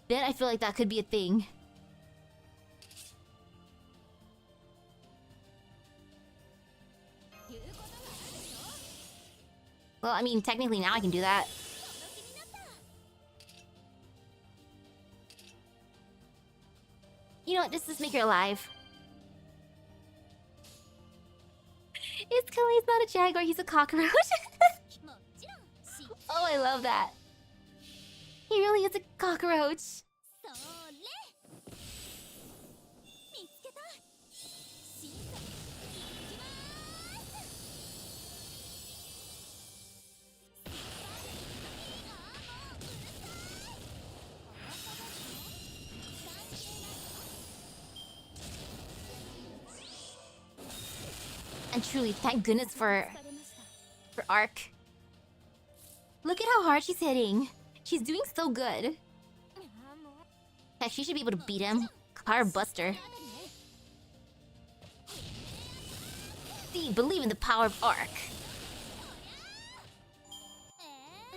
then I feel like that could be a thing. Well, I mean, technically now I can do that. You know what, just make her alive. It's Kelly, he's not a jaguar, he's a cockroach. Oh, I love that. He really is a cockroach. And truly, thank goodness for Arc. Look at how hard she's hitting. She's doing so good. Heck, she should be able to beat him. Car Buster. See, believe in the power of Arc.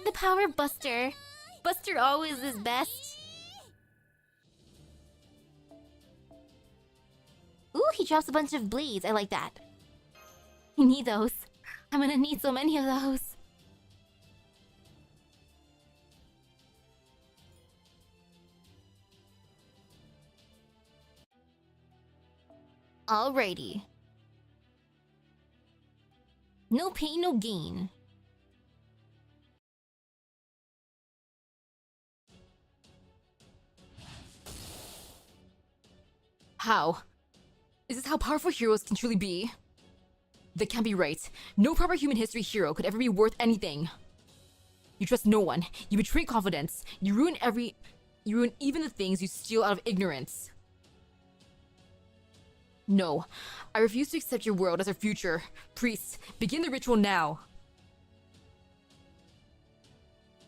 The power of Buster. Buster always is best. Ooh, he drops a bunch of blades. I like that. I need those. I'm gonna need so many of those. Alrighty. No pain, no gain. How? Is this how powerful heroes can truly be? That can't be right. No proper human history hero could ever be worth anything. You trust no one. You betray confidence. You ruin even the things you steal out of ignorance. No, I refuse to accept your world as our future. Priests, begin the ritual now.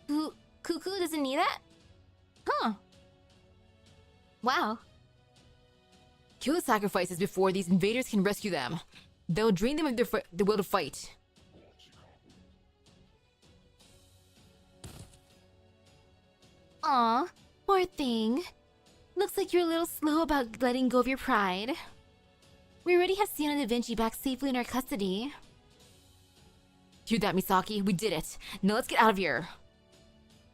Cuckoo doesn't need that? Huh. Wow. Kill the sacrifices before these invaders can rescue them. They'll drain them of their will to fight. Aw, poor thing. Looks like you're a little slow about letting go of your pride. We already have Sienna da Vinci back safely in our custody. Hear that, Misaki? We did it. Now let's get out of here.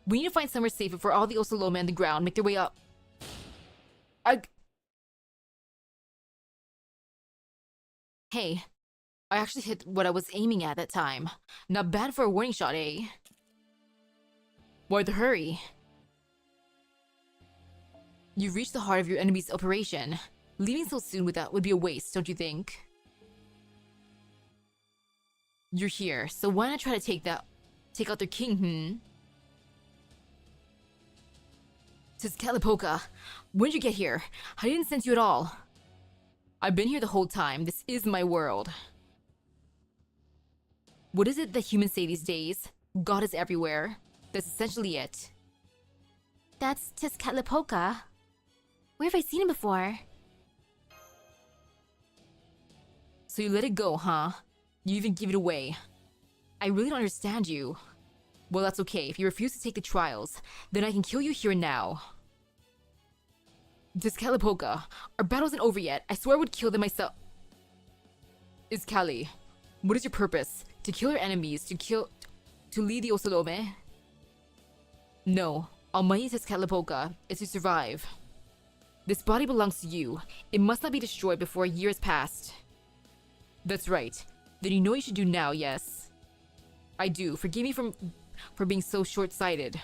We need to find somewhere safe before all the Osalome on the ground make their way up. Hey, I actually hit what I was aiming at that time. Not bad for a warning shot, eh? Why the hurry? You've reached the heart of your enemy's operation. Leaving so soon with that would be a waste, don't you think? You're here, so why not try to take out their king, Tezcatlipoca, when did you get here? I didn't sense you at all. I've been here the whole time. This is my world. What is it that humans say these days? God is everywhere. That's essentially it. That's Tezcatlipoca. Where have I seen him before? So you let it go, huh? You even give it away. I really don't understand you. Well, that's okay. If you refuse to take the trials, then I can kill you here and now. Tezcatlipoca, our battle isn't over yet. I swear I would kill them myself. Kali, what is your purpose? To kill our enemies? To lead the Osalome? No, Almighty Tezcatlipoca is to survive. This body belongs to you. It must not be destroyed before a year has passed. That's right. Then you know what you should do now, yes? I do. Forgive me for being so short-sighted.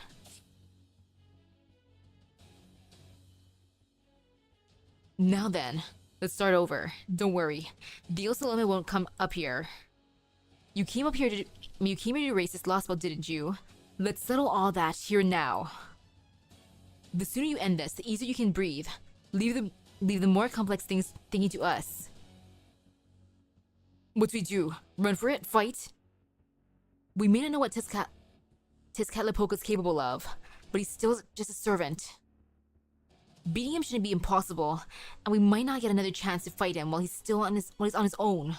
Now then, Let's start over. Don't worry. Dios Salome won't come up here. You came here to erase this lost spell, didn't you? Let's settle all that here now. The sooner you end this, the easier you can breathe. Leave the more complex things thinking to us. What do we do? Run for it? Fight? We may not know what Tezcatlipoca's capable of, but he's still just a servant. Beating him shouldn't be impossible, and we might not get another chance to fight him while he's on his own.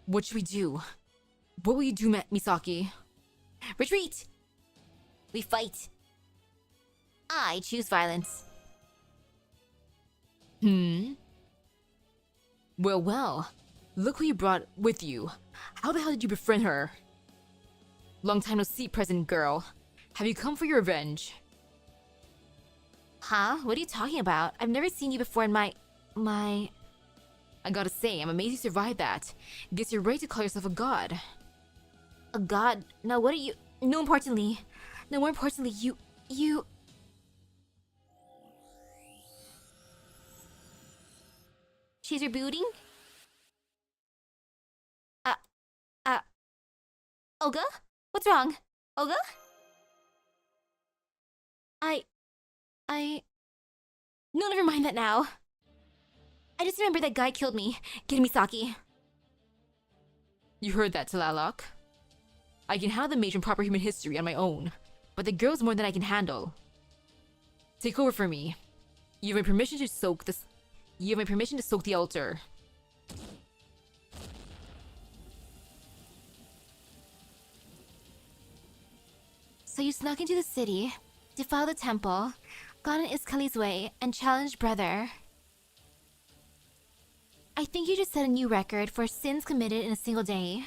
What should we do? What will you do, Misaki? Retreat! We fight. I choose violence. Well. Look who you brought with you. How the hell did you befriend her? Long time no see, present girl. Have you come for your revenge? Huh? What are you talking about? I've never seen you before in my... I gotta say, I'm amazed you survived that. Guess you're right to call yourself a god. A god? No, what are you... No, more importantly, you... She's rebooting? Olga? What's wrong? Olga? No, never mind that now. I just remember that guy killed me. Get Misaki. You heard that, Talalok. I can handle the major and proper human history on my own, but the girl's more than I can handle. Take over for me. You have my permission to soak the altar. So you snuck into the city, defiled the temple, got in Iskali's way, and challenged Brother. I think you just set a new record for sins committed in a single day.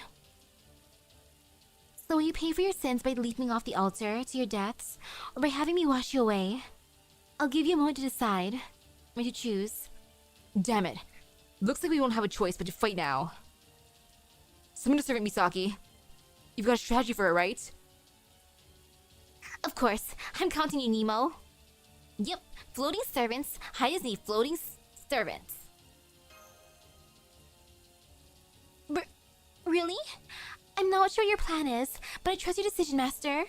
So will you pay for your sins by leaping off the altar to your deaths, or by having me wash you away? I'll give you a moment to decide, or to choose. Damn it. Looks like we won't have a choice but to fight now. Someone to serve it, Misaki. You've got a strategy for it, right? Of course, I'm counting you, Nemo. Yep, floating servants, high as knee floating servants. Really? I'm not sure what your plan is, but I trust your decision, Master.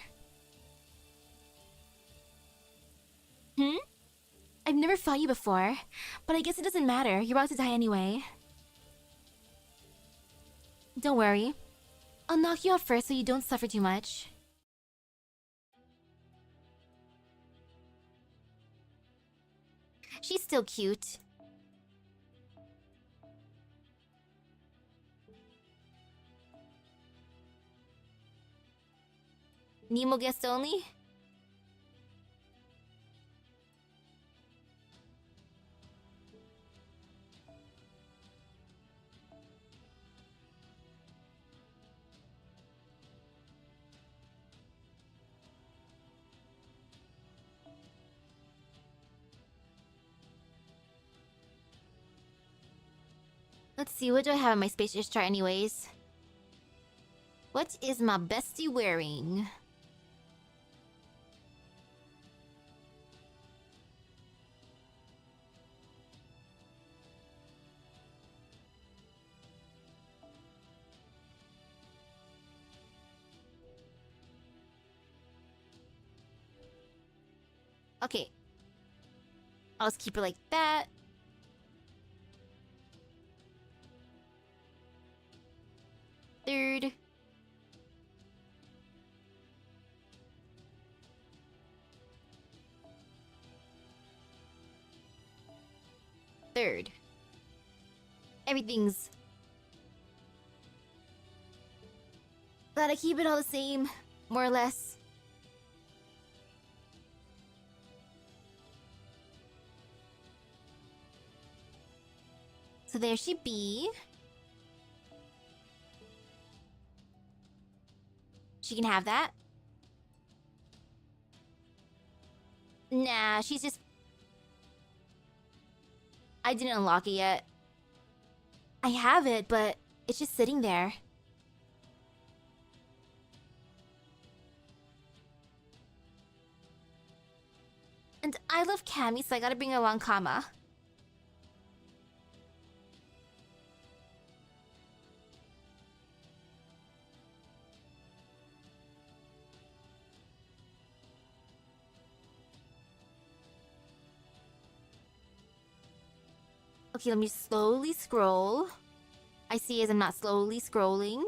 I've never fought you before, but I guess it doesn't matter. You're about to die anyway. Don't worry. I'll knock you out first so you don't suffer too much. She's still cute. Nemo guest only? Let's see, what do I have on my spacious chart anyways? What is my bestie wearing? Okay. I'll just keep it like that. Third. Everything's... Gotta keep it all the same, more or less. So there she be. She can have that. Nah, she's just... I didn't unlock it yet. I have it, but it's just sitting there. And I love Cammy, so I gotta bring along Kama. Okay, let me slowly scroll. I see as I'm not slowly scrolling.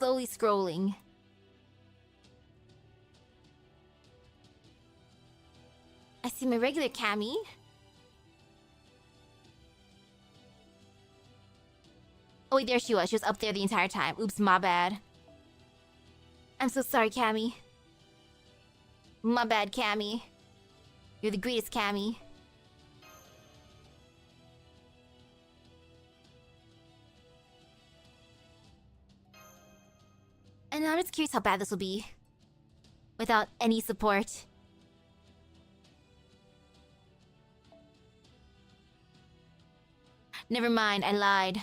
Slowly scrolling. I see my regular Cammy. Oh wait, there she was. She was up there the entire time. Oops, my bad. I'm so sorry, Cammy. My bad, Cammy. You're the greatest, Cammy. And I'm just curious how bad this will be. Without any support. Never mind, I lied.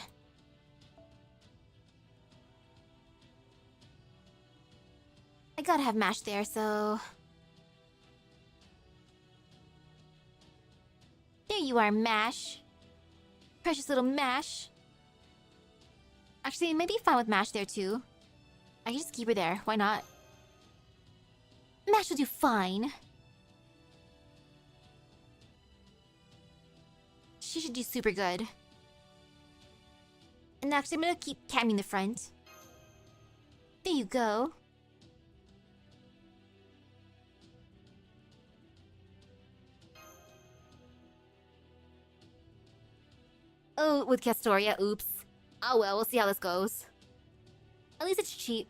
I gotta have Mash there, so... There you are, Mash. Precious little Mash. Actually, it might be fine with Mash there, too. I can just keep her there. Why not? Mash will do fine. She should do super good. And actually, I'm gonna keep Cammy in the front. There you go. Oh, with Castoria, oops. Oh well, we'll see how this goes. At least it's cheap.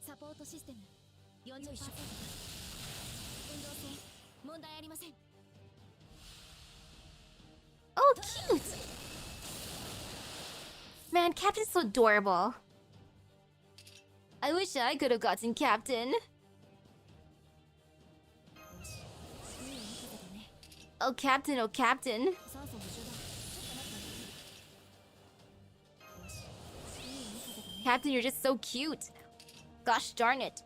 Support system 40%. 運動性問題ありません。 Oh, cute! Man, Captain's so adorable. I wish I could have gotten Captain. Oh, Captain, oh, Captain. Captain, you're just so cute. Gosh darn it.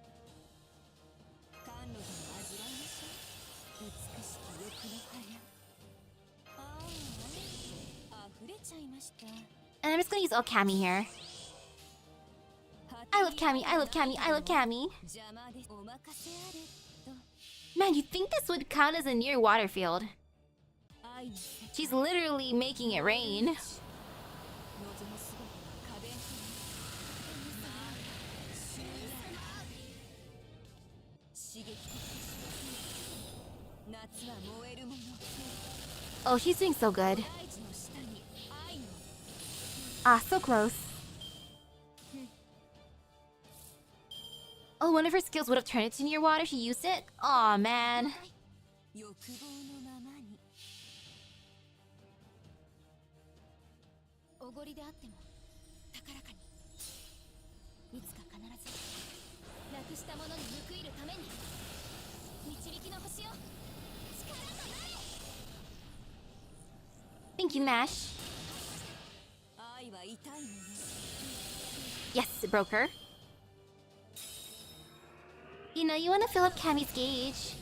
And I'm just gonna use all Cammy here. I love Cammy, I love Cammy, I love Cammy. Man, you'd think this would count as a near water field. She's literally making it rain. Oh, she's doing so good. Ah, so close. Oh, one of her skills would have turned it to near water if she used it? Aw, man. 欲望のままにおごりであっても高らかにいつか必ずなくしたものに報いるために導きの星よ力となれ Thank you, Mash. 愛は痛いもの Yes, it broke her. You know, you want to fill up Cammy's gauge.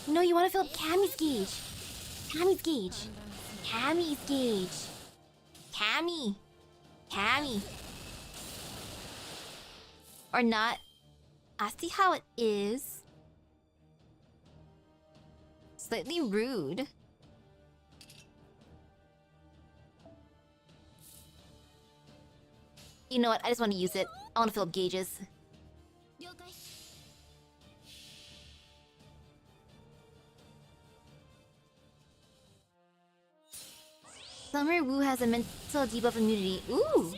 No, you want to fill up Cammy's gauge. Cammy's gauge. Cammy's gauge. Cammy. Cammy. Or not. I see how it is. Slightly rude. You know what? I just want to use it. I want to fill up gauges. 了解 Summer Wu has a mental debuff immunity. Ooh!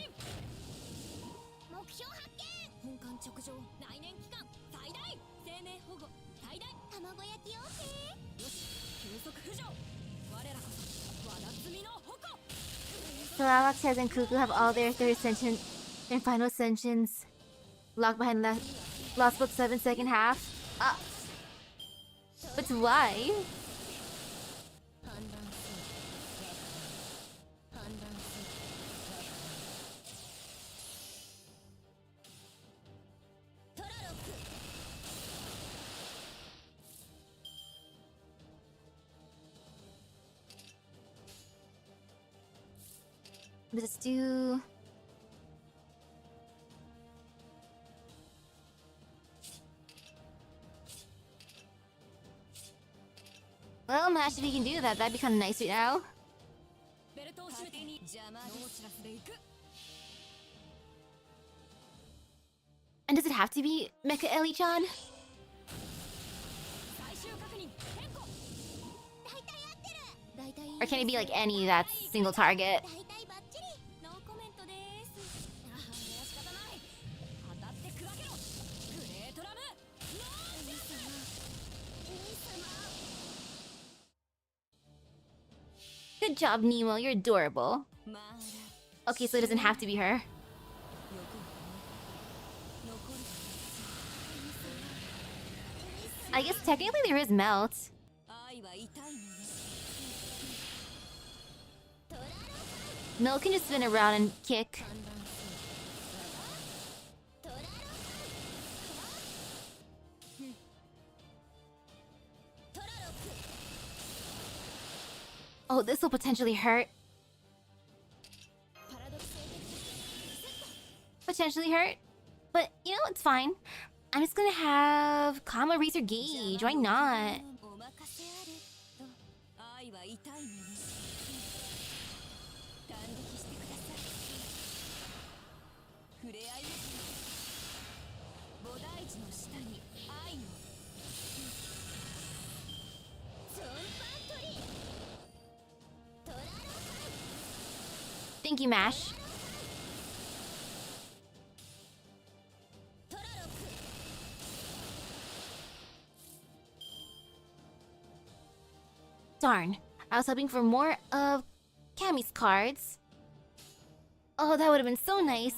目標発見本館直上来年期間最大生命保護最大卵焼き OK よし急速浮上我らこそ和田摘みの矛 So Alexes and Cuckoo have all their third ascension and final ascensions locked behind Lost Book 7 second half. But why? 判断する判断する Let's do... Well, Mash, if you can do that, that'd be kind of nice right now. ベルトを締めて邪魔ノーチラスで行く And does it have to be Mecha Ellie-chan? 最終確認変更大体合ってる大体 Or can it be like any that's single target? 大体バッチリノーコメントですああ仕方ない当たって砕けろグレートラムノー兄様兄様 Good job, Nemo. You're adorable. まあ Okay, so it doesn't have to be her. 残る I guess technically there is Melt. 愛は痛いのね Melt can just spin around and kick. 判断するトラロトラロ Oh, this will potentially hurt. パラドクスエフェクト Potentially hurt. But, you know, it's fine. I'm just gonna have Kama raise her gauge. Why not? お任せあれと愛は痛いのね感激してください触れ合います菩提寺の下に愛をゾンパントリートラロ Thank you, Mash. トラロ Darn. I was hoping for more of Cammy's cards. Oh, that would have been so nice.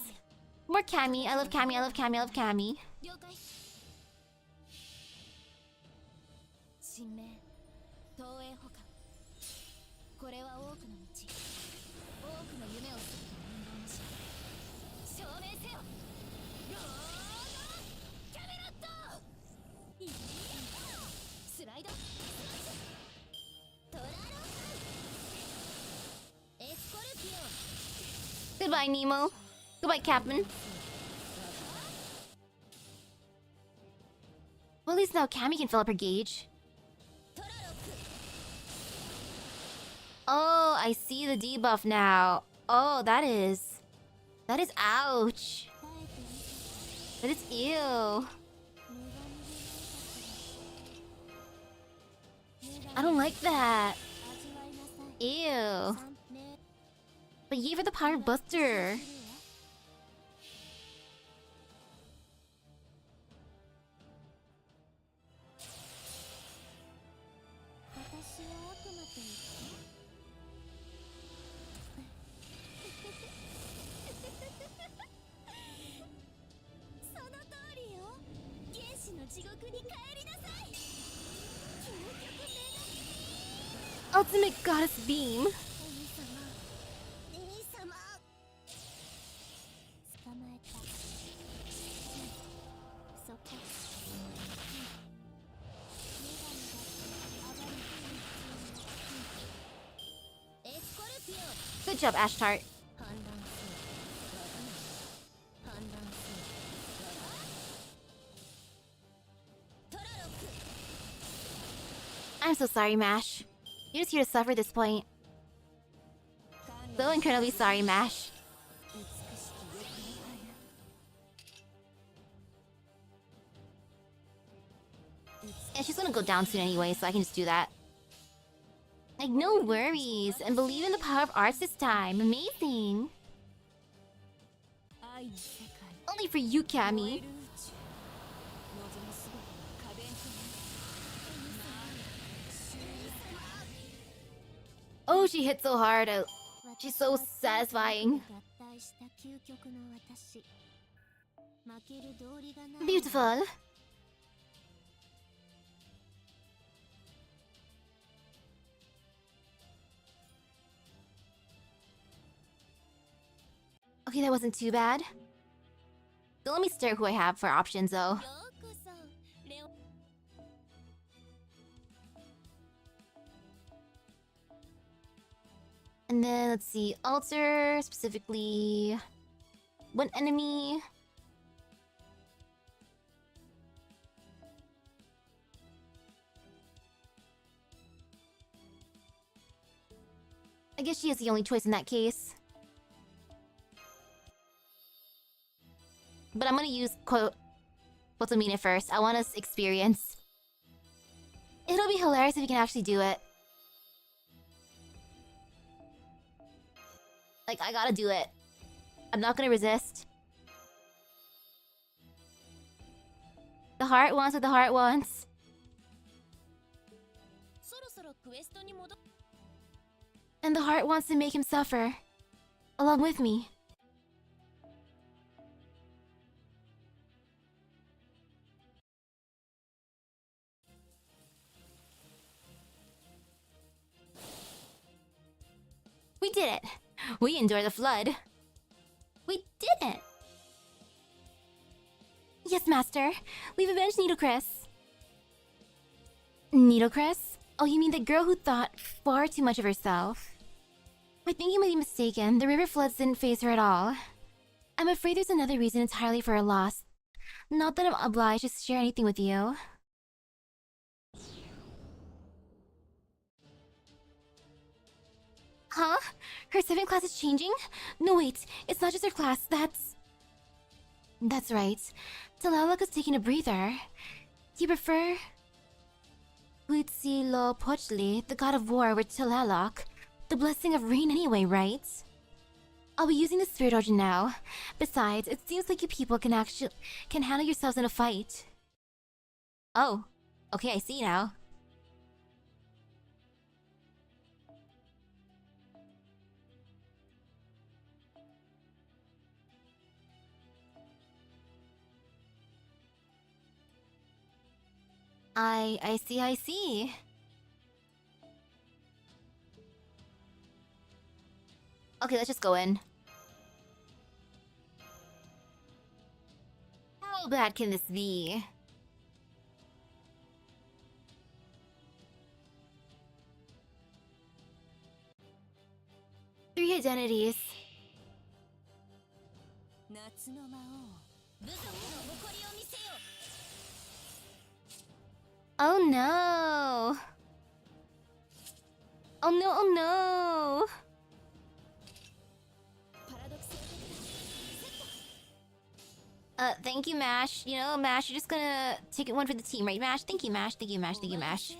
More Cammy. I love Cammy. I love Cammy. I love Cammy. 了解神明東映保管これは多くの道多くの夢をする運動のし証明せよロードキャメロットいいスライドトラロエスコルピオ Goodbye, Nemo. Goodbye, Captain. Well, at least now Cammy can fill up her gauge. トラロ Oh, I see the debuff now. Oh, that is... That is ouch. That is ew. I don't like that. Ew. But you gave her the power buster. Ultimate Goddess Beam. 捕まえたそこエスコルピオ Good job, Ashtart. 判断する判断するトラロック I'm so sorry, Mash. You're just here to suffer at this point. So incredibly sorry, Mash. 美しき欲の花 And she's gonna go down soon anyway, so I can just do that. Like, no worries. And believe in the power of arts this time. Amazing. 愛の世界 Only for you, 燃え Cammy. る宇宙望むすべてが家電となる Oh, she hit so hard. She's so satisfying. Beautiful. Okay, that wasn't too bad. Don't let me stare who I have for options though. And then let's see, alter, specifically one enemy. I guess she is the only choice in that case. But I'm gonna use Kotomine first. I want us experience. It'll be hilarious if you can actually do it. Like, I gotta do it. I'm not gonna resist. The heart wants what the heart wants. And the heart wants to make him suffer. Along with me. We did it! We endured the flood. We did it! Yes, Master. We've avenged Needlecris. Needlecris? Oh, you mean the girl who thought far too much of herself? I think you might be mistaken. The river floods didn't faze her at all. I'm afraid there's another reason entirely for her loss. Not that I'm obliged to share anything with you. Huh? Her 7th class is changing? No, wait. It's not just her class. That's right. Talalak is taking a breather. Do you prefer Huitzilopochtli, the god of war, with Talalak? The blessing of rain anyway, right? I'll be using the spirit origin now. Besides, it seems like you people can handle yourselves in a fight. Oh. Okay, I see now. I see. Okay, let's just go in. How bad can this be? Three identities. Oh no! Oh no, oh no! Thank you, Mash. You know, Mash, you're just gonna take one for the team, right, Mash? Thank you, Mash. Thank you, Mash. Thank you, Mash.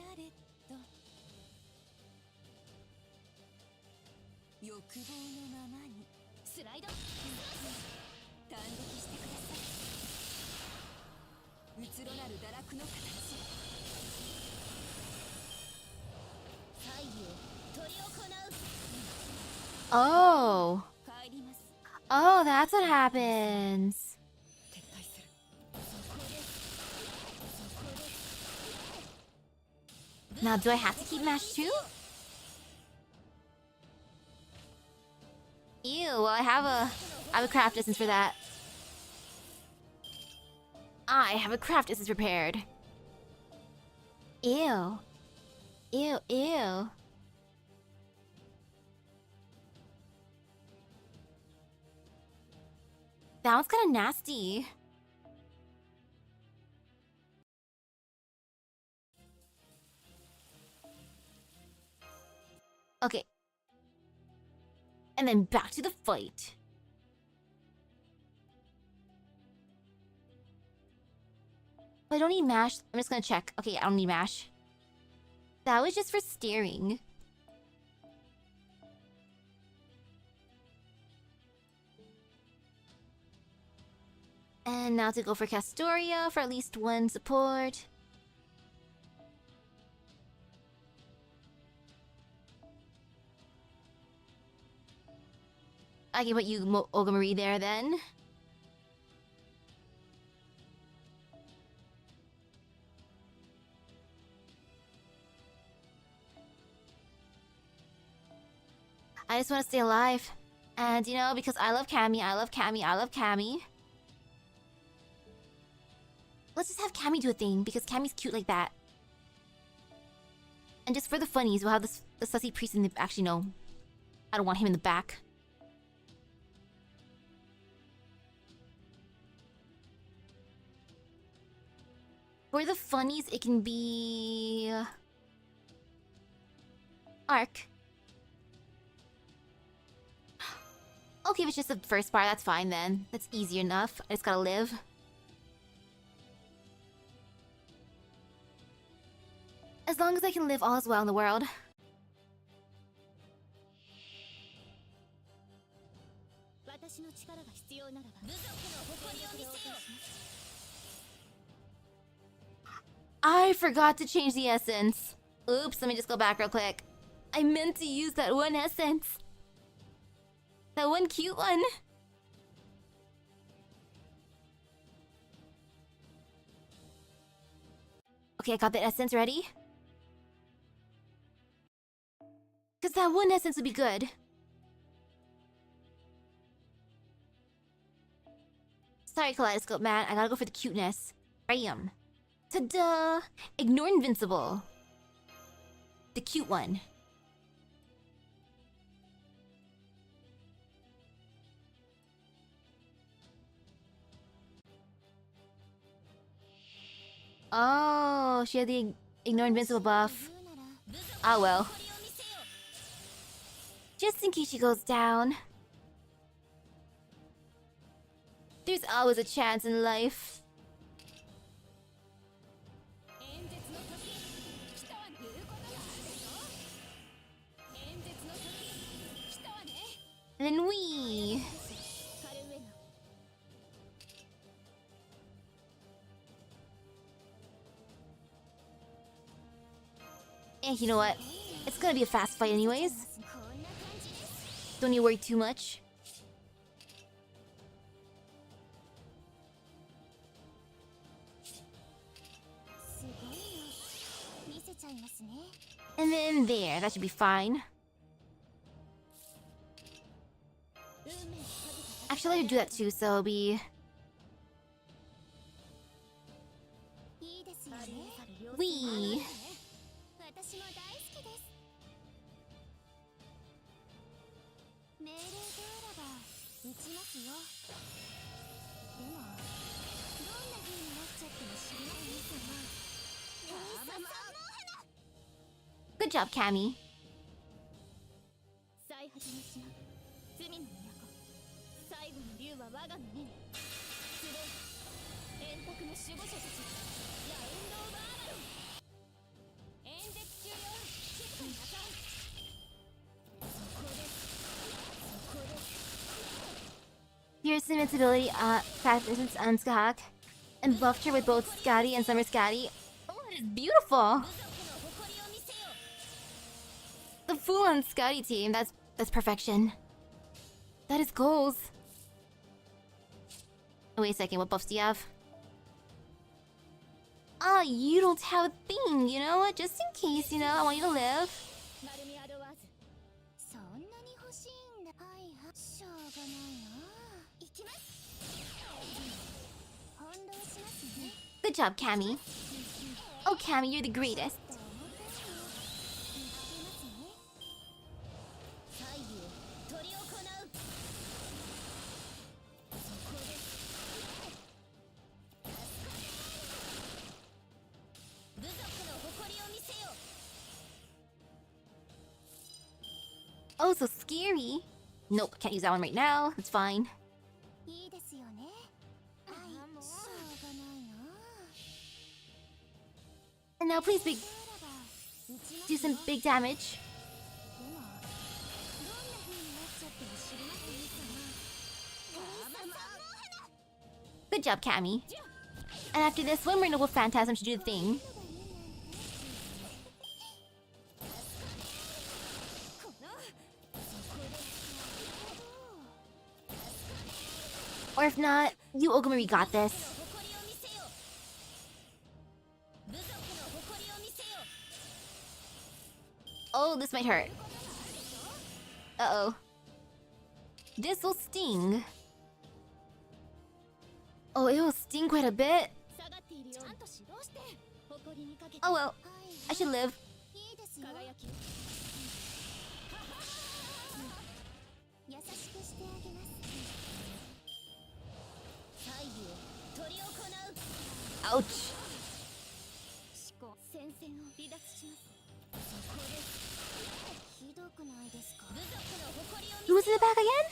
Oh. Oh, that's what happens. Now, do I have to keep Mash too? Ew, well, I have a craft distance for that. I have a craft distance prepared. Ew. Ew, ew. That one's kind of nasty. Okay. And then back to the fight. I don't need mash. I'm just gonna check. Okay, I don't need mash. That was just for steering. And now to go for Castoria for at least one support. I can put you Ogamarie there then. I just want to stay alive. And you know, because I love Cammy, I love Cammy, I love Cammy. Let's just have Cammy do a thing, because Cammy's cute like that. And just for the funnies, we'll have the sussy priest in the... Actually, no. I don't want him in the back. For the funnies, it can be... Arc. Okay, if it's just the first part, that's fine then. That's easy enough. I just gotta live. As long as I can live, all is well in the world. I forgot to change the essence. Oops, let me just go back real quick. I meant to use that one essence. That one cute one. Okay, I got the essence ready. Because that one essence would be good. Sorry, Kaleidoscope Man. I gotta go for the cuteness. Bam. Ta-da! Ignore Invincible. The cute one. Oh, she had the Ignore Invincible buff. Ah well. Just in case she goes down. There's always a chance in life. And then we... you know what? It's gonna be a fast fight anyways. Don't need to worry too much. And then there, that should be fine. Actually, I could do that too, so it'll be... Wee! Good job, Cammy. Here's invincibility, practices on Skahak, and buffed her with both Scatty and Summer Scatty. Oh, it is beautiful! The full-on Scotty team, that's perfection. That is goals. Oh, wait a second, what buffs do you have? Ah, you don't have a thing, you know what? Just in case, you know, I want you to live. Good job, Cammy. Oh, Cammy, you're the greatest. Oh, so scary. Nope, can't use that one right now. It's fine. And now please do some big damage. Good job, Cammy. And after this, one more Noble Phantasm should do the thing. Or if not, you Ogamori got this. Oh, this might hurt. Uh-oh. This will sting. Oh, it will sting quite a bit. Oh well, I should live. Ouch. Who's in the back again?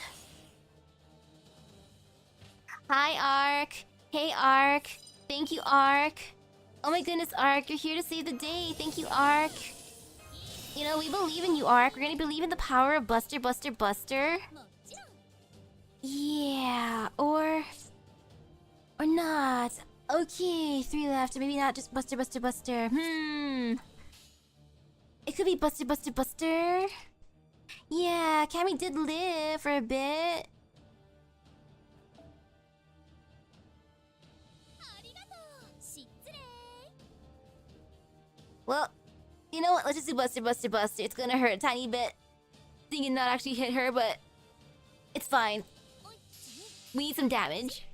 Hi, Ark. Hey, Ark. Thank you, Ark. Oh my goodness, Ark, you're here to save the day. Thank you, Ark. You know, we believe in you, Ark. We're gonna believe in the power of Buster, Buster, Buster. Yeah, or not. Okay, 3 left. Maybe not just Buster, Buster, Buster. It could be Buster, Buster, Buster. Yeah, Cammy did live for a bit. Well, you know what? Let's just do Buster, Buster, Buster. It's gonna hurt a tiny bit. Thinking not actually hit her, but it's fine. We need some damage.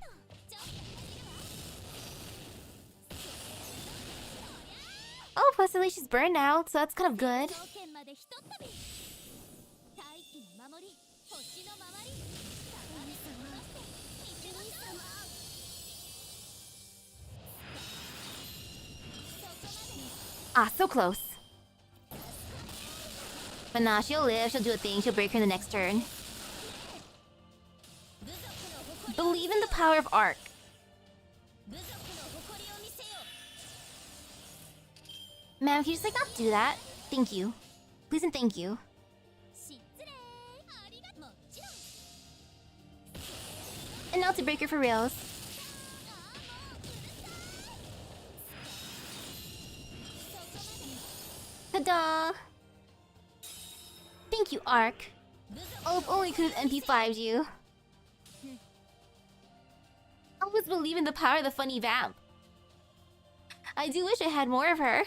Oh, plus at least she's burned out, so that's kind of good. Ah, so close. But nah, she'll live, she'll do a thing, she'll break her in the next turn. Believe in the power of Ark. Ma'am, can you just like not do that? Thank you. Please and thank you. And now to break her for reals. Ta-da! Thank you, Ark. Oh, if only could have MP5'd you. I always believe in the power of the funny vamp. I do wish I had more of her.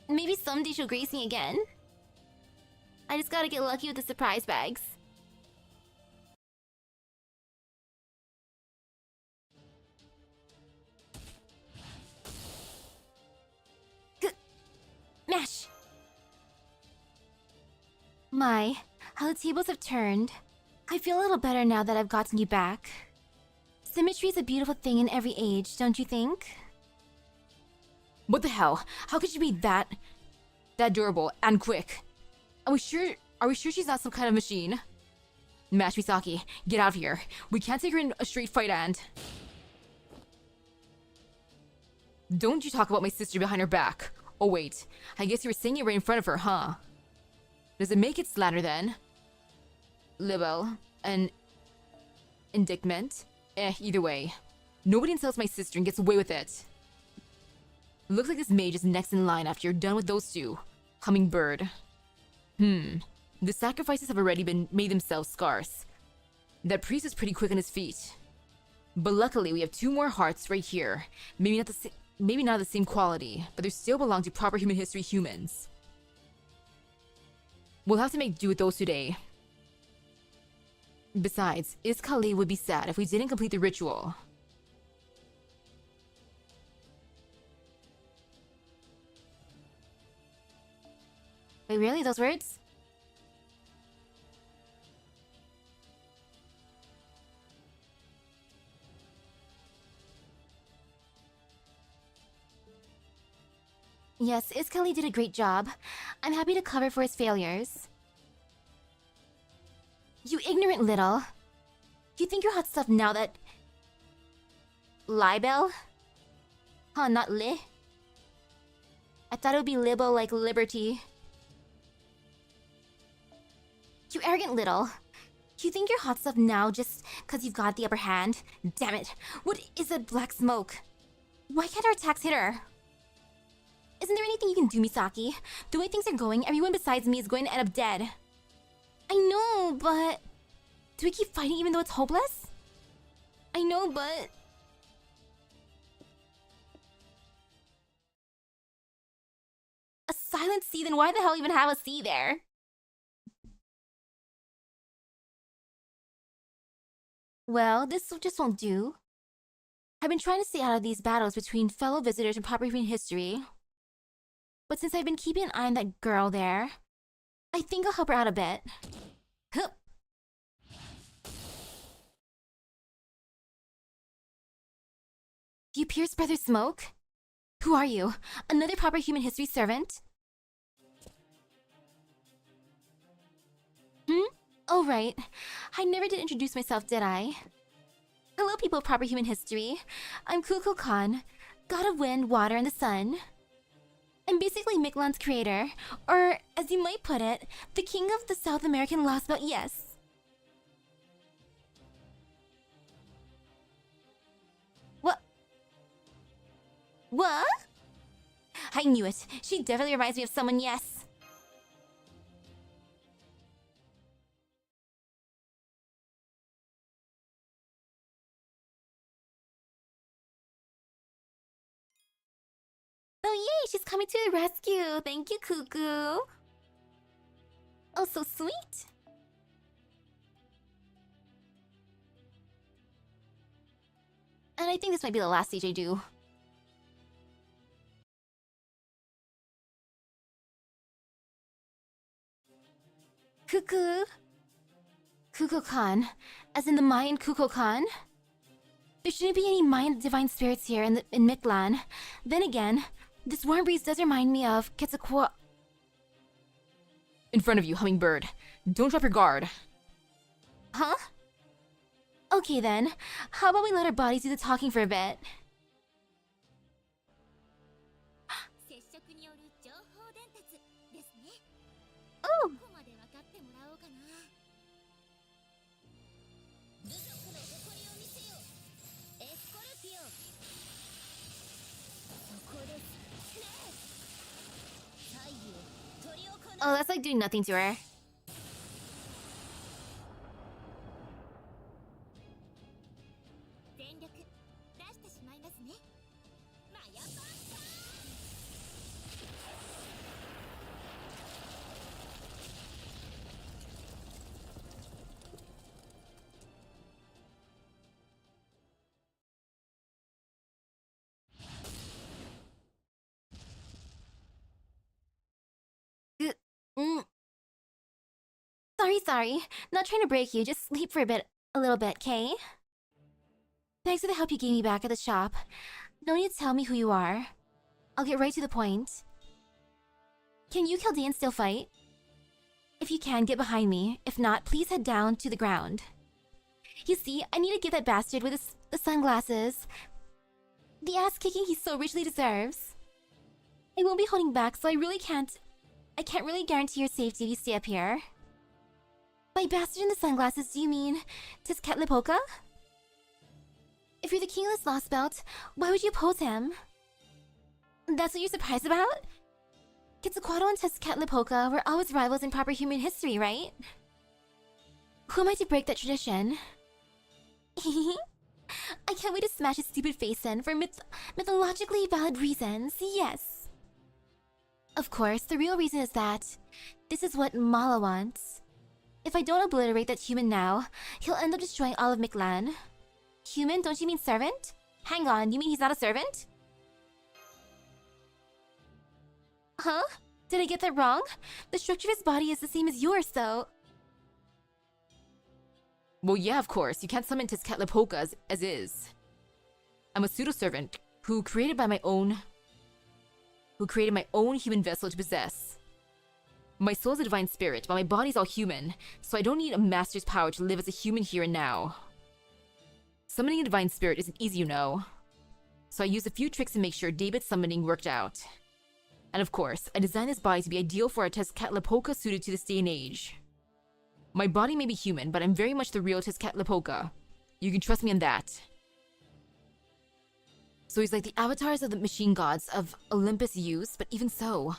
Maybe someday she'll grace me again. I just gotta get lucky with the surprise bags. Mash! My, how the tables have turned. I feel a little better now that I've gotten you back. Symmetry is a beautiful thing in every age, don't you think? What the hell? How could she be that durable and quick? Are we sure she's not some kind of machine? Mash Misaki, get out of here. We can't take her in a straight fight and... Don't you talk about my sister behind her back. Oh wait, I guess you were saying it right in front of her, huh? Does it make it slander then? Libel, an indictment? Either way. Nobody insults my sister and gets away with it. Looks like this mage is next in line after you're done with those two. Hummingbird. The sacrifices have already been made themselves scarce. That priest is pretty quick on his feet. But luckily we have 2 more hearts right here. Maybe not the same quality, but they still belong to proper human history humans. We'll have to make do with those today. Besides, Iskale would be sad if we didn't complete the ritual. Wait, really? Those words? Yes, Iskale did a great job. I'm happy to cover for his failures. You ignorant little. You think you're hot stuff now that... Libel? Huh, not li? I thought it would be libel like liberty. You arrogant little. You think you're hot stuff now just because you've got the upper hand? Damn it. What is that black smoke? Why can't our attacks hit her? Isn't there anything you can do, Misaki? The way things are going, everyone besides me is going to end up dead. I know, but... Do we keep fighting even though it's hopeless? I know, but... A silent sea, then why the hell even have a sea there? Well, this just won't do. I've been trying to stay out of these battles between fellow visitors and proper human history. But since I've been keeping an eye on that girl there, I think I'll help her out a bit. Huh. Do you pierce brother smoke? Who are you? Another proper human history servant? Oh, right. I never did introduce myself, did I? Hello, people of proper human history. I'm Kukulkan, god of wind, water, and the sun. I'm basically Miklan's creator, or as you might put it, the king of the South American Lost Belt, yes. What? What? I knew it. She definitely reminds me of someone, yes. Oh yay, she's coming to the rescue. Thank you, Cuckoo. Oh, so sweet. And I think this might be the last stage I do. Cuckoo. Kukulkan, as in the Mayan Kukulkan? There shouldn't be any Mayan divine spirits here in Miklan. Then again, this warm breeze does remind me of Quetzalcoatl. In front of you, hummingbird. Don't drop your guard. Huh? Okay then, how about we let our bodies do the talking for a bit? Oh! Oh, that's like doing nothing to her. Sorry. Not trying to break you, just sleep for a little bit, Kay? Thanks for the help you gave me back at the shop. No need to tell me who you are. I'll get right to the point. Can you, Chaldean, still fight? If you can, get behind me. If not, please head down to the ground. You see, I need to give that bastard with the sunglasses the ass-kicking he so richly deserves. I won't be holding back, so I can't really guarantee your safety if you stay up here. By bastard in the sunglasses, do you mean Tezcatlipoca? If you're the king of this lost belt, why would you oppose him? That's what you're surprised about? Quetzalcoatl and Tezcatlipoca were always rivals in proper human history, right? Who am I to break that tradition? I can't wait to smash his stupid face in for mythologically valid reasons, yes. Of course, the real reason is that this is what Mala wants. If I don't obliterate that human now, he'll end up destroying all of Miklan. Human? Don't you mean servant? Hang on, you mean he's not a servant? Huh? Did I get that wrong? The structure of his body is the same as yours, though. Well, yeah, of course. You can't summon Tezcatlipoca as is. I'm a pseudo-servant who created my own human vessel to possess. My soul's a divine spirit, but my body's all human, so I don't need a master's power to live as a human here and now. Summoning a divine spirit isn't easy, you know. So I used a few tricks to make sure David's summoning worked out. And of course, I designed this body to be ideal for a Tezcatlipoca suited to this day and age. My body may be human, but I'm very much the real Tezcatlipoca. You can trust me on that. So he's like the avatars of the machine gods of Olympus use, but even so,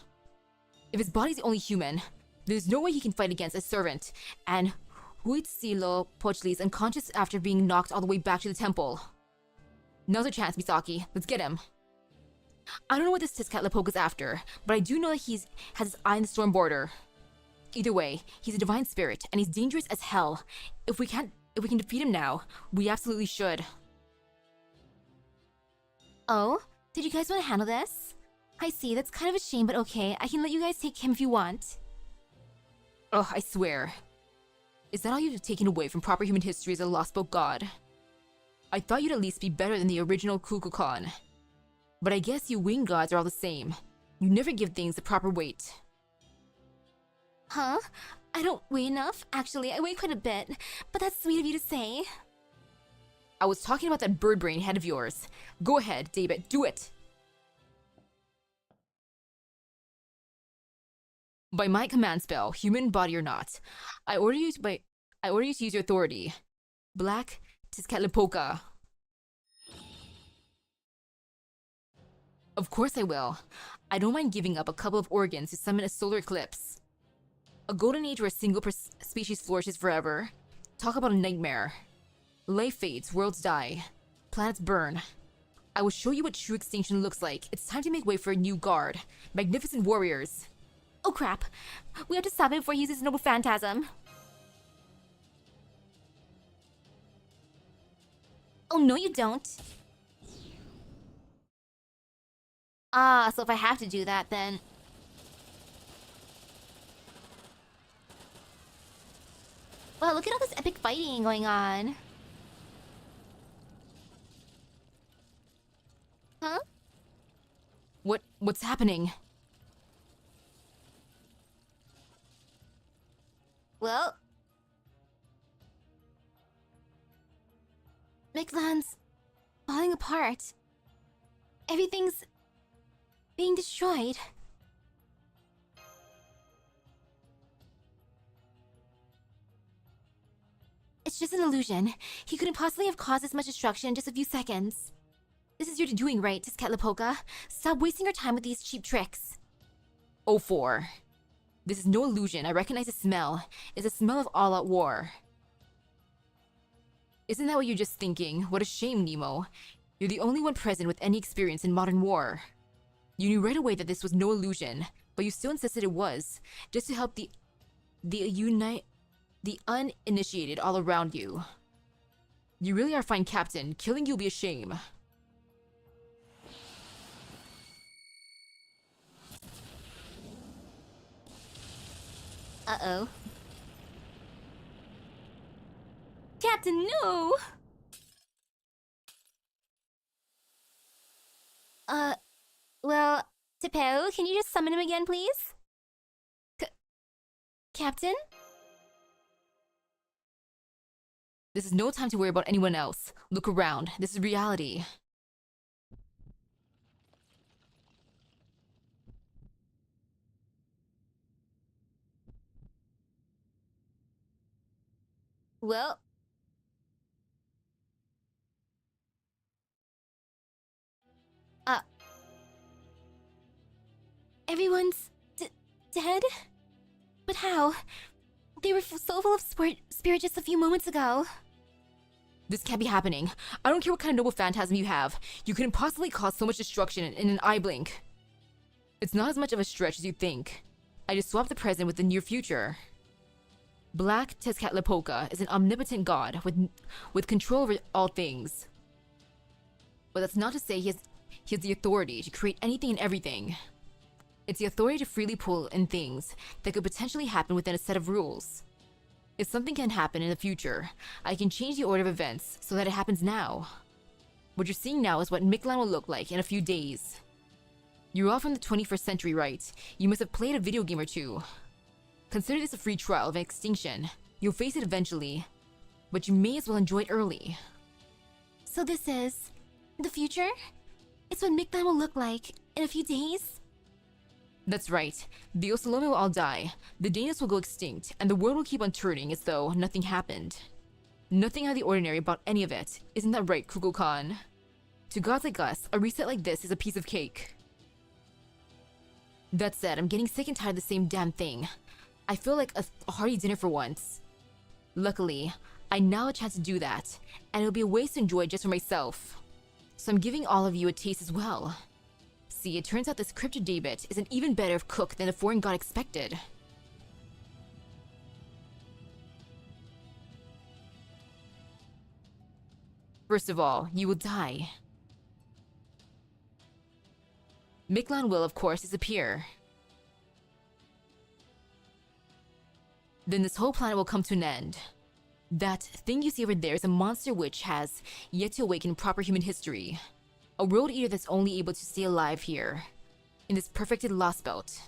if his body's the only human, there's no way he can fight against a servant, and Huitzilo Pochli is unconscious after being knocked all the way back to the temple. Now's our chance, Misaki. Let's get him. I don't know what this Tezcatlipoca's after, but I do know that has his eye on the storm border. Either way, he's a divine spirit, and he's dangerous as hell. If we can defeat him now, we absolutely should. Oh? Did you guys want to handle this? I see, that's kind of a shame, but okay. I can let you guys take him if you want. Ugh, I swear. Is that all you've taken away from proper human history as a lost boat god? I thought you'd at least be better than the original Kukulkan. But I guess you wing gods are all the same. You never give things the proper weight. Huh? I don't weigh enough? Actually, I weigh quite a bit, but that's sweet of you to say. I was talking about that bird brain head of yours. Go ahead, David, do it! By my command spell, human body or not, I order you to use your authority. Black Tezcatlipoca. Of course I will. I don't mind giving up a couple of organs to summon a solar eclipse. A golden age where a single species flourishes forever. Talk about a nightmare. Life fades, worlds die, planets burn. I will show you what true extinction looks like. It's time to make way for a new guard. Magnificent warriors. Oh crap. We have to stop it before he uses noble phantasm. Oh no you don't. Ah, so if I have to do that then... Wow, look at all this epic fighting going on. Huh? What's happening? Well... Mictlan's falling apart. Everything's being destroyed. It's just an illusion. He couldn't possibly have caused this much destruction in just a few seconds. This is your doing, right, Tezcatlipoca? Stop wasting your time with these cheap tricks. 04. This is no illusion. I recognize the smell. It's the smell of all-out war. Isn't that what you're just thinking? What a shame, Nemo. You're the only one present with any experience in modern war. You knew right away that this was no illusion, but you still insisted it was, just to help the uninitiated all around you. You really are a fine captain. Killing you will be a shame. Uh-oh. Captain, no! Well, Tepeo, can you just summon him again, please? Captain? This is no time to worry about anyone else. Look around. This is reality. Well... Everyone's... dead? But how? They were so full of spirit just a few moments ago. This can't be happening. I don't care what kind of noble phantasm you have. You couldn't possibly cause so much destruction in an eye blink. It's not as much of a stretch as you think. I just swapped the present with the near future. Black Tezcatlipoca is an omnipotent god with control over all things. But that's not to say he has the authority to create anything and everything. It's the authority to freely pull in things that could potentially happen within a set of rules. If something can happen in the future, I can change the order of events so that it happens now. What you're seeing now is what Mictlan will look like in a few days. You're all from the 21st century, right? You must have played a video game or two. Consider this a free trial of extinction. You'll face it eventually, but you may as well enjoy it early. So this is... the future? It's what Mictlan will look like in a few days? That's right. The Osalome will all die, the Danish will go extinct, and the world will keep on turning as though nothing happened. Nothing out of the ordinary about any of it. Isn't that right, Kukulkan? To gods like us, a reset like this is a piece of cake. That said, I'm getting sick and tired of the same damn thing. I feel like a hearty dinner for once. Luckily, I now have a chance to do that, and it'll be a waste to enjoy just for myself. So I'm giving all of you a taste as well. See, it turns out this Crypto David is an even better cook than the foreign god expected. First of all, you will die. Miklan will, of course, disappear. Then this whole planet will come to an end. That thing you see over there is a monster which has yet to awaken proper human history. A world eater that's only able to stay alive here, in this perfected lost belt.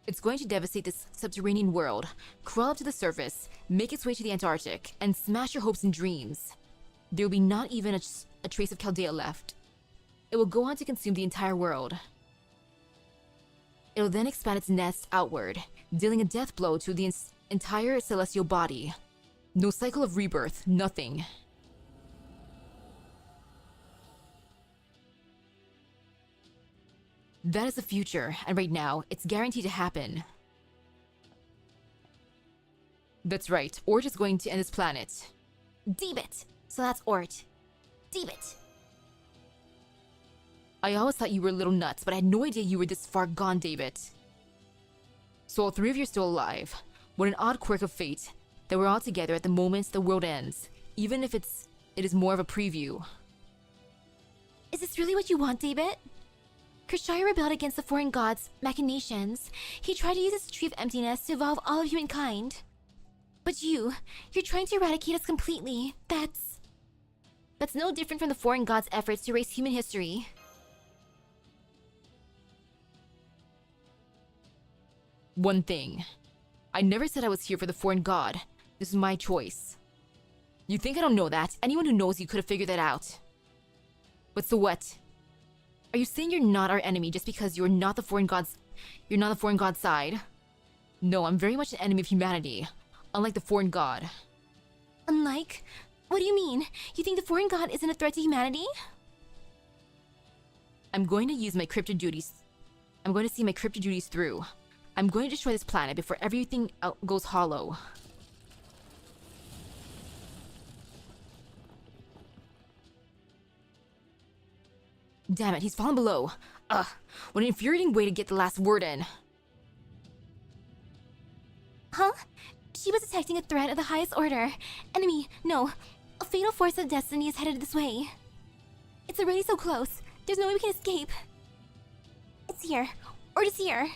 It's going to devastate this subterranean world, crawl up to the surface, make its way to the Antarctic, and smash your hopes and dreams. There will be not even a trace of Chaldea left. It will go on to consume the entire world. It will then expand its nest outward, dealing a death blow to the entire celestial body. No cycle of rebirth, nothing. That is the future, and right now, it's guaranteed to happen. That's right, Ort is going to end this planet. David! So that's Ort. David! I always thought you were a little nuts, but I had no idea you were this far gone, David. So all three of you are still alive. What an odd quirk of fate that we're all together at the moment the world ends, even if it is more of a preview. Is this really what you want, David? Kershire rebelled against the foreign god's machinations. He tried to use his tree of emptiness to evolve all of humankind. But you're trying to eradicate us completely. That's no different from the foreign god's efforts to erase human history. One thing. I never said I was here for the foreign god. This is my choice. You think I don't know that? Anyone who knows you could have figured that out. But so what? Are you saying you're not our enemy just because you're not the foreign god's side? No, I'm very much an enemy of humanity, unlike the foreign god. Unlike? What do you mean? You think the foreign god isn't a threat to humanity? I'm going to use my crypto duties. I'm going to see my crypto duties through. I'm going to destroy this planet before everything goes hollow. Damn it, he's fallen below. Ugh, what an infuriating way to get the last word in. Huh? She was detecting a threat of the highest order. Enemy, no. A fatal force of destiny is headed this way. It's already so close. There's no way we can escape. It's here. Ort is here.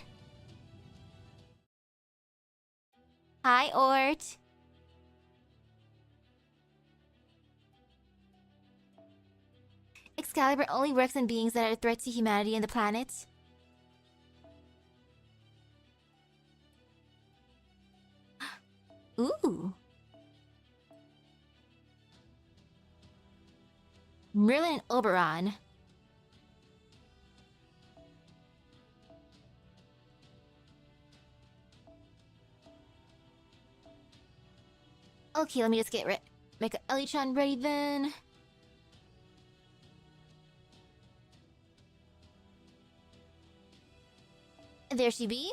Hi, Ort. Excalibur only works on beings that are a threat to humanity and the planet. Ooh. Merlin and Oberon. Okay, let me just make an Elytron ready then. There she be.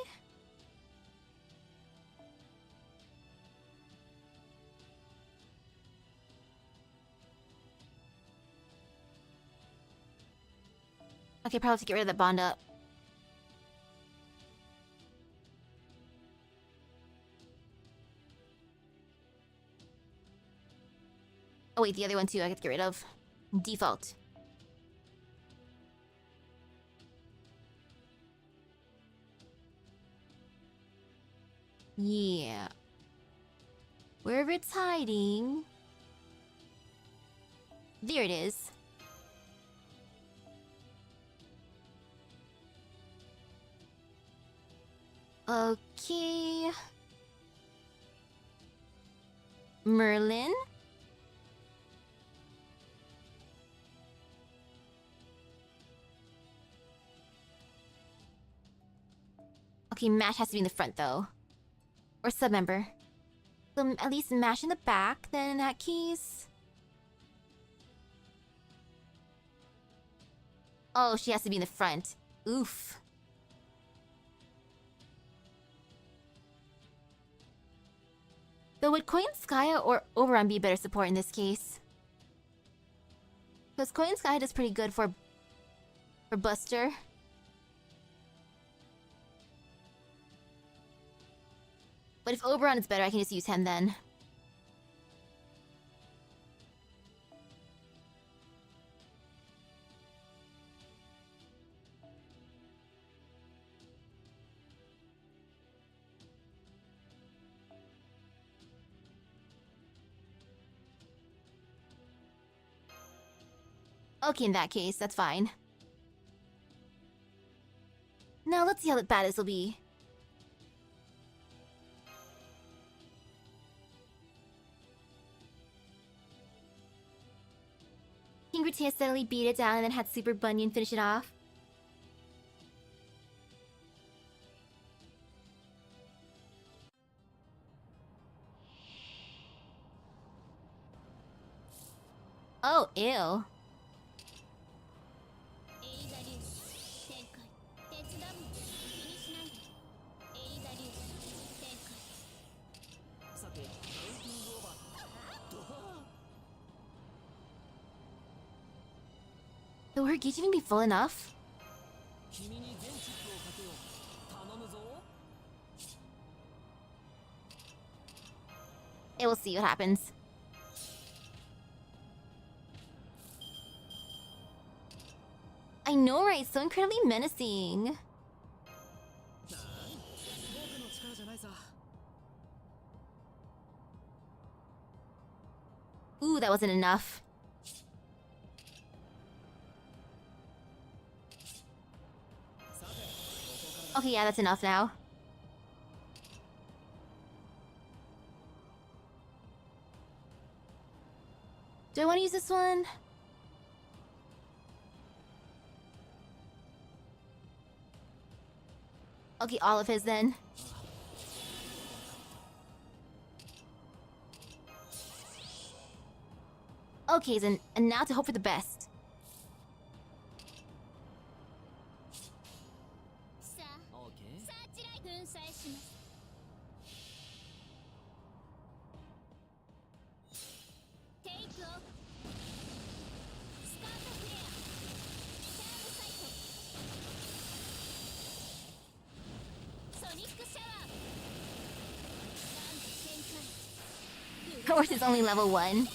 Okay, probably have to get rid of that bond up. Oh wait, the other one too I have to get rid of. Default. Yeah. Wherever it's hiding. There it is. Okay. Merlin? Okay, Mash has to be in the front though. Or sub-member. So at least Mash in the back, then in that case... Oh, she has to be in the front. Oof. Though would Koinskaya or Oberon be better support in this case? Because Koinskaya does pretty good for Buster. But if Oberon is better, I can just use him then. Okay, in that case, that's fine. Now let's see how bad this will be. King Gratia steadily beat it down and then had Super Bunyan finish it off. Oh, ew. Will her gauge even be full enough? It will see what happens. I know, right? So incredibly menacing. Ooh, that wasn't enough. Okay, yeah, that's enough now. Do I want to use this one? Okay, all of his then. Okay, then, and now to hope for the best. Horse is only level 1.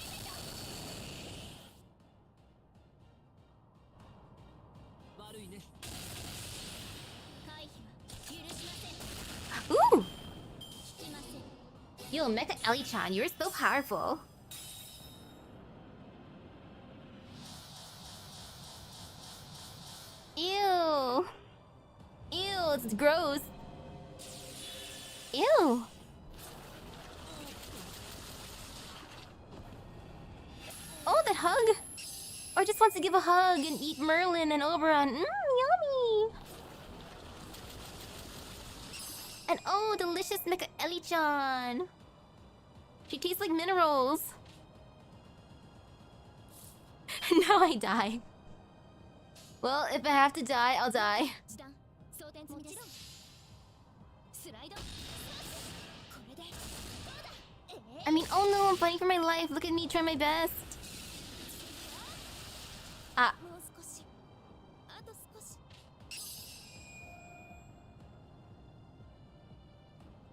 Ooh! Yo, Mecha Ellie-chan, you're so powerful. Ew! Ew, it's gross. Ew! Oh, that hug! Or just wants to give a hug and eat Merlin and Oberon. Yummy! And oh, delicious Mecha Ellie-chan! She tastes like minerals. Now I die. Well, if I have to die, I'll die. I mean, oh no, I'm fighting for my life. Look at me, try my best. Ah.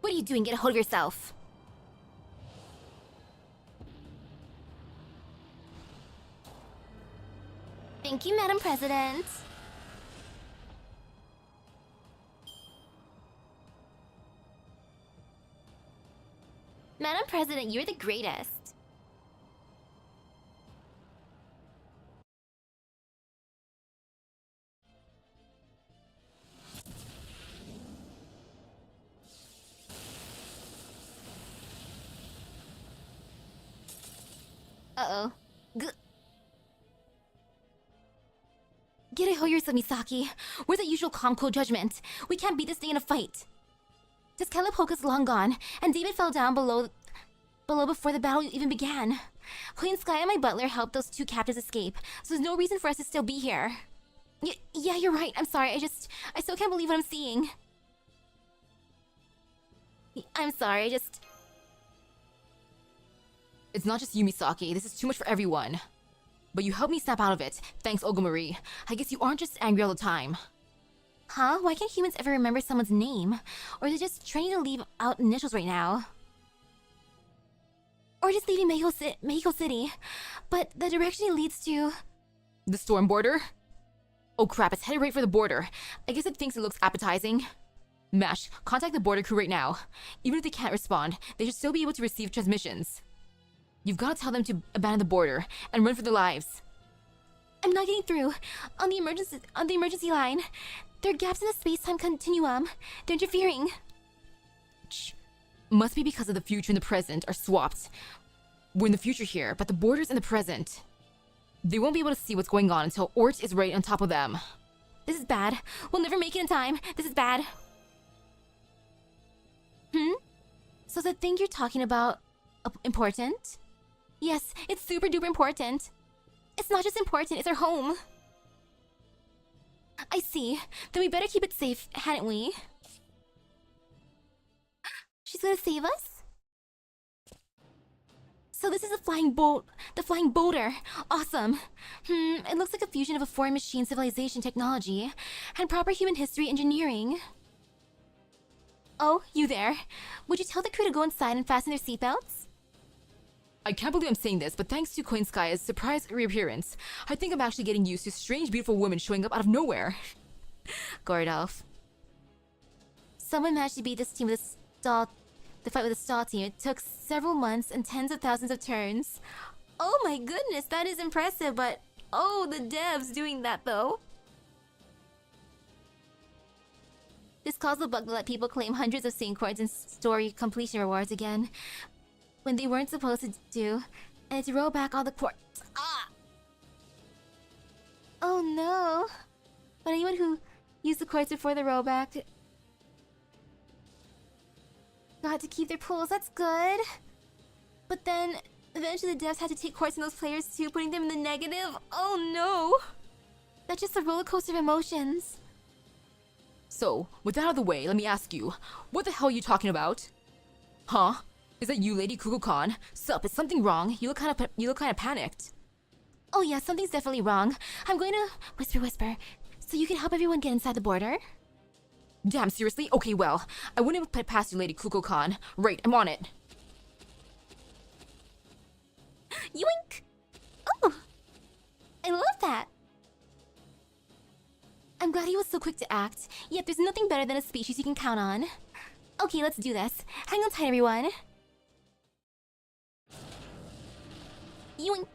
What are you doing? Get a hold of yourself. Thank you, Madam President. Madam President, you're the greatest. Uh-oh. Get a hold of yourself, Misaki. Where's the usual calm, cool judgment? We can't beat this thing in a fight. Tezcatlipoca's long gone, and David fell down below before the battle even began. Queen Sky and my butler helped those two captives escape, so there's no reason for us to still be here. Yeah, you're right. I'm sorry. I still can't believe what I'm seeing. I'm sorry. It's not just you, Misaki. This is too much for everyone. But you helped me snap out of it. Thanks, Ogamarie. I guess you aren't just angry all the time. Huh? Why can't humans ever remember someone's name? Or is it just trying to leave out initials right now? Or just leaving Mexico City. But the direction it leads to... The storm border? Oh crap, it's headed right for the border. I guess it thinks it looks appetizing. Mash, contact the border crew right now. Even if they can't respond, they should still be able to receive transmissions. You've got to tell them to abandon the border and run for their lives. I'm not getting through. On the emergency line. There are gaps in the space-time continuum. They're interfering. Shh. Must be because of the future and the present are swapped. We're in the future here, but the border's in the present. They won't be able to see what's going on until Ort is right on top of them. This is bad. We'll never make it in time. This is bad. So the thing you're talking about... important? Yes, it's super duper important. It's not just important, it's our home. I see. Then we better keep it safe, hadn't we? She's gonna save us? So this is the flying boulder. Awesome. It looks like a fusion of a foreign machine civilization technology and proper human history engineering. Oh, you there. Would you tell the crew to go inside and fasten their seatbelts? I can't believe I'm saying this, but thanks to Koinskaya's surprise reappearance, I think I'm actually getting used to strange, beautiful women showing up out of nowhere. Gordolf. Someone managed to beat this team with the fight with the stall team. It took several months and tens of thousands of turns. Oh my goodness, that is impressive, but oh, the devs doing that though. This caused the bug to let people claim hundreds of sync coins and story completion rewards again, when they weren't supposed to do, and to roll back all the quartz. Ah! Oh no! But anyone who used the quartz before the rollback got to keep their pulls, that's good. But then, eventually the devs had to take quartz from those players too, putting them in the negative. Oh no! That's just a roller coaster of emotions. So, with that out of the way, let me ask you, what the hell are you talking about? Huh? Is that you, Lady Kukulkan? Sup, is something wrong? You look kind of panicked. Oh yeah, something's definitely wrong. I'm going to whisper, so you can help everyone get inside the border. Damn, seriously? Okay, well, I wouldn't have put it past you, Lady Kukulkan. Right, I'm on it. Yoink! Oh! I love that! I'm glad he was so quick to act. Yet there's nothing better than a species you can count on. Okay, let's do this. Hang on tight, everyone. Yoink!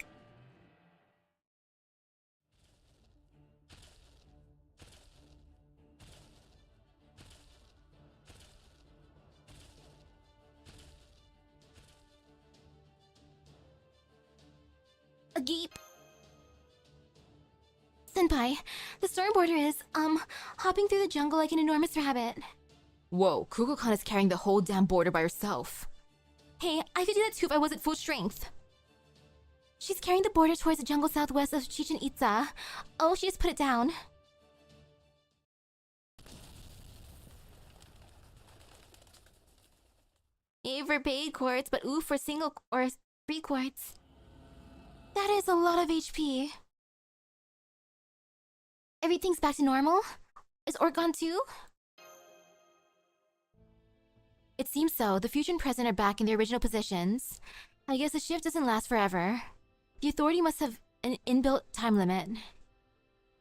A geep. Senpai, the storm border is, hopping through the jungle like an enormous rabbit. Whoa, Kukulkan is carrying the whole damn border by herself. Hey, I could do that too if I was at full strength. She's carrying the border towards the jungle southwest of Chichen Itza. Oh, she just put it down. A for paid quartz, but ooh for single or free quartz. That is a lot of HP. Everything's back to normal? Is Orgon too? It seems so. The future and present are back in their original positions. I guess the shift doesn't last forever. The authority must have an inbuilt time limit.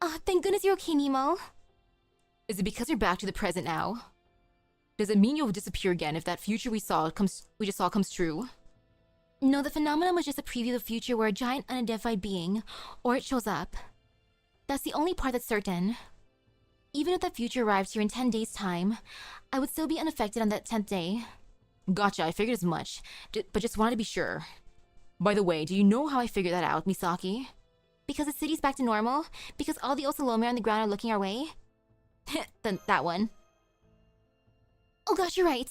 Oh, thank goodness you're okay, Nemo. Is it because you're back to the present now? Does it mean you'll disappear again if that future we just saw comes true? No, the phenomenon was just a preview of the future where a giant unidentified being, or it shows up. That's the only part that's certain. Even if that future arrives here in 10 days' time, I would still be unaffected on that 10th day. Gotcha, I figured as much, but just wanted to be sure. By the way, do you know how I figured that out, Misaki? Because the city's back to normal? Because all the Osalome on the ground are looking our way? that one. Oh gosh, you're right.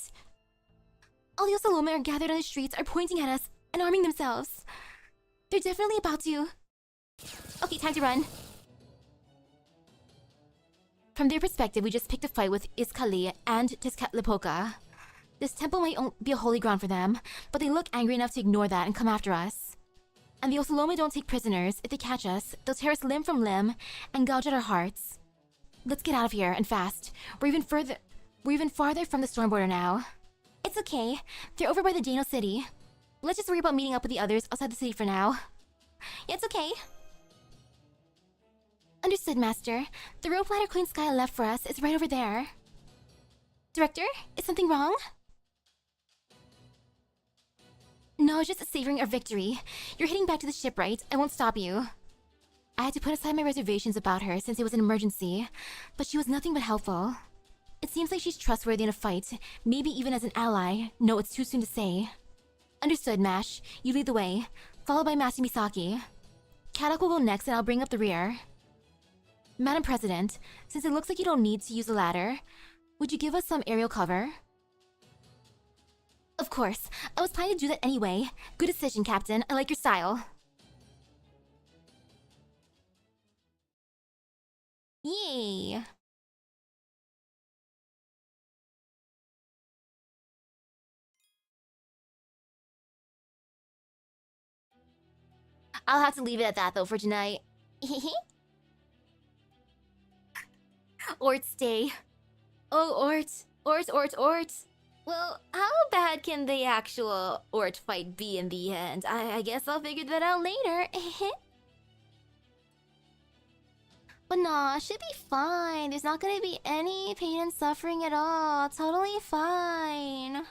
All the Osalome are gathered on the streets, are pointing at us, and arming themselves. They're definitely about to... Okay, time to run. From their perspective, we just picked a fight with Iskali and Tezcatlipoca. This temple might be a holy ground for them, but they look angry enough to ignore that and come after us. And the Osalome don't take prisoners. If they catch us, they'll tear us limb from limb and gouge at our hearts. Let's get out of here, and fast. We're even farther from the storm border now. It's okay. They're over by the Dano city. Let's just worry about meeting up with the others outside the city for now. Yeah, it's okay. Understood, Master. The rope ladder Queen Sky left for us is right over there. Director, is something wrong? No, just savoring our victory. You're heading back to the ship, right? I won't stop you. I had to put aside my reservations about her since it was an emergency, but she was nothing but helpful. It seems like she's trustworthy in a fight, maybe even as an ally. No, it's too soon to say. Understood, Mash. You lead the way, followed by Master Misaki. Kadak will go next and I'll bring up the rear. Madam President, since it looks like you don't need to use a ladder, would you give us some aerial cover? Of course. I was planning to do that anyway. Good decision, Captain. I like your style. Yay! I'll have to leave it at that though for tonight. Ort stay. Oh, Ort. Well, how bad can the actual Ort fight be in the end? I guess I'll figure that out later. But nah, should be fine. There's not gonna be any pain and suffering at all. Totally fine.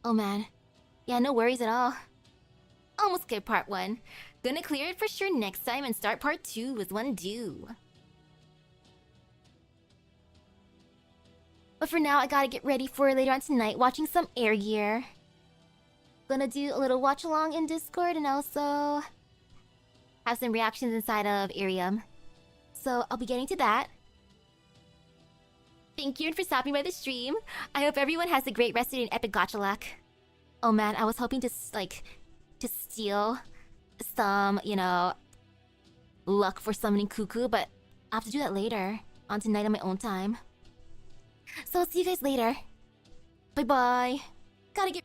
Oh man. Yeah, no worries at all. Almost skipped part 1. Gonna clear it for sure next time and start part 2 with one due. But for now, I gotta get ready for later on tonight, watching some Air Gear. Gonna do a little watch along in Discord and also have some reactions inside of Arium. So I'll be getting to that. Thank you for stopping by the stream. I hope everyone has a great rest of your epic gacha luck. Oh man, I was hoping to steal some, luck for summoning Cuckoo, but I'll have to do that later. On tonight on my own time. So I'll see you guys later. Bye bye. Gotta get